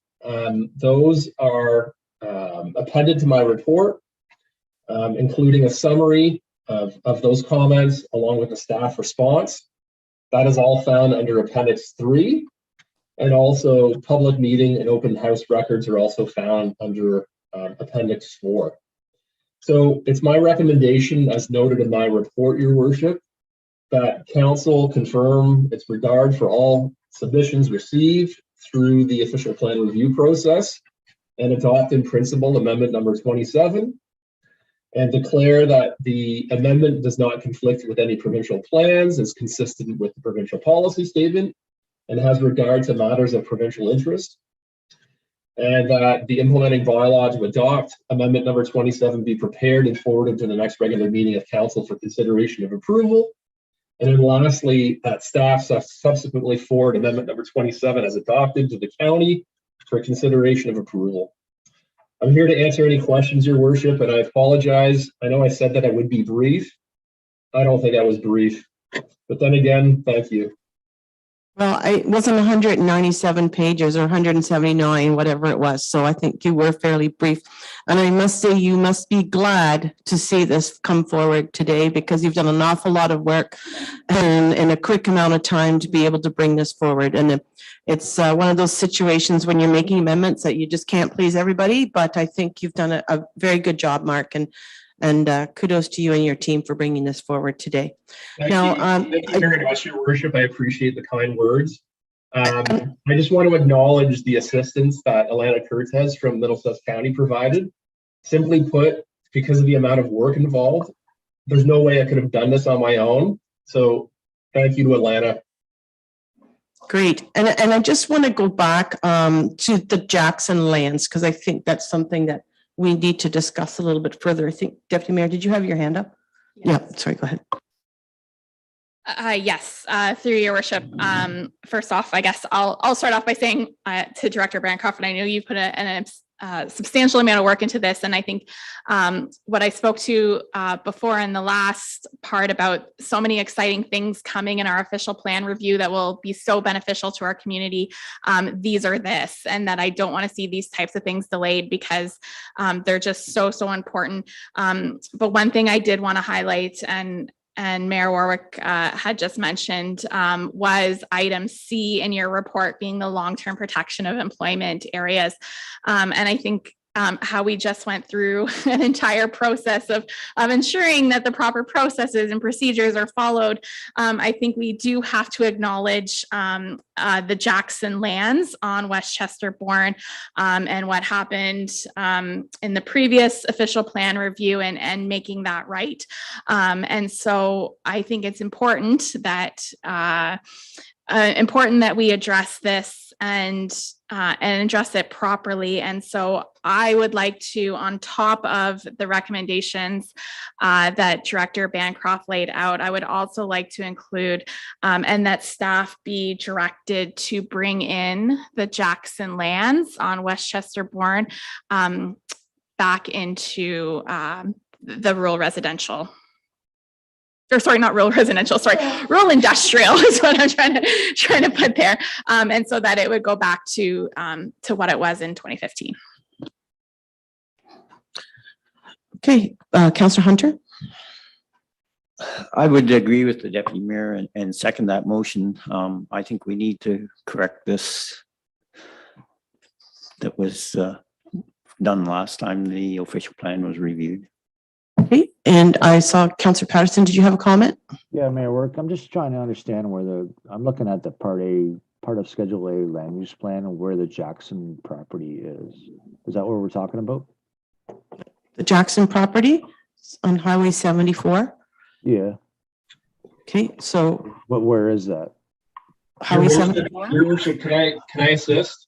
those are appended to my report, including a summary of those comments along with the staff response. That is all found under Appendix 3, and also public meeting and open house records are also found under Appendix 4. So it's my recommendation, as noted in my report, Your Worship, that Council confirm its regard for all submissions received through the official plan review process and adopt in principle amendment number 27, and declare that the amendment does not conflict with any provincial plans, is consistent with the provincial policy statement, and has regard to matters of provincial interest, and that the implementing bylaw to adopt amendment number 27 be prepared and forwarded to the next regular meeting of council for consideration of approval. And then lastly, that staff subsequently forward amendment number 27 as adopted to the county for consideration of approval. I'm here to answer any questions, Your Worship, and I apologize. I know I said that I would be brief. I don't think I was brief, but then again, thank you. Well, it wasn't 197 pages or 179, whatever it was. So I think you were fairly brief. And I must say, you must be glad to see this come forward today, because you've done an awful lot of work and in a quick amount of time to be able to bring this forward. And it's one of those situations when you're making amendments that you just can't please everybody. But I think you've done a very good job, Mark. And kudos to you and your team for bringing this forward today. Thank you very much, Your Worship. I appreciate the kind words. I just want to acknowledge the assistance that Alana Cortez from Middlesex County provided. Simply put, because of the amount of work involved, there's no way I could have done this on my own. So thank you to Alana. Great. And I just want to go back to the Jackson lands, because I think that's something that we need to discuss a little bit further. I think, Deputy Mayor, did you have your hand up? Yes. Yeah, sorry, go ahead. Yes, through Your Worship. First off, I guess I'll start off by saying to Director Bancroft, and I know you put a substantial amount of work into this, and I think what I spoke to before in the last part about so many exciting things coming in our official plan review that will be so beneficial to our community, these are this, and that I don't want to see these types of things delayed because they're just so important. But one thing I did want to highlight, and Mayor Warwick had just mentioned, was item C in your report being the long-term protection of employment areas. And I think how we just went through an entire process of ensuring that the proper processes and procedures are followed. I think we do have to acknowledge the Jackson lands on Westchester Bourne and what happened in the previous official plan review and making that right. And so I think it's important that we address this and address it properly. And so I would like to, on top of the recommendations that Director Bancroft laid out, I would also like to include and that staff be directed to bring in the Jackson lands on Westchester Bourne back into the rural residential. Or sorry, not rural residential, sorry, rural industrial is what I'm trying to put there. And so that it would go back to what it was in 2015. Okay, Councillor Hunter. I would agree with the deputy mayor and second that motion. I think we need to correct this. That was done last time the official plan was reviewed. Okay, and I saw Councillor Patterson. Did you have a comment? Yeah, Mayor Work, I'm just trying to understand where I'm looking at the part of Schedule A land use plan and where the Jackson property is. Is that what we're talking about? The Jackson property on Highway 74. Yeah, Okay, so but where is that? Highway Your 74. Your worship, can I assist?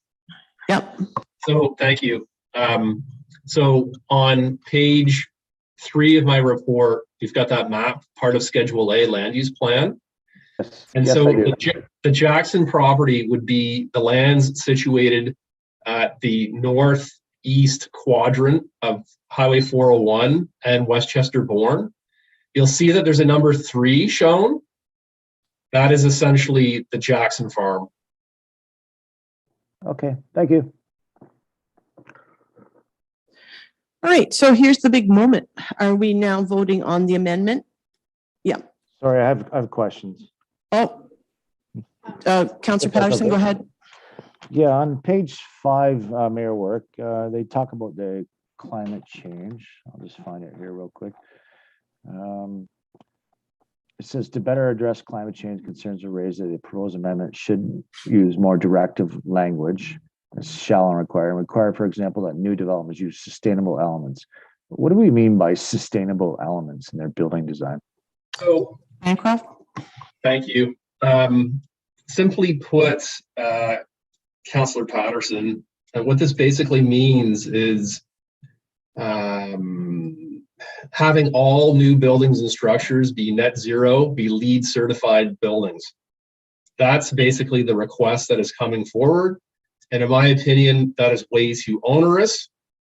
Yep. So thank you. So on page 3 of my report, you've got that map, part of Schedule A land use plan. Yes, And yes, so I do. the Jackson property would be the lands situated at the northeast quadrant of Highway 401 and Westchester Bourne. You'll see that there's a number 3 shown. That is essentially the Jackson farm. Okay, thank you. All right, so here's the big moment. Are we now voting on the amendment? Yeah. Sorry, I have questions. Oh, Councillor If that's Patterson, go okay. ahead. Yeah, on page 5, Mayor Work, they talk about the climate change. I'll just find it here real quick. It says to better address climate change concerns raised, that the proposed amendment should use more directive language. Shall and require, for example, that new developments use sustainable elements. What do we mean by sustainable elements in their building design? So Bancroft? thank you. Simply put, Councillor Patterson, what this basically means is having all new buildings and structures be net zero, be LEED certified buildings. That's basically the request that is coming forward. And in my opinion, that is way too onerous.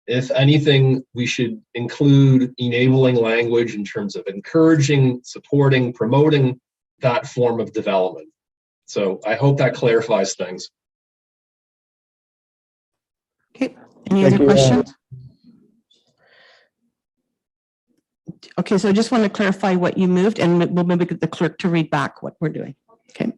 If anything, we should include enabling language in terms of encouraging, supporting, promoting that form of development. So I hope that clarifies things. Okay, any Thank other you. questions? Okay, so I just want to clarify what you moved, and we'll maybe get the clerk to read back what we're doing. Okay.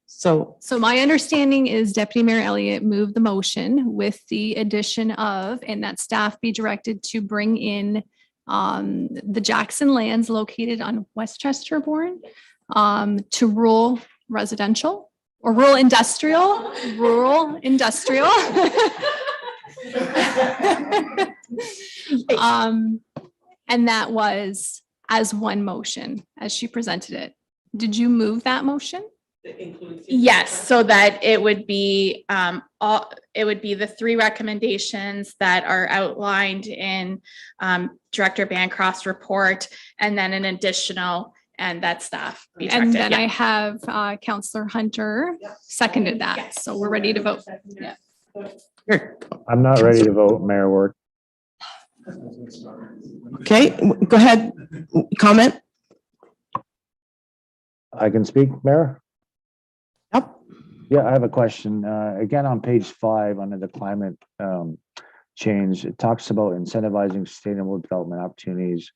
So My understanding is Deputy Mayor Elliott moved the motion with the addition of, and that staff be directed to bring in the Jackson lands located on Westchester Bourne to rural residential or rural industrial. And that was as one motion as she presented it. Did you move that motion? Yes, so that it would be the 3 recommendations that are outlined in Director Bancroft's report, and then an additional, and that staff be And directed. then Yeah. I have Councillor Hunter seconded that. So we're ready to vote. Yeah. here. I'm not ready to vote, Mayor Work. Okay, go ahead. Comment? I can speak, Mayor? Yep. Yeah, I have a question. Again, on page 5, under the climate change, it talks about incentivizing sustainable development opportunities.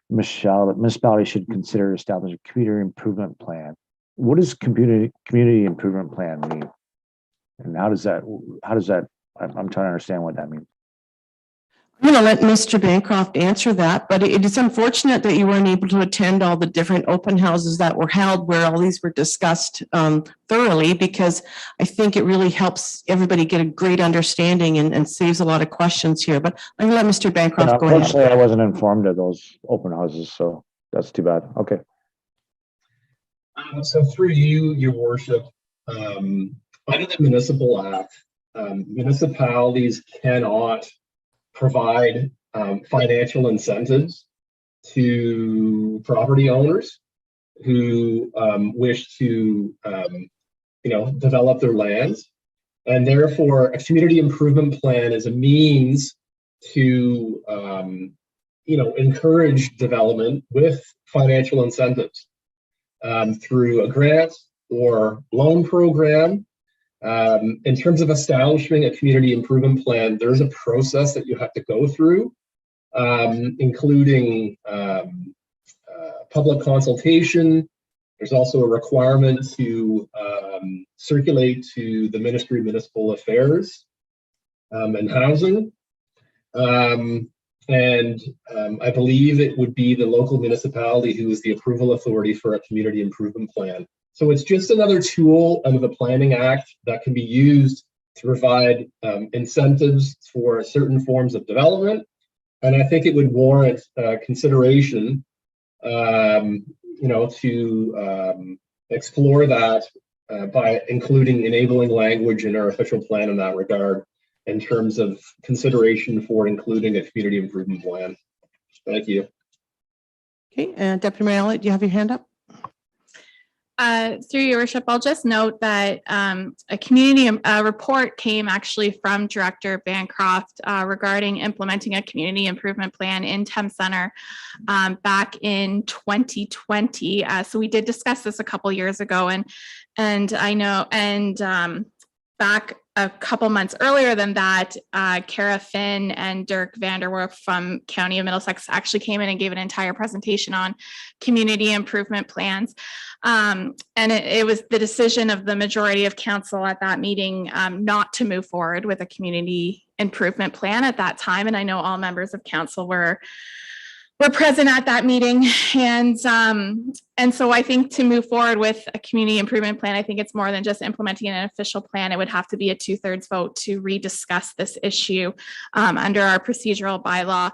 Municipality should consider establishing a community improvement plan. What does community improvement plan mean? And how does that, I'm trying to understand what that means. I'm going to let Mr. Bancroft answer that, but it is unfortunate that you weren't able to attend all the different open houses that were held where all these were discussed thoroughly, because I think it really helps everybody get a great understanding and saves a lot of questions here. But I'm going to let Mr. Yeah, Bancroft go ahead. unfortunately, I wasn't informed of those open houses, so that's too bad. Okay. So through you, your worship, under the Municipal Act, municipalities cannot provide financial incentives to property owners who wish to, develop their lands. And therefore, a community improvement plan is a means to, encourage development with financial incentives through a grant or loan program. In terms of establishing a community improvement plan, there's a process that you have to go through, including public consultation. There's also a requirement to circulate to the Ministry of Municipal Affairs and Housing. I believe it would be the local municipality who is the approval authority for a community improvement plan. So it's just another tool under the Planning Act that can be used to provide incentives for certain forms of development. And I think it would warrant consideration, to explore that by including enabling language in our official plan in that regard, in terms of consideration for including a community improvement plan. Thank you. Okay, Deputy Mayor Elliott, do you have your hand up? Through your worship, I'll just note that a community report came actually from Director Bancroft regarding implementing a community improvement plan in Thames Center back in 2020. So we did discuss this a couple years ago, and I know, and back a couple months earlier than that, Kara Finn and Dirk Vanderwerf from County of Middlesex actually came in and gave an entire presentation on community improvement plans. And it was the decision of the majority of council at that meeting not to move forward with a community improvement plan at that time. And I know all members of council were present at that meeting. And so I think to move forward with a community improvement plan, I think it's more than just implementing an official plan. It would have to be a 2/3 vote to rediscuss this issue under our procedural bylaw.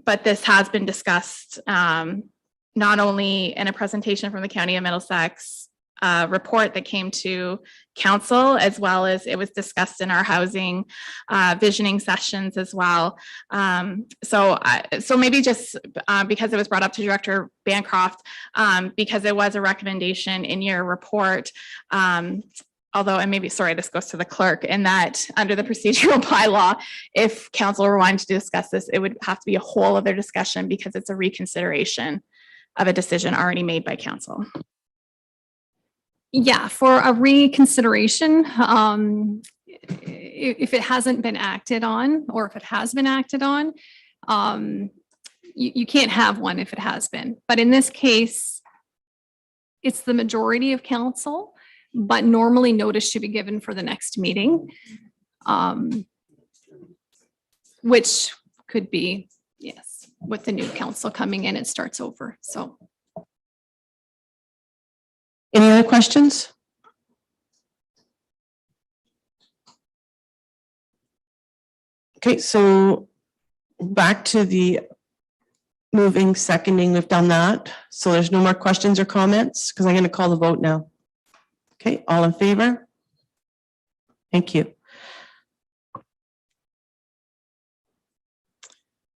But this has been discussed not only in a presentation from the County of Middlesex report that came to council, as well as it was discussed in our housing visioning sessions as well. So maybe just because it was brought up to Director Bancroft, because it was a recommendation in your report, although, and maybe, sorry, this goes to the clerk, in that under the procedural bylaw, if council were wanting to discuss this, it would have to be a whole other discussion because it's a reconsideration of a decision already made by council. Yeah, for a reconsideration, if it hasn't been acted on, or if it has been acted on, you can't have one if it has been. But in this case, it's the majority of council, but normally notice should be given for the next meeting, which could be, yes, with the new council coming in, it starts over, so. Any other questions? Okay, so back to the moving, seconding, we've done that. So there's no more questions or comments because I'm going to call the vote now. Okay, all in favor? Thank you.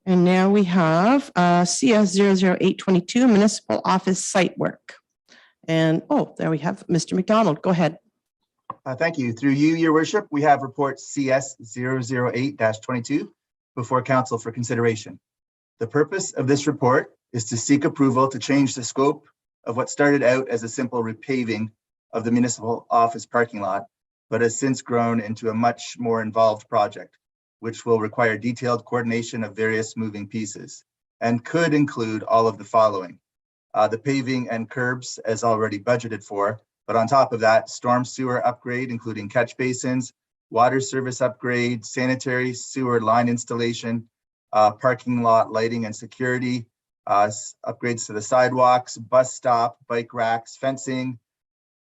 And now we have CS 00822, municipal office site work. And, oh, there we have Mr. McDonald. Go ahead. Thank you. Through you, your worship, we have report CS 008-22 before council for consideration. The purpose of this report is to seek approval to change the scope of what started out as a simple repaving of the municipal office parking lot, but has since grown into a much more involved project, which will require detailed coordination of various moving pieces and could include all of the following. The paving and curbs as already budgeted for, but on top of that, storm sewer upgrade, including catch basins, water service upgrade, sanitary sewer line installation, parking lot lighting and security, upgrades to the sidewalks, bus stop, bike racks, fencing,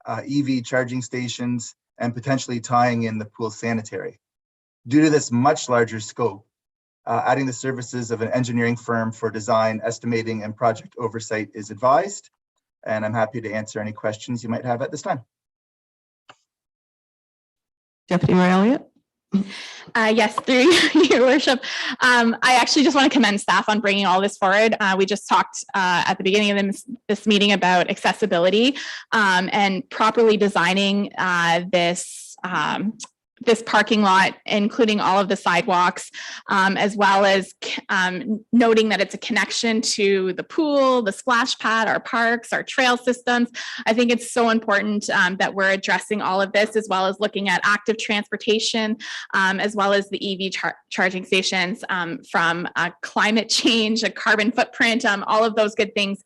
EV charging stations, and potentially tying in the pool sanitary. Due to this much larger scope, adding the services of an engineering firm for design, estimating, and project oversight is advised. And I'm happy to answer any questions you might have at this time. Deputy Mayor Elliott? Yes, through your worship. I actually just want to commend staff on bringing all this forward. We just talked at the beginning of this meeting about accessibility and properly designing this parking lot, including all of the sidewalks, as well as noting that it's a connection to the pool, the splash pad, our parks, our trail systems. I think it's so important that we're addressing all of this, as well as looking at active transportation, as well as the EV charging stations, from climate change, a carbon footprint, all of those good things.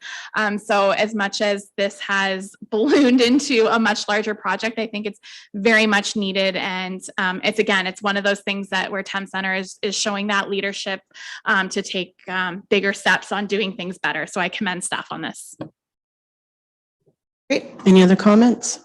So as much as this has ballooned into a much larger project, I think it's very much needed. And it's one of those things that where Thames Center is showing that leadership to take bigger steps on doing things better. So I commend staff on this. Great. Any other comments?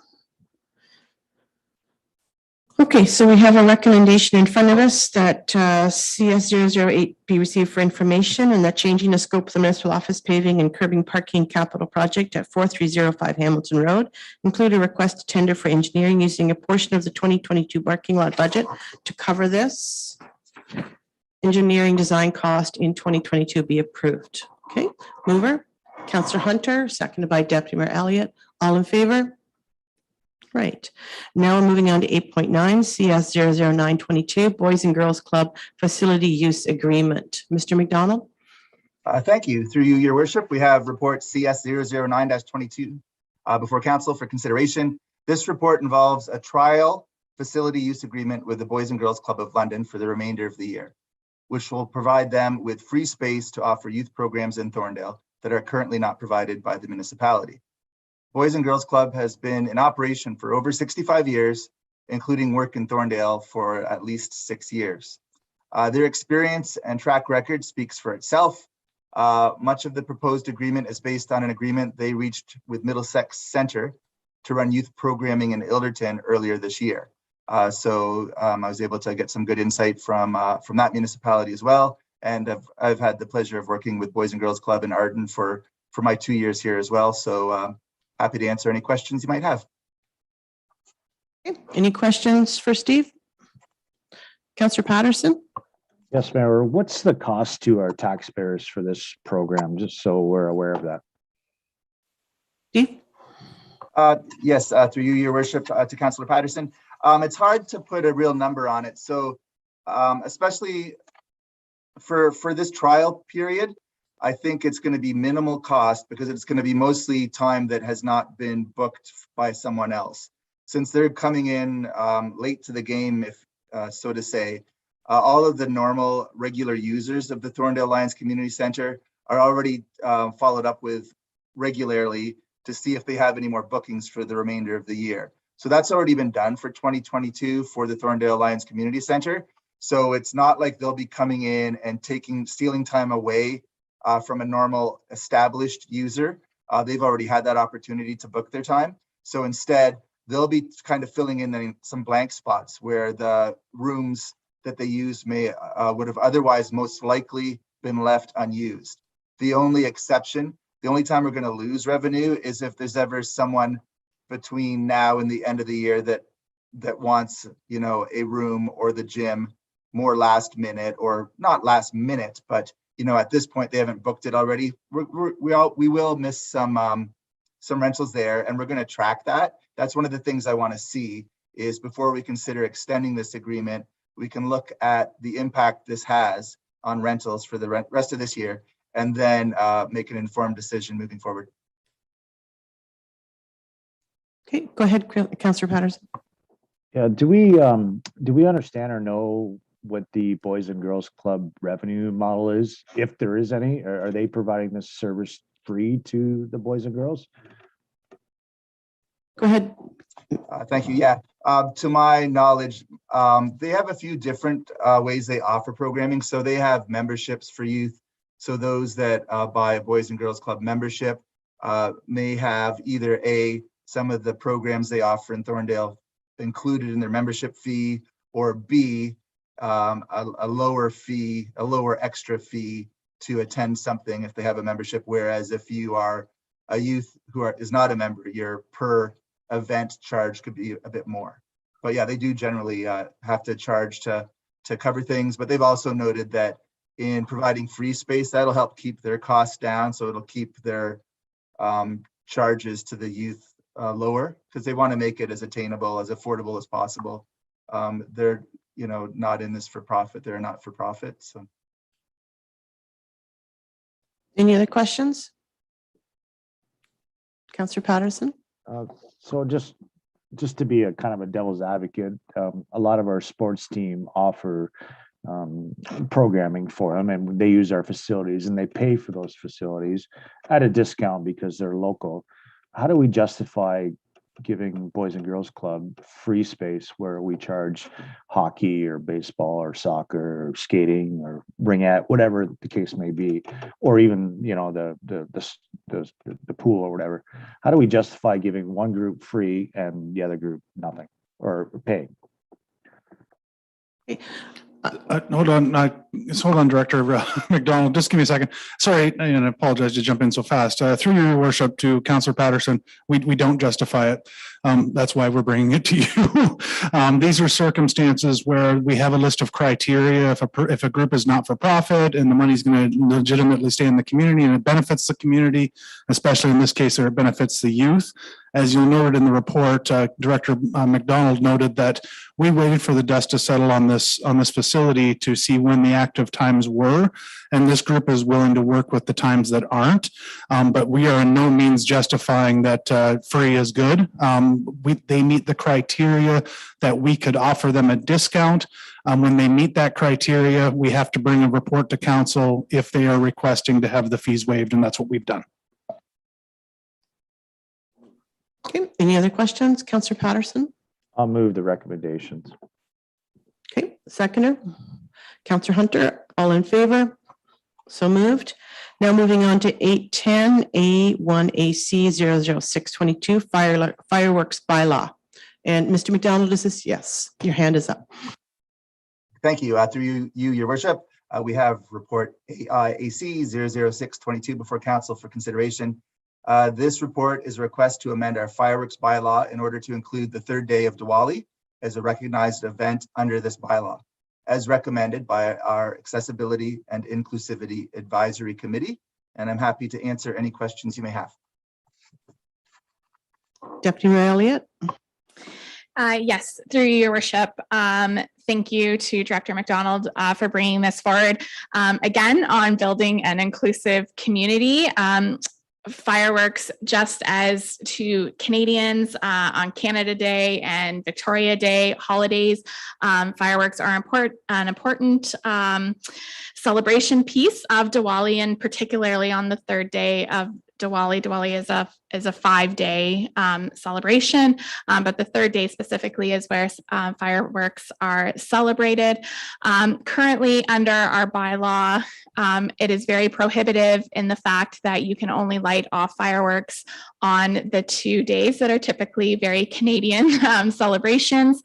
Okay, so we have a recommendation in front of us that CS 008 be received for information, and that changing the scope of the municipal office paving and curbing parking capital project at 4305 Hamilton Road, include a request to tender for engineering using a portion of the 2022 parking lot budget to cover this. Engineering design cost in 2022 be approved. Okay, mover, Councillor Hunter, seconded by Deputy Mayor Elliott. All in favor? Right. Now we're moving on to 8.9 CS 00922 Boys and Girls Club Facility Use Agreement. Mr. McDonald? Thank you. Through you, Your Worship, we have report CS 009-22 before council for consideration. This report involves a trial facility use agreement with the Boys and Girls Club of London for the remainder of the year, which will provide them with free space to offer youth programs in Thorndale that are currently not provided by the municipality. Boys and Girls Club has been in operation for over 65 years, including work in Thorndale for at least 6 years. Their experience and track record speaks for itself. Much of the proposed agreement is based on an agreement they reached with Middlesex Centre to run youth programming in Ilderton earlier this year. I was able to get some good insight from that municipality as well. And I've had the pleasure of working with Boys and Girls Club in Arden for my 2 years here as well. So happy to answer any questions you might have. Okay. Any questions for Steve? Councillor Patterson? Yes, Mayor. What's the cost to our taxpayers for this program, just so we're aware of that? Steve? Yes, through you, Your Worship, to Councillor Patterson. It's hard to put a real number on it. So especially for this trial period, I think it's going to be minimal cost because it's going to be mostly time that has not been booked by someone else. Since they're coming in late to the game, if so to say, all of the normal regular users of the Thorndale Lions Community Center are already followed up with regularly to see if they have any more bookings for the remainder of the year. So that's already been done for 2022 for the Thorndale Lions Community Center. So it's not like they'll be coming in and stealing time away from a normal established user. They've already had that opportunity to book their time. So instead, they'll be kind of filling in some blank spots where the rooms that they use would have otherwise most likely been left unused. The only exception, the only time we're going to lose revenue is if there's ever someone between now and the end of the year that wants, a room or the gym more last minute, or not last minute, but at this point they haven't booked it already. We will miss some rentals there, and we're going to track that. That's one of the things I want to see is before we consider extending this agreement, we can look at the impact this has on rentals for the rest of this year, and then make an informed decision moving forward. Okay, go ahead, Councillor Patterson. Yeah, do we understand or know what the Boys and Girls Club revenue model is, if there is any? Are they providing this service free to the boys and girls? Go ahead, Thank you. Yeah, to my knowledge, they have a few different ways they offer programming. So they have memberships for youth. So those that buy a Boys and Girls Club membership may have either some of the programs they offer in Thorndale included in their membership fee, or B, a lower fee, a lower extra fee to attend something if they have a membership. Whereas if you are a youth who is not a member, your per event charge could be a bit more. But yeah, they do generally have to charge to cover things. But they've also noted that in providing free space, that'll help keep their costs down. So it'll keep their charges to the youth lower, because they want to make it as attainable, as affordable as possible. They're, not in this for profit. They're not for profit. So. Any other questions? Councillor Patterson? So just to be a kind of a devil's advocate, a lot of our sports team offer programming for them, and they use our facilities and they pay for those facilities at a discount because they're local. How do we justify giving Boys and Girls Club free space where we charge hockey or baseball or soccer or skating or ringette, whatever the case may be, or even the pool or whatever? How do we justify giving one group free and the other group nothing or paying? Hold on, Director McDonald. Just give me a second. Sorry, and I apologize to jump in so fast. Through your worship to Councillor Patterson, we don't justify it. That's why we're bringing it to you. These are circumstances where we have a list of criteria. If a group is not for profit and the money's going to legitimately stay in the community and it benefits the community, especially in this case, where it benefits the youth. As you'll note in the report, Director McDonald noted that we waited for the dust to settle on this facility to see when the active times were, and this group is willing to work with the times that aren't. But we are in no means justifying that free is good. They meet the criteria that we could offer them a discount. When they meet that criteria, we have to bring a report to council if they are requesting to have the fees waived, and that's what we've done. Okay, any other questions? Councillor Patterson? I'll move the recommendations. Okay, seconder. Councillor Hunter, all in favor? So moved. Now moving on to 810 A1AC 00622 fireworks bylaw. And Mr. McDonald, is this? Yes, your hand is up. Thank you. Through you, your worship, we have report AC 00622 before council for consideration. This report is a request to amend our fireworks bylaw in order to include the third day of Diwali as a recognized event under this bylaw, as recommended by our Accessibility and Inclusivity Advisory Committee. And I'm happy to answer any questions you may have. Deputy Mayor Elliott? Yes, through your worship. Thank you to Director McDonald for bringing this forward. Again, on building an inclusive community. Fireworks, just as to Canadians on Canada Day and Victoria Day holidays, fireworks are an important celebration piece of Diwali, and particularly on the third day of Diwali. Diwali is a 5-day celebration, but the third day specifically is where fireworks are celebrated. Currently, under our bylaw, it is very prohibitive in the fact that you can only light off fireworks on the 2 days that are typically very Canadian celebrations.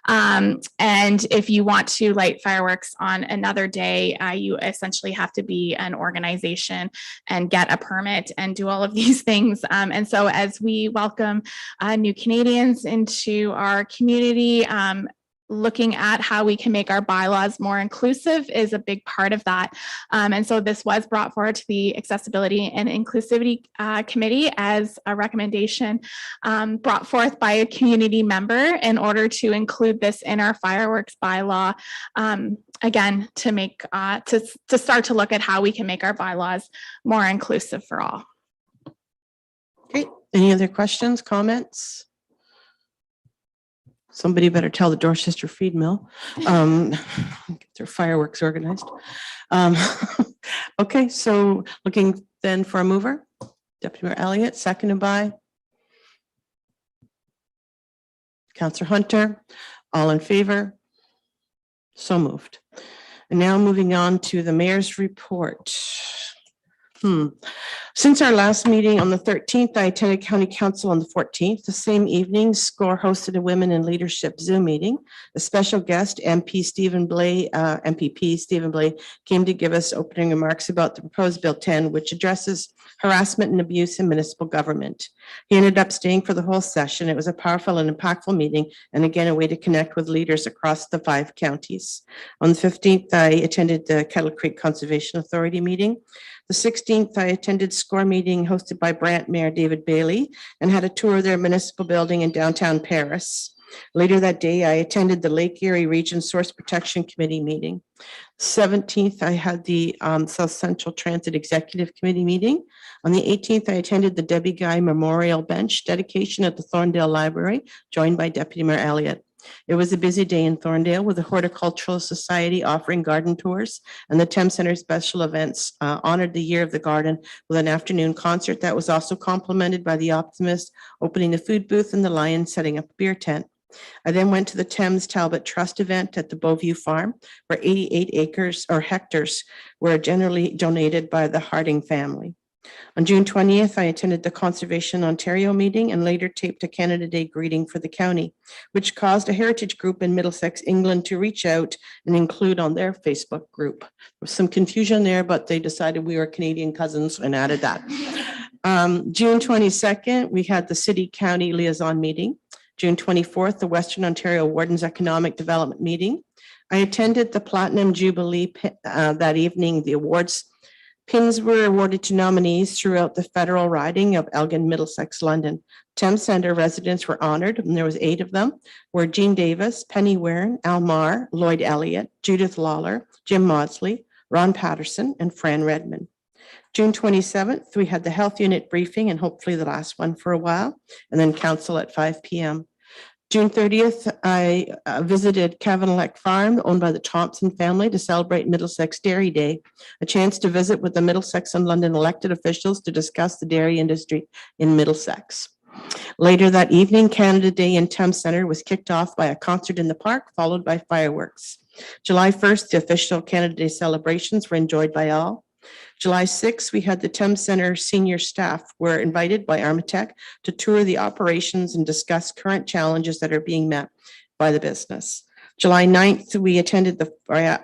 And if you want to light fireworks on another day, you essentially have to be an organization and get a permit and do all of these things. And so as we welcome new Canadians into our community, looking at how we can make our bylaws more inclusive is a big part of that. And so this was brought forward to the Accessibility and Inclusivity Committee as a recommendation brought forth by a community member in order to include this in our fireworks bylaw. Again, to make to start to look at how we can make our bylaws more inclusive for all. Okay, any other questions, comments? Somebody better tell the Dorchester Feed Mill. Get their fireworks organized. Okay, so looking then for a mover. Deputy Mayor Elliott, seconded by Counselor Hunter, all in favor? So moved. And now moving on to the mayor's report. Since our last meeting on the 13th, I attended County Council on the 14th. The same evening, SCORE hosted a Women in Leadership Zoom meeting. A special guest, MPP Stephen Blay, came to give us opening remarks about the proposed Bill 10, which addresses harassment and abuse in municipal government. He ended up staying for the whole session. It was a powerful and impactful meeting, and again, a way to connect with leaders across the 5 counties. On the 15th, I attended the Kettle Creek Conservation Authority meeting. The 16th, I attended SCORE meeting hosted by Brant Mayor David Bailey and had a tour of their municipal building in downtown Paris. Later that day, I attended the Lake Erie Region Source Protection Committee meeting. 17th, I had the South Central Transit Executive Committee meeting. On the 18th, I attended the Debbie Guy Memorial Bench dedication at the Thorndale Library, joined by Deputy Mayor Elliott. It was a busy day in Thorndale with the Horticultural Society offering garden tours, and the Thames Center special events honored the Year of the Garden with an afternoon concert that was also complemented by the Optimist opening the food booth and the Lion setting up a beer tent. I then went to the Thames Talbot Trust event at the Beauview Farm, where 88 acres or hectares were generally donated by the Harding family. On June 20th, I attended the Conservation Ontario meeting and later taped a Canada Day greeting for the county, which caused a heritage group in Middlesex, England to reach out and include on their Facebook group. There was some confusion there, but they decided we were Canadian cousins and added that. June 22nd, we had the City-County Liaison meeting. June 24th, the Western Ontario Wardens Economic Development meeting. I attended the Platinum Jubilee that evening. The awards pins were awarded to nominees throughout the federal riding of Elgin, Middlesex, London. Thames Centre residents were honored, and there was 8 of them, were Jean Davis, Penny Warren, Al Marr, Lloyd Elliott, Judith Lawler, Jim Maudsley, Ron Patterson, and Fran Redmond. June 27th, we had the health unit briefing, and hopefully the last one for a while, and then council at 5 p.m. June 30th, I visited Cavanlek Farm, owned by the Thompson family, to celebrate Middlesex Dairy Day, a chance to visit with the Middlesex and London elected officials to discuss the dairy industry in Middlesex. Later that evening, Canada Day in Thames Centre was kicked off by a concert in the park, followed by fireworks. July 1st, the official Canada Day celebrations were enjoyed by all. July 6th, we had the Thames Centre senior staff were invited by Armitech to tour the operations and discuss current challenges that are being met by the business. July 9th,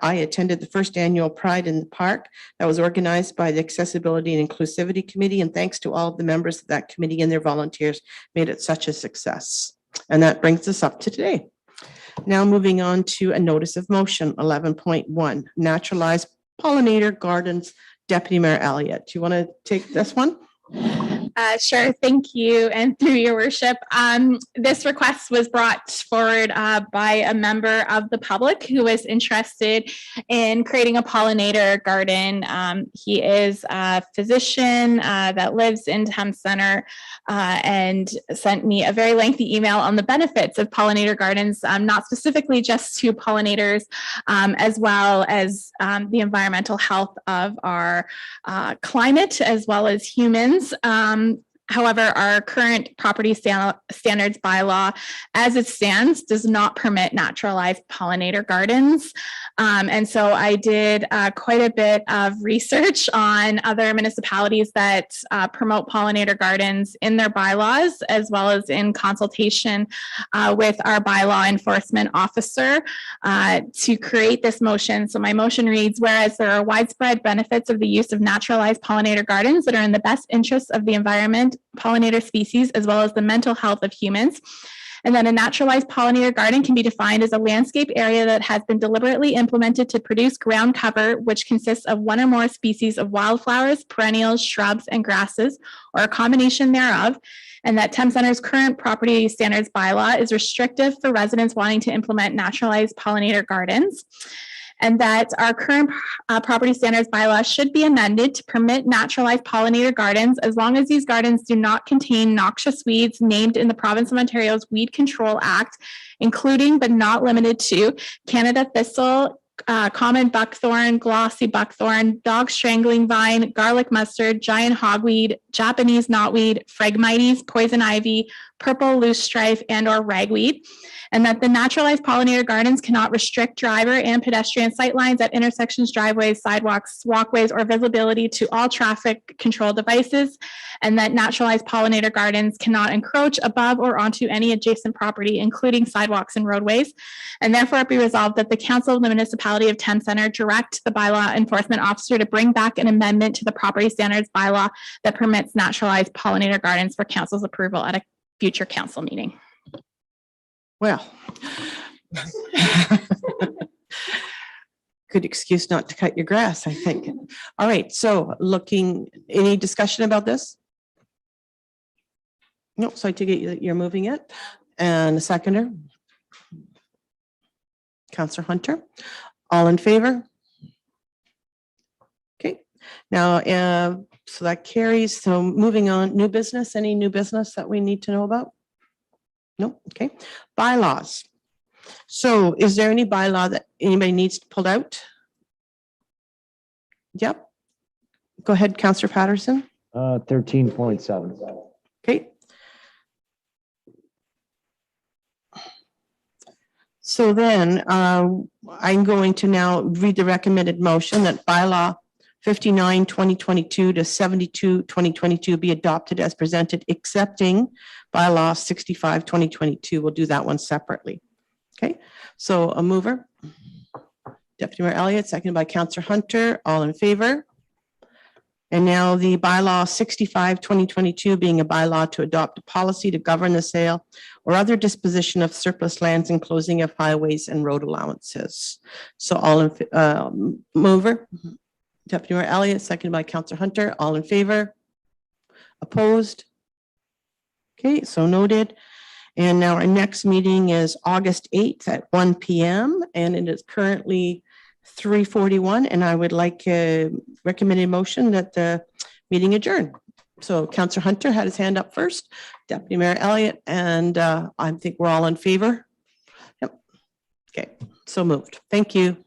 I attended the first annual Pride in the Park that was organized by the Accessibility and Inclusivity Committee, and thanks to all of the members of that committee and their volunteers made it such a success. And that brings us up to today. Now moving on to a notice of motion, 11.1, naturalized pollinator gardens. Deputy Mayor Elliott, do you want to take this one? Sure, thank you. And through your worship, this request was brought forward by a member of the public who was interested in creating a pollinator garden. He is a physician that lives in Thames Centre and sent me a very lengthy email on the benefits of pollinator gardens, not specifically just to pollinators, as well as the environmental health of our climate, as well as humans. However, our current property standards bylaw, as it stands, does not permit naturalized pollinator gardens. And so I did quite a bit of research on other municipalities that promote pollinator gardens in their bylaws, as well as in consultation with our bylaw enforcement officer to create this motion. So my motion reads, whereas there are widespread benefits of the use of naturalized pollinator gardens that are in the best interests of the environment, pollinator species, as well as the mental health of humans. And then a naturalized pollinator garden can be defined as a landscape area that has been deliberately implemented to produce ground cover, which consists of one or more species of wildflowers, perennials, shrubs, and grasses, or a combination thereof. And that Thames Centre's current property standards bylaw is restrictive for residents wanting to implement naturalized pollinator gardens. And that our current property standards bylaw should be amended to permit naturalized pollinator gardens as long as these gardens do not contain noxious weeds named in the Province of Ontario's Weed Control Act, including but not limited to Canada thistle, common buckthorn, glossy buckthorn, dog strangling vine, garlic mustard, giant hogweed, Japanese knotweed, phragmites, poison ivy, purple loosestrife, and or ragweed. And that the naturalized pollinator gardens cannot restrict driver and pedestrian sightlines at intersections, driveways, sidewalks, walkways, or visibility to all traffic control devices. And that naturalized pollinator gardens cannot encroach above or onto any adjacent property, including sidewalks and roadways. And therefore it be resolved that the Council of the Municipality of Thames Center direct the bylaw enforcement officer to bring back an amendment to the property standards bylaw that permits naturalized pollinator gardens for council's approval at a future council meeting. Well. Good excuse not to cut your grass, I think. All right, so any discussion about this? No, so I take it that you're moving it. And the seconder? Councillor Hunter, all in favor? Okay, now, so that carries. So moving on, new business, any new business that we need to know about? No, okay. Bylaws. So is there any bylaw that anybody needs to pull out? Yep. Go ahead, Councillor Patterson. 13.7. Okay. So then I'm going to now read the recommended motion that bylaw 59, 2022 to 72, 2022 be adopted as presented, excepting bylaw 65, 2022. We'll do that one separately. Okay, so a mover, Deputy Mayor Elliott, seconded by Councillor Hunter, all in favor. And now the bylaw 65, 2022 being a bylaw to adopt a policy to govern the sale or other disposition of surplus lands and closing of highways and road allowances. So all in mover, Deputy Mayor Elliott, seconded by Councillor Hunter, all in favor? Opposed? Okay, so noted. And now our next meeting is August 8th at 1 p.m. and it is currently 3:41, and I would like a recommended motion that the meeting adjourn. So Councillor Hunter had his hand up first, Deputy Mayor Elliott, and I think we're all in favor. Yep. Okay, so moved. Thank you.